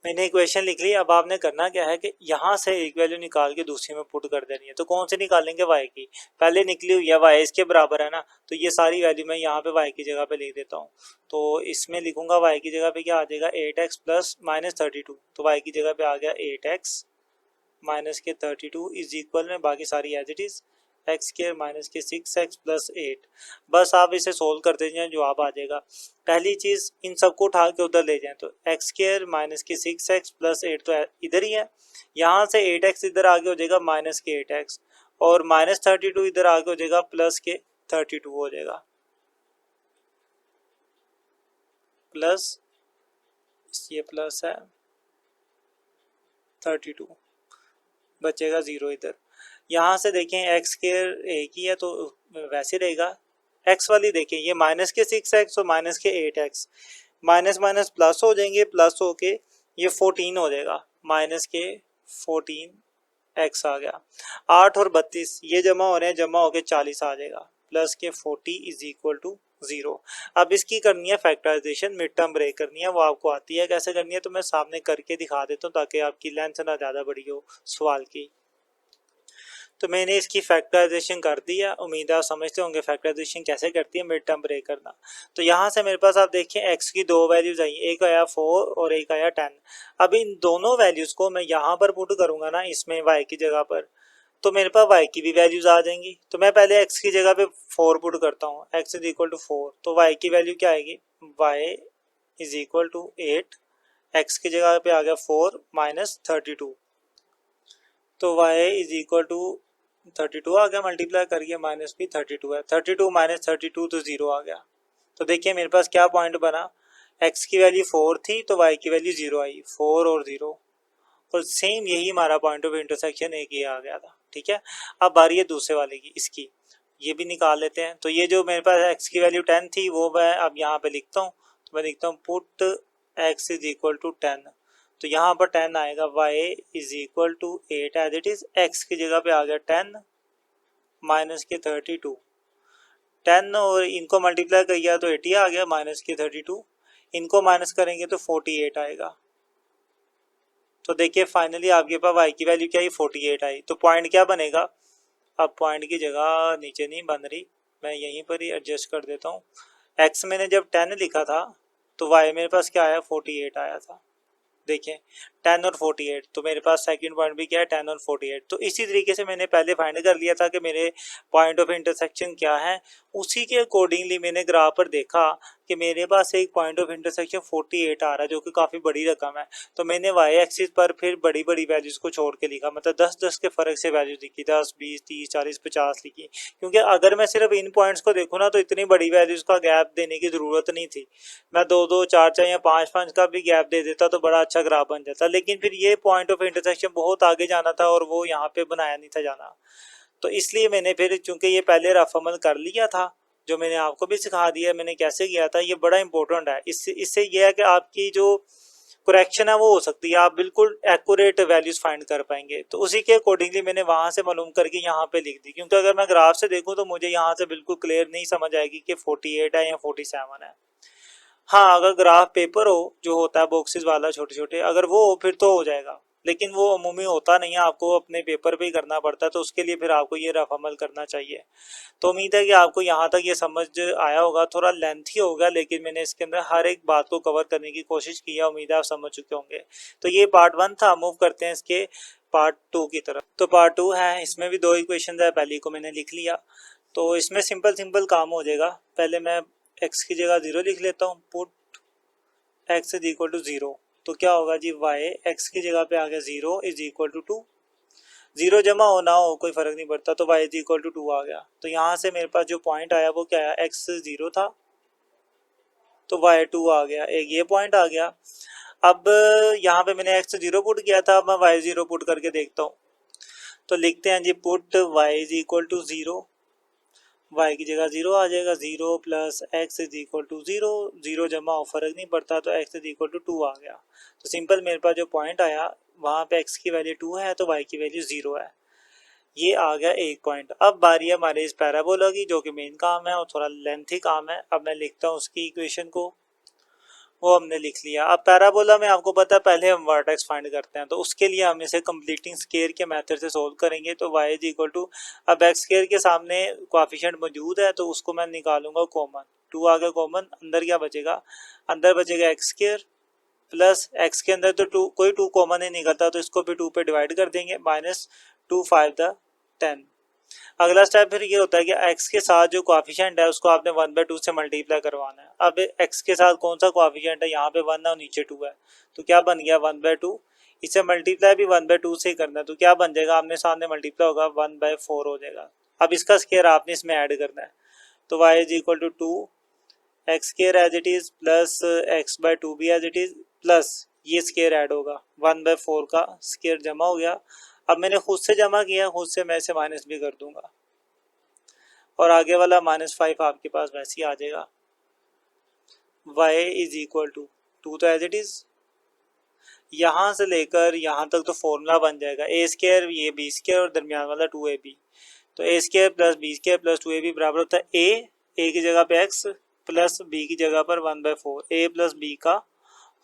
मैंने इक्वेशन लिख ली, अब आपने करना क्या है कि यहाँ से एक वैल्यू निकाल के दूसरी में पुट कर देनी है। तो कौन से निकालेंगे, y की, पहले निकली हुई है y इसके बराबर है ना, तो ये सारी वैल्यू मैं यहाँ पे y की जगह पे लिख देता हूँ। तो इसमें लिखूंगा y की जगह पे क्या आ जाएगा 8x प्लस -32, तो y की जगह पे आ गया 8x माइनस के 32 इज इक्वल में बाकी सारी as it is x square minus के 6x प्लस 8। बस आप इसे सोल्व करते जाएं, जवाब आ जाएगा। पहली चीज़ इन सबको उठा के उधर ले जाएं, तो एक्स स्क्वायर माइनस के 6x प्लस 8 तो इधर ही है, यहाँ से 8x इधर आगे हो जाएगा माइनस के 8x, और -32 इधर आगे हो जाएगा प्लस के 32 हो जाएगा, प्लस ये प्लस है 32 बचेगा 0 इधर। यहाँ से देखें एक्स स्क्वायर एक ही है तो वैसे रहेगा, एक्स वाली देखें ये माइनस के 6x और माइनस के 8x, माइनस माइनस प्लस हो जाएंगे, प्लस हो के ये 14 हो जाएगा, माइनस के 14x आ गया। 8 और 32 ये जमा हो रहे हैं, जमा होके 40 आ जाएगा, प्लस के 40 इज इक्वल टू 0। अब इसकी करनी है फैक्टराइजेशन, मिड टर्म ब्रेक करनी है, वो आपको आती है कैसे करनी है, तो मैं सामने करके दिखा देता हूँ ताकि आपकी लेंथ ना ज़्यादा बड़ी हो सवाल की। तो मैंने इसकी फैक्टराइजेशन कर दी है, उम्मीद है आप समझते होंगे फैक्टराइजेशन कैसे करती है मिड टर्म ब्रेक करना। तो यहाँ से मेरे पास आप देखिए x की दो वैल्यूज आई, एक आया 4 और एक आया 10। अब इन दोनों वैल्यूज को मैं यहाँ पर पुट करूंगा ना, इसमें y की जगह पर, तो मेरे पास y की भी वैल्यूज आ जाएंगी। तो मैं पहले x की जगह पे 4 पुट करता हूँ, x इज इक्वल टू 4, तो y की वैल्यू क्या आएगी, y is equal to 8, x की जगह पे आ गया 4 माइनस 32, तो y इज इक्वल टू 32 आ गया, मल्टीप्लाई करिए माइनस भी 32 है, 32 माइनस 32 तो 0 आ गया। तो देखिए मेरे पास क्या पॉइंट बना, x की वैल्यू 4 थी तो y की वैल्यू 0 आई, 4 और 0, और सेम यही हमारा पॉइंट ऑफ इंटरसेक्शन एक ये आ गया था। ठीक है, अब बारी है दूसरे वाले की, इसकी ये भी निकाल लेते हैं। तो ये जो मेरे पास x की वैल्यू 10 थी वो मैं अब यहाँ पे लिखता हूँ, तो मैं लिखता हूँ put x is equal to 10, तो यहाँ पर 10 आएगा, y is equal to 8 as it is, x की जगह पे आ गया 10 माइनस के 32, 10 और इनको मल्टीप्लाई किया तो 80 आ गया, माइनस के 32, इनको माइनस करेंगे तो 48 आएगा। तो देखिए फाइनली आपके पास y की वैल्यू क्या आई, 48 आई। तो पॉइंट क्या बनेगा, अब पॉइंट की जगह नीचे नहीं बन रही, मैं यहीं पर ही एडजस्ट कर देता हूँ। x मैंने जब 10 लिखा था तो y मेरे पास क्या आया, 48 आया था। देखिए 10 और 48, तो मेरे पास सेकंड पॉइंट भी क्या है, 10 और 48। तो इसी तरीके से मैंने पहले फाइंड कर लिया था कि मेरे पॉइंट ऑफ इंटरसेक्शन क्या है, उसी के अकॉर्डिंगली मैंने ग्राफ पर देखा कि मेरे पास एक पॉइंट ऑफ इंटरसेक्शन 48 आ रहा है जो कि काफ़ी बड़ी रकम है। तो मैंने वाई एक्सिस पर फिर बड़ी बड़ी वैल्यूज़ को छोड़ के लिखा, मतलब 10-10 के फ़र्क से वैल्यूज लिखी, 10, 20, 30, 40, 50 लिखी, क्योंकि अगर मैं सिर्फ इन पॉइंट्स को देखूँ ना तो इतनी बड़ी वैल्यूज़ का गैप देने की ज़रूरत नहीं थी। मैं 2-2, 4-4 या 5-5 का भी गैप दे देता तो बड़ा अच्छा ग्राफ बन जाता, लेकिन फिर ये पॉइंट ऑफ इंटरसेक्शन बहुत आगे जाना था और वो यहाँ पे बनाया नहीं था जाना। तो इसलिए मैंने फिर, चूंकि ये पहले रफ अमल कर लिया था, जो मैंने आपको भी सिखा दिया मैंने कैसे किया था, ये बड़ा इंपॉर्टेंट है। इससे यह है कि आपकी जो करेक्शन है वो हो सकती है, आप बिल्कुल एक्यूरेट वैल्यूज फाइंड कर पाएंगे। तो उसी के अकॉर्डिंगली मैंने वहां से मालूम करके यहाँ पे लिख दी, क्योंकि अगर मैं ग्राफ से देखूँ तो मुझे यहाँ से बिल्कुल क्लियर नहीं समझ आएगी कि 48 है या 47 है। हाँ, अगर ग्राफ पेपर हो जो होता है बॉक्सेस वाला छोटे छोटे, अगर वो हो फिर तो हो जाएगा, लेकिन वो अमूमी होता नहीं है, आपको अपने पेपर पे ही करना पड़ता है, तो उसके लिए फिर आपको ये रफ अमल करना चाहिए। तो उम्मीद है कि आपको यहाँ तक ये समझ आया होगा, थोड़ा लेंथी होगा लेकिन मैंने इसके अंदर हर एक बात को कवर करने की कोशिश की है, उम्मीद है आप समझ चुके होंगे। तो ये पार्ट 1 था, मूव करते हैं इसके पार्ट 2 की तरफ। तो पार्ट 2 है, इसमें भी दो इक्वेशन है, पहली को मैंने लिख लिया, तो इसमें सिंपल सिंपल काम हो जाएगा। पहले मैं x की जगह 0 लिख लेता हूँ, put x is equal to 0, तो क्या होगा जी, y x की जगह पे आ गया 0 इज इक्वल टू 2, 0 जमा हो ना हो कोई फर्क नहीं पड़ता, तो y इज इक्वल टू 2 आ गया। तो यहाँ से मेरे पास जो पॉइंट आया वो क्या आया, x 0 था तो y 2 आ गया, एक ये पॉइंट आ गया। अब यहाँ पे मैंने x 0 पुट किया था, अब मैं y 0 पुट करके देखता हूँ। तो लिखते हैं जी, put y is equal to 0, y की जगह 0 आ जाएगा, 0 plus x is equal to 0, 0 जमा हो फर्क नहीं पड़ता, तो x इज इक्वल टू 2 आ गया। तो सिंपल मेरे पास जो पॉइंट आया वहाँ पे x की वैल्यू 2 है तो y की वैल्यू 0 है, ये आ गया एक पॉइंट। अब बारी है हमारे इस पैराबोला की, जो कि मेन काम है और थोड़ा लेंथी काम है। अब मैं लिखता हूँ उसकी इक्वेशन को, वो हमने लिख लिया। अब पैराबोला में आपको पता है पहले हम वर्टेक्स फाइंड करते हैं, तो उसके लिए हम इसे कंप्लीटिंग स्क्वायर के मेथड से सोल्व करेंगे। तो y इज इक्वल टू, अब एक्स स्क्वायर के सामने कोएफिशिएंट मौजूद है तो उसको मैं निकालूंगा कॉमन, 2 आ गया कॉमन, अंदर क्या बचेगा, अंदर बचेगा एक्स स्क्वायर प्लस एक्स के अंदर तो 2, कोई 2 कॉमन नहीं निकलता तो इसको भी 2 पे डिवाइड कर देंगे, माइनस 2 5 10। अगला स्टेप फिर ये होता है कि x के साथ जो कोएफिशिएंट है उसको आपने 1/2 से मल्टीप्लाई करवाना है। अब x के साथ कौन सा कोएफिशिएंट है, यहाँ पे 1 है और नीचे 2 है, तो क्या बन गया 1/2, इसे मल्टीप्लाई भी 1/2 से ही करना है, तो क्या बन जाएगा, आमने सामने मल्टीप्लाई होगा 1/4 हो जाएगा। अब इसका स्क्वायर आपने इसमें ऐड करना है, तो y is equal to 2 x square as it is plus x/2 भी एज इट इज, प्लस ये स्क्वायर ऐड होगा, 1/4 का स्क्वायर जमा हो गया। अब मैंने खुद से जमा किया, खुद से मैं इसे माइनस भी कर दूंगा और आगे वाला -5 आपके पास वैसे ही आ जाएगा। y इज इक्वल टू 2 तो एज इट इज, यहाँ से लेकर यहाँ तक तो फॉर्मूला बन जाएगा ए स्क्वायर, ये बी स्क्वायर और दरमियान वाला 2ab, तो a square plus b square plus 2ab बराबर होता है ए की जगह पे x प्लस बी की जगह पर 1/4, ए प्लस बी का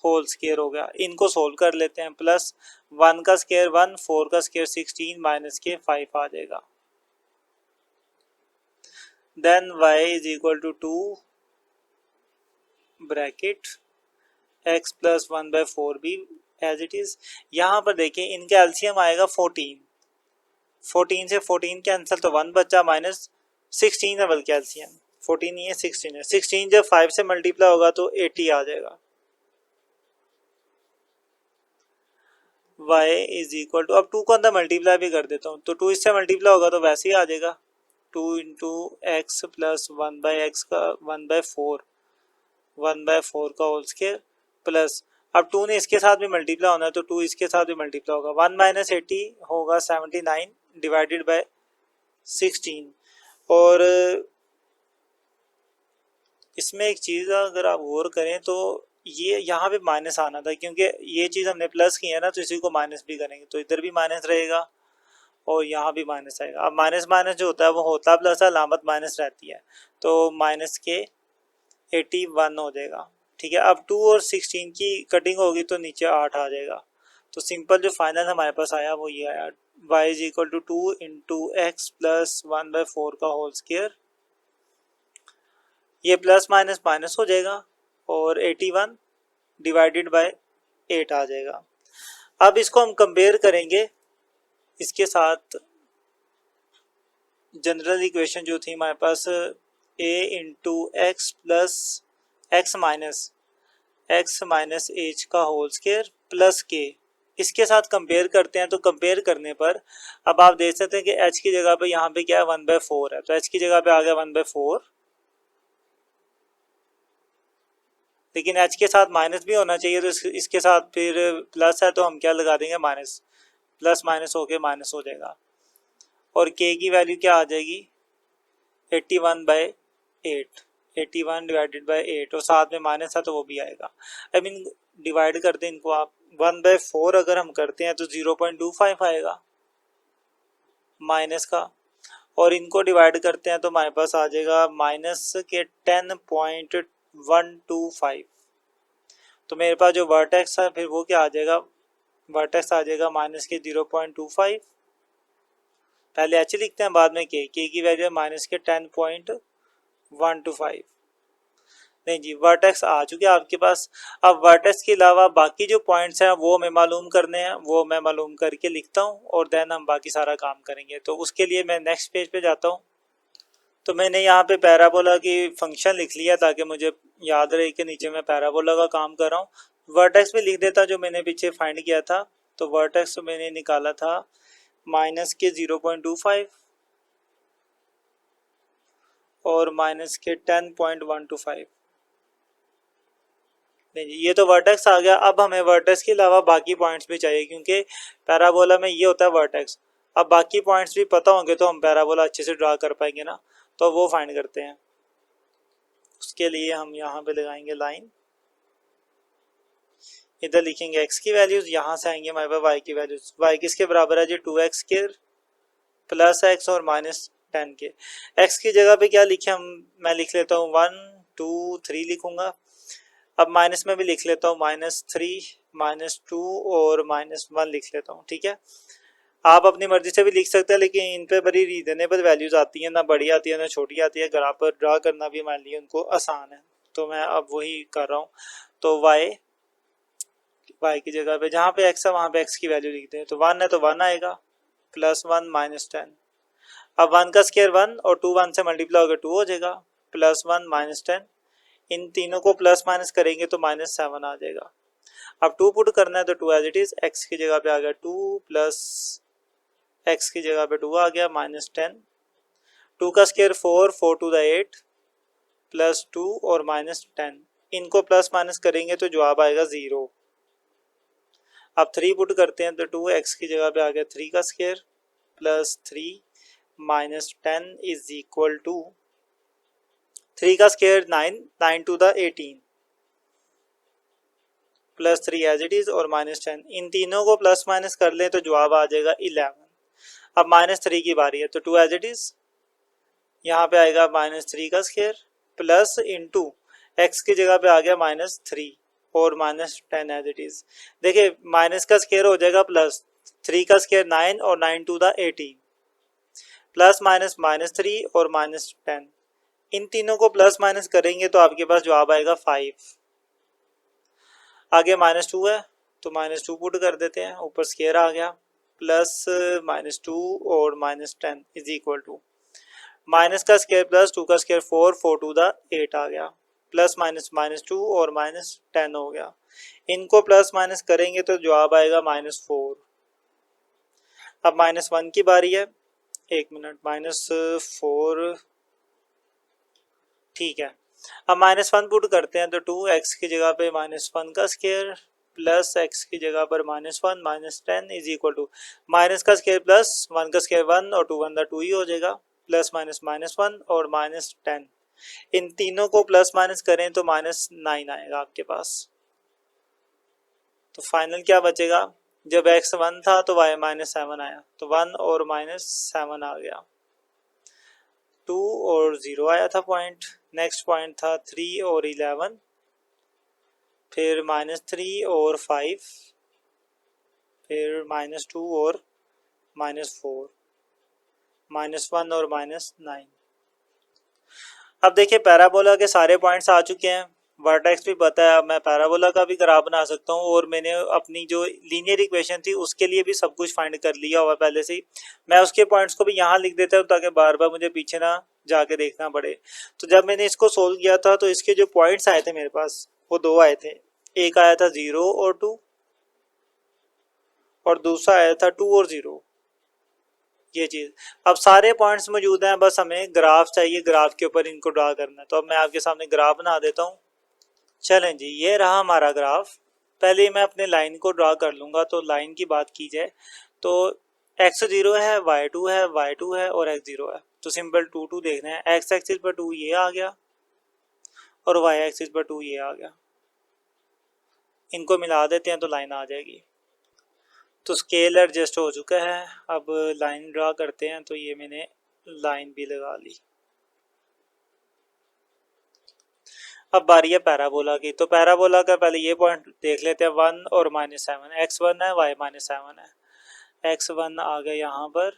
होल स्क्वायर हो गया। इनको सोल्व कर लेते हैं। प्लस 1 का स्क्वायर 1, 4 का स्क्वायर 16 माइनस के 5 आ जाएगा। Then y is equal to 2 bracket x plus 1/4 भी एज इट इज। यहाँ पर देखिए इनका एलसीएम आएगा 14, 14 से 14 कैंसिल तो 1 बचा, माइनस 16 है बल्कि एलसीएम 14 नहीं है 16 है। 16 जब 5 से मल्टीप्लाई होगा तो 80 आ जाएगा। y इज इक्वल टू, अब 2 को अंदर मल्टीप्लाई भी कर देता हूँ तो 2 इससे मल्टीप्लाई होगा तो वैसे ही आ जाएगा। 2 इंटू एक्स प्लस 1/x का 1/4, 1/4 का होल स्क्वायर प्लस, अब 2 ने इसके साथ भी मल्टीप्लाई होना है तो 2 इसके साथ भी मल्टीप्लाई होगा। 1 माइनस 80 होगा 79 डिवाइडेड बाय 16। और इसमें एक चीज़ अगर आप गौर करें तो ये यहाँ पे माइनस आना था, क्योंकि ये चीज़ हमने प्लस की है ना तो इसी को माइनस भी करेंगे तो इधर भी माइनस रहेगा और यहाँ भी माइनस आएगा। अब माइनस माइनस जो होता है वो होता प्लस है, अलामत माइनस रहती है तो माइनस के 81 हो जाएगा। ठीक है, अब 2 और 16 की कटिंग होगी तो नीचे 8 आ जाएगा। तो सिंपल जो फाइनल हमारे पास आया वो ये आया, y is equal to 2 into x plus 1/4 का होल स्क्वायर, ये प्लस माइनस माइनस हो जाएगा और 81 डिवाइडेड बाय 8 आ जाएगा। अब इसको हम कंपेयर करेंगे इसके साथ जनरल इक्वेशन जो थी हमारे पास, a into x plus x minus h का होल स्क्वायर प्लस के, इसके साथ कंपेयर करते हैं। तो कंपेयर करने पर अब आप देख सकते हैं कि h की जगह पे यहाँ पे क्या है 1/4 है, तो h की जगह पे आ गया 1/4, लेकिन h के साथ माइनस भी होना चाहिए तो इसके साथ फिर प्लस है तो हम क्या लगा देंगे माइनस, प्लस माइनस होके माइनस हो जाएगा और k की वैल्यू क्या आ जाएगी 81/8, 81 डिवाइडेड बाय 8 और साथ में माइनस है तो वो भी आएगा। आई मीन डिवाइड करते हैं इनको आप, 1/4 अगर हम करते हैं तो 0.25 आएगा माइनस का, और इनको डिवाइड करते हैं तो हमारे पास आ जाएगा माइनस के 10.125। तो मेरे पास जो वर्टेक्स है फिर वो क्या आ जाएगा, वर्टेक्स आ जाएगा माइनस के 0.25, पहले एच लिखते हैं बाद में के की वैल्यू है माइनस के 10.125। नहीं जी, वर्टेक्स आ चुके हैं आपके पास। अब वर्टेक्स के अलावा बाकी जो पॉइंट्स हैं वो हमें मालूम करने हैं, वो मैं मालूम करके लिखता हूँ और देन हम बाकी सारा काम करेंगे। तो उसके लिए मैं नेक्स्ट पेज पे जाता हूँ। तो मैंने यहाँ पे पैराबोला की फंक्शन लिख लिया ताकि मुझे याद रहे कि नीचे मैं पैराबोला का काम कर रहा हूँ। वर्टेक्स में लिख देता जो मैंने पीछे फाइंड किया था, तो वर्टेक्स मैंने निकाला था माइनस के 0.25 और माइनस के 10.125। नहीं ये तो वर्टेक्स आ गया। अब हमें वर्टेक्स के अलावा बाकी पॉइंट्स भी चाहिए, क्योंकि पैराबोला में ये होता है वर्टेक्स। अब बाकी पॉइंट्स भी पता होंगे तो हम पैराबोला अच्छे से ड्रा कर पाएंगे ना, तो वो फाइंड करते हैं। उसके लिए हम यहाँ पे लगाएंगे लाइन, इधर लिखेंगे x की वैल्यूज, यहाँ से आएंगे हमारे पास y की वैल्यूज। y किसके बराबर है जी 2x स्क्वायर प्लस x और माइनस 10 के। x की जगह पे क्या लिखे हम, मैं लिख लेता हूँ 1 2 3 लिखूंगा। अब माइनस में भी लिख लेता हूँ -3 -2 और -1 लिख लेता हूँ। ठीक है, आप अपनी मर्जी से भी लिख सकते हैं, लेकिन इन पे बड़ी रीजनेबल वैल्यूज आती हैं, ना बड़ी आती है ना छोटी आती है। ग्राफ पर ड्रा करना भी मान लिया उनको आसान है, तो मैं अब वही कर रहा हूँ। तो y की जगह पे जहाँ पे x है वहाँ पे x की वैल्यू लिखते हैं। तो 1 है तो 1 आएगा, +1 -10। अब 1 का स्क्वायर 1 और 2 1 से मल्टीप्लाई होकर 2 हो जाएगा, +1 -10। इन तीनों को प्लस माइनस करेंगे तो -7 आ जाएगा। अब 2 पुट करना है तो 2 एज इट इज, x की जगह पे आ गया 2 प्लस x की जगह पे 2 आ गया -10। 2 का स्क्वायर 4, 4 टू द 8 +2 और -10। इनको प्लस माइनस करेंगे तो जवाब आएगा 0। अब 3 पुट करते हैं तो 2x की जगह पे आ गया 3 का स्क्वायर +3 -10 इज इक्वल टू 3 का स्क्वायर 9, 9 टू द 18 +3 एज इट इज और -10। इन तीनों को प्लस माइनस कर लें तो जवाब आ जाएगा 11। अब -3 की बारी है तो 2 एज इट इज, यहाँ पे आएगा -3 का स्क्वायर प्लस इंटू एक्स की जगह पे आ गया -3 और -10 एज इट इज। देखिए माइनस का स्क्वायर हो जाएगा प्लस, 3 का स्क्वायर 9 और 9 टू द 18, प्लस माइनस -3 और -10, इन तीनों को प्लस माइनस करेंगे तो आपके पास जवाब आएगा 5। आगे -2 है तो -2 पुट कर देते हैं, ऊपर स्क्वायर आ गया, प्लस -2 और -10 इज इक्वल टू माइनस का स्क्वायर प्लस 2 का स्क्वायर 4, 4 टू द 8 आ गया, प्लस माइनस -2 और -10 हो गया। इनको प्लस माइनस करेंगे तो जवाब आएगा -4। अब -1 की बारी है, एक मिनट, -4 ठीक है। अब -1 पुट करते हैं तो 2x की जगह पे -1 का स्क्वायर प्लस x की जगह पर -1 -10 इज इक्वल टू माइनस का स्क्वायर प्लस 1 का स्क्वायर 1 और 2 1 2 ही हो जाएगा, प्लस माइनस -1 और -10, इन तीनों को प्लस माइनस करें तो -9 आएगा आपके पास। तो फाइनल क्या बचेगा, जब x 1 था तो y -7 आया, तो 1 और -7 आ गया, 2 और 0 आया था पॉइंट। नेक्स्ट पॉइंट था 3 और 11, फिर -3 और 5, फिर -2 और -4, -1 और -9। अब देखिए पैराबोला के सारे पॉइंट्स आ चुके हैं, वर्टेक्स भी पता है, अब मैं पैराबोला का भी ग्राफ बना सकता हूँ और मैंने अपनी जो लीनियर इक्वेशन थी उसके लिए भी सब कुछ फाइंड कर लिया हुआ पहले से ही। मैं उसके पॉइंट्स को भी यहाँ लिख देता हूँ ताकि बार बार मुझे पीछे ना जाके देखना पड़े। तो जब मैंने इसको सोल्व किया था तो इसके जो पॉइंट्स आए थे मेरे पास वो दो आए थे, एक आया था 0 और 2 और दूसरा आया था 2 और 0, ये चीज। अब सारे पॉइंट्स मौजूद हैं, बस हमें ग्राफ चाहिए, ग्राफ के ऊपर इनको ड्रा करना है। तो अब मैं आपके सामने ग्राफ बना देता हूँ। चलें जी, ये रहा हमारा ग्राफ। पहले मैं अपने लाइन को ड्रा कर लूंगा। तो लाइन की बात की जाए तो x0 है, y2 है, y2 है और x0 है, तो सिंपल 2 2 देखना है। x एक्सिस पर 2 ये आ गया और y एक्सिस पर 2 ये आ गया, इनको मिला देते हैं तो लाइन आ जाएगी। तो स्केल एडजस्ट हो चुका है, अब लाइन ड्रा करते हैं। तो ये मैंने लाइन भी लगा ली। अब बारी है पैराबोला की। तो पैराबोला का पहले ये पॉइंट देख लेते हैं, 1 और -7, x1 है, y -7 है। x1 आ गया यहाँ पर,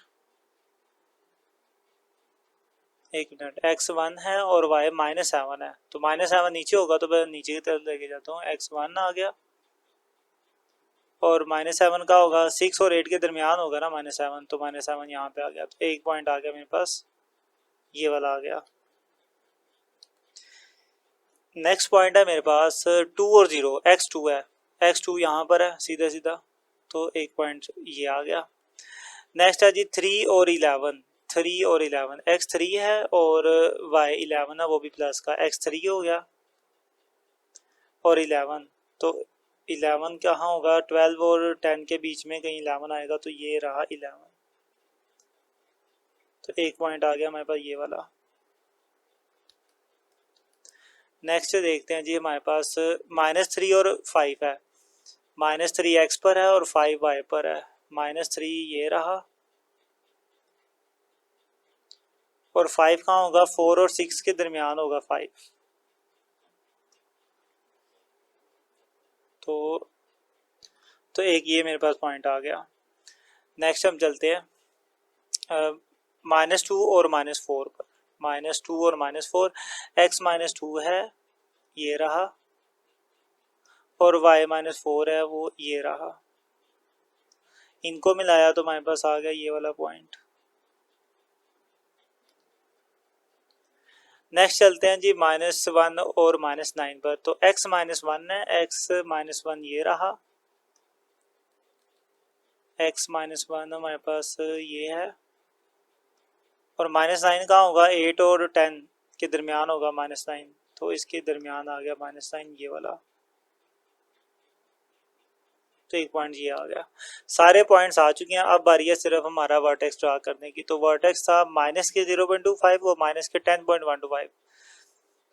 एक मिनट, x1 है और y -7 है, तो -7 नीचे होगा तो मैं नीचे की तरफ लेके जाता हूँ। x1 आ गया और -7 का होगा 6 और 8 के दरमियान होगा ना -7, तो -7 यहाँ पे आ गया। तो एक पॉइंट आ गया मेरे पास, ये वाला आ गया। नेक्स्ट पॉइंट है मेरे पास 2 और 0, x2 है, x2 यहाँ पर है सीधा सीधा, तो एक पॉइंट ये आ गया। नेक्स्ट है जी 3 और 11, 3 और 11, x3 है और y11 है, वो भी प्लस का, x3 हो गया और 11, तो 11 कहाँ होगा, 12 और 10 के बीच में कहीं 11 आएगा, तो ये रहा 11, तो एक पॉइंट आ गया हमारे पास ये वाला। नेक्स्ट देखते हैं जी, हमारे पास -3 और 5 है, -3 x पर है और 5 y पर है, -3 ये रहा और 5 कहाँ होगा, 4 और 6 के दरमियान होगा 5, तो एक ये मेरे पास पॉइंट आ गया। नेक्स्ट हम चलते हैं -2 और -4 पर, -2 और -4, x -2 है ये रहा और y -4 है वो ये रहा, इनको मिलाया तो हमारे पास आ गया ये वाला पॉइंट। नेक्स्ट चलते हैं जी -1 और -9 पर। तो x -1 है, x -1 ये रहा, x -1 हमारे पास ये है और -9 कहाँ होगा, 8 और 10 के दरमियान होगा -9, तो इसके दरमियान आ गया -9 ये वाला, तो एक पॉइंट ये आ गया। सारे पॉइंट्स आ चुके हैं, अब बारी है सिर्फ हमारा वर्टेक्स ड्रा करने की। तो वर्टेक्स था माइनस के 0.25 और माइनस के 10.125,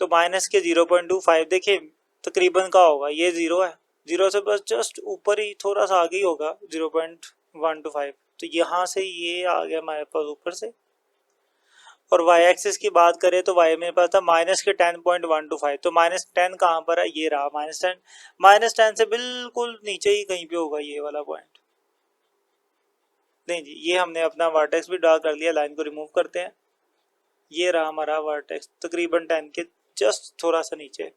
तो माइनस के 0.25 देखिए तकरीबन का होगा, ये 0 है, 0 से बस जस्ट ऊपर ही थोड़ा सा आगे ही होगा 0.125, तो यहाँ से ये आ गया हमारे पास ऊपर से और वाई एक्सिस की बात करें तो वाई मेरे पास था माइनस के 10.125, तो -10 कहाँ पर है, ये रहा -10। -10 से बिल्कुल नीचे ही कहीं पे होगा ये वाला पॉइंट। नहीं जी, ये हमने अपना वर्टेक्स भी ड्रा कर लिया, लाइन को रिमूव करते हैं। ये रहा हमारा वर्टेक्स तकरीबन 10 के जस्ट थोड़ा सा नीचे।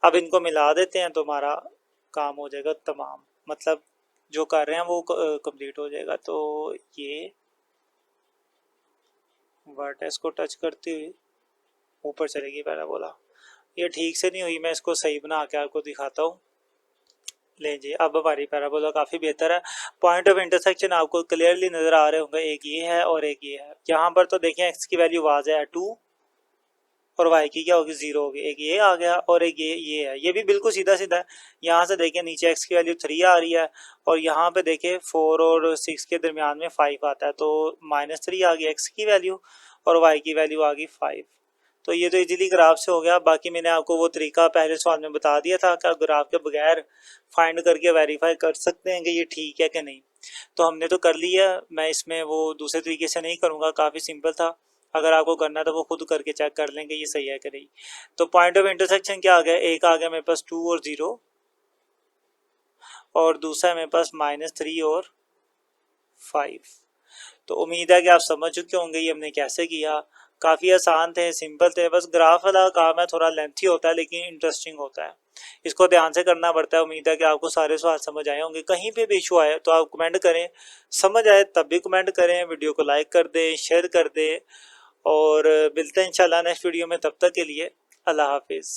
अब इनको मिला देते हैं तो हमारा काम हो जाएगा तमाम, मतलब जो कर रहे हैं वो कंप्लीट हो जाएगा। तो ये वर्टेक्स को टच करते हुए ऊपर चलेगी पैराबोला। ये ठीक से नहीं हुई, मैं इसको सही बना के आपको दिखाता हूँ। ले जी, अब हमारी पैराबोला काफ़ी बेहतर है। पॉइंट ऑफ इंटरसेक्शन आपको क्लियरली नज़र आ रहे होंगे, एक ये है और एक ये है। यहाँ पर तो देखें एक्स की वैल्यू वाज़ है 2 और वाई की क्या होगी 0 होगी। एक ये आ गया और एक ये है, ये भी बिल्कुल सीधा सीधा है। यहाँ से देखें नीचे एक्स की वैल्यू 3 आ रही है और यहाँ पे देखें 4 और 6 के दरमियान में 5 आता है, तो -3 आ गई एक्स की वैल्यू और वाई की वैल्यू आ गई 5। तो ये तो इजीली ग्राफ से हो गया। बाकी मैंने आपको वो तरीका पहले सवाल में बता दिया था कि ग्राफ के बगैर फाइंड करके वेरीफाई कर सकते हैं कि ये ठीक है कि नहीं। तो हमने तो कर लिया, मैं इसमें वो दूसरे तरीके से नहीं करूँगा, काफ़ी सिंपल था। अगर आपको करना है तो वो खुद करके चेक कर लेंगे ये सही है कि नहीं। तो पॉइंट ऑफ इंटरसेक्शन क्या आ गया, एक आ गया मेरे पास 2 और 0 और दूसरा है मेरे पास -3 और 5। तो उम्मीद है कि आप समझ चुके होंगे ये हमने कैसे किया। काफ़ी आसान थे, सिंपल थे, बस ग्राफ वाला काम है थोड़ा लेंथी होता है लेकिन इंटरेस्टिंग होता है, इसको ध्यान से करना पड़ता है। उम्मीद है कि आपको सारे सवाल समझ आए होंगे। कहीं पे भी इशू आए तो आप कमेंट करें, समझ आए तब भी कमेंट करें, वीडियो को लाइक कर दें, शेयर कर दें और मिलते हैं इंशाल्लाह नेक्स्ट वीडियो में। तब तक के लिए अल्लाह हाफिज़।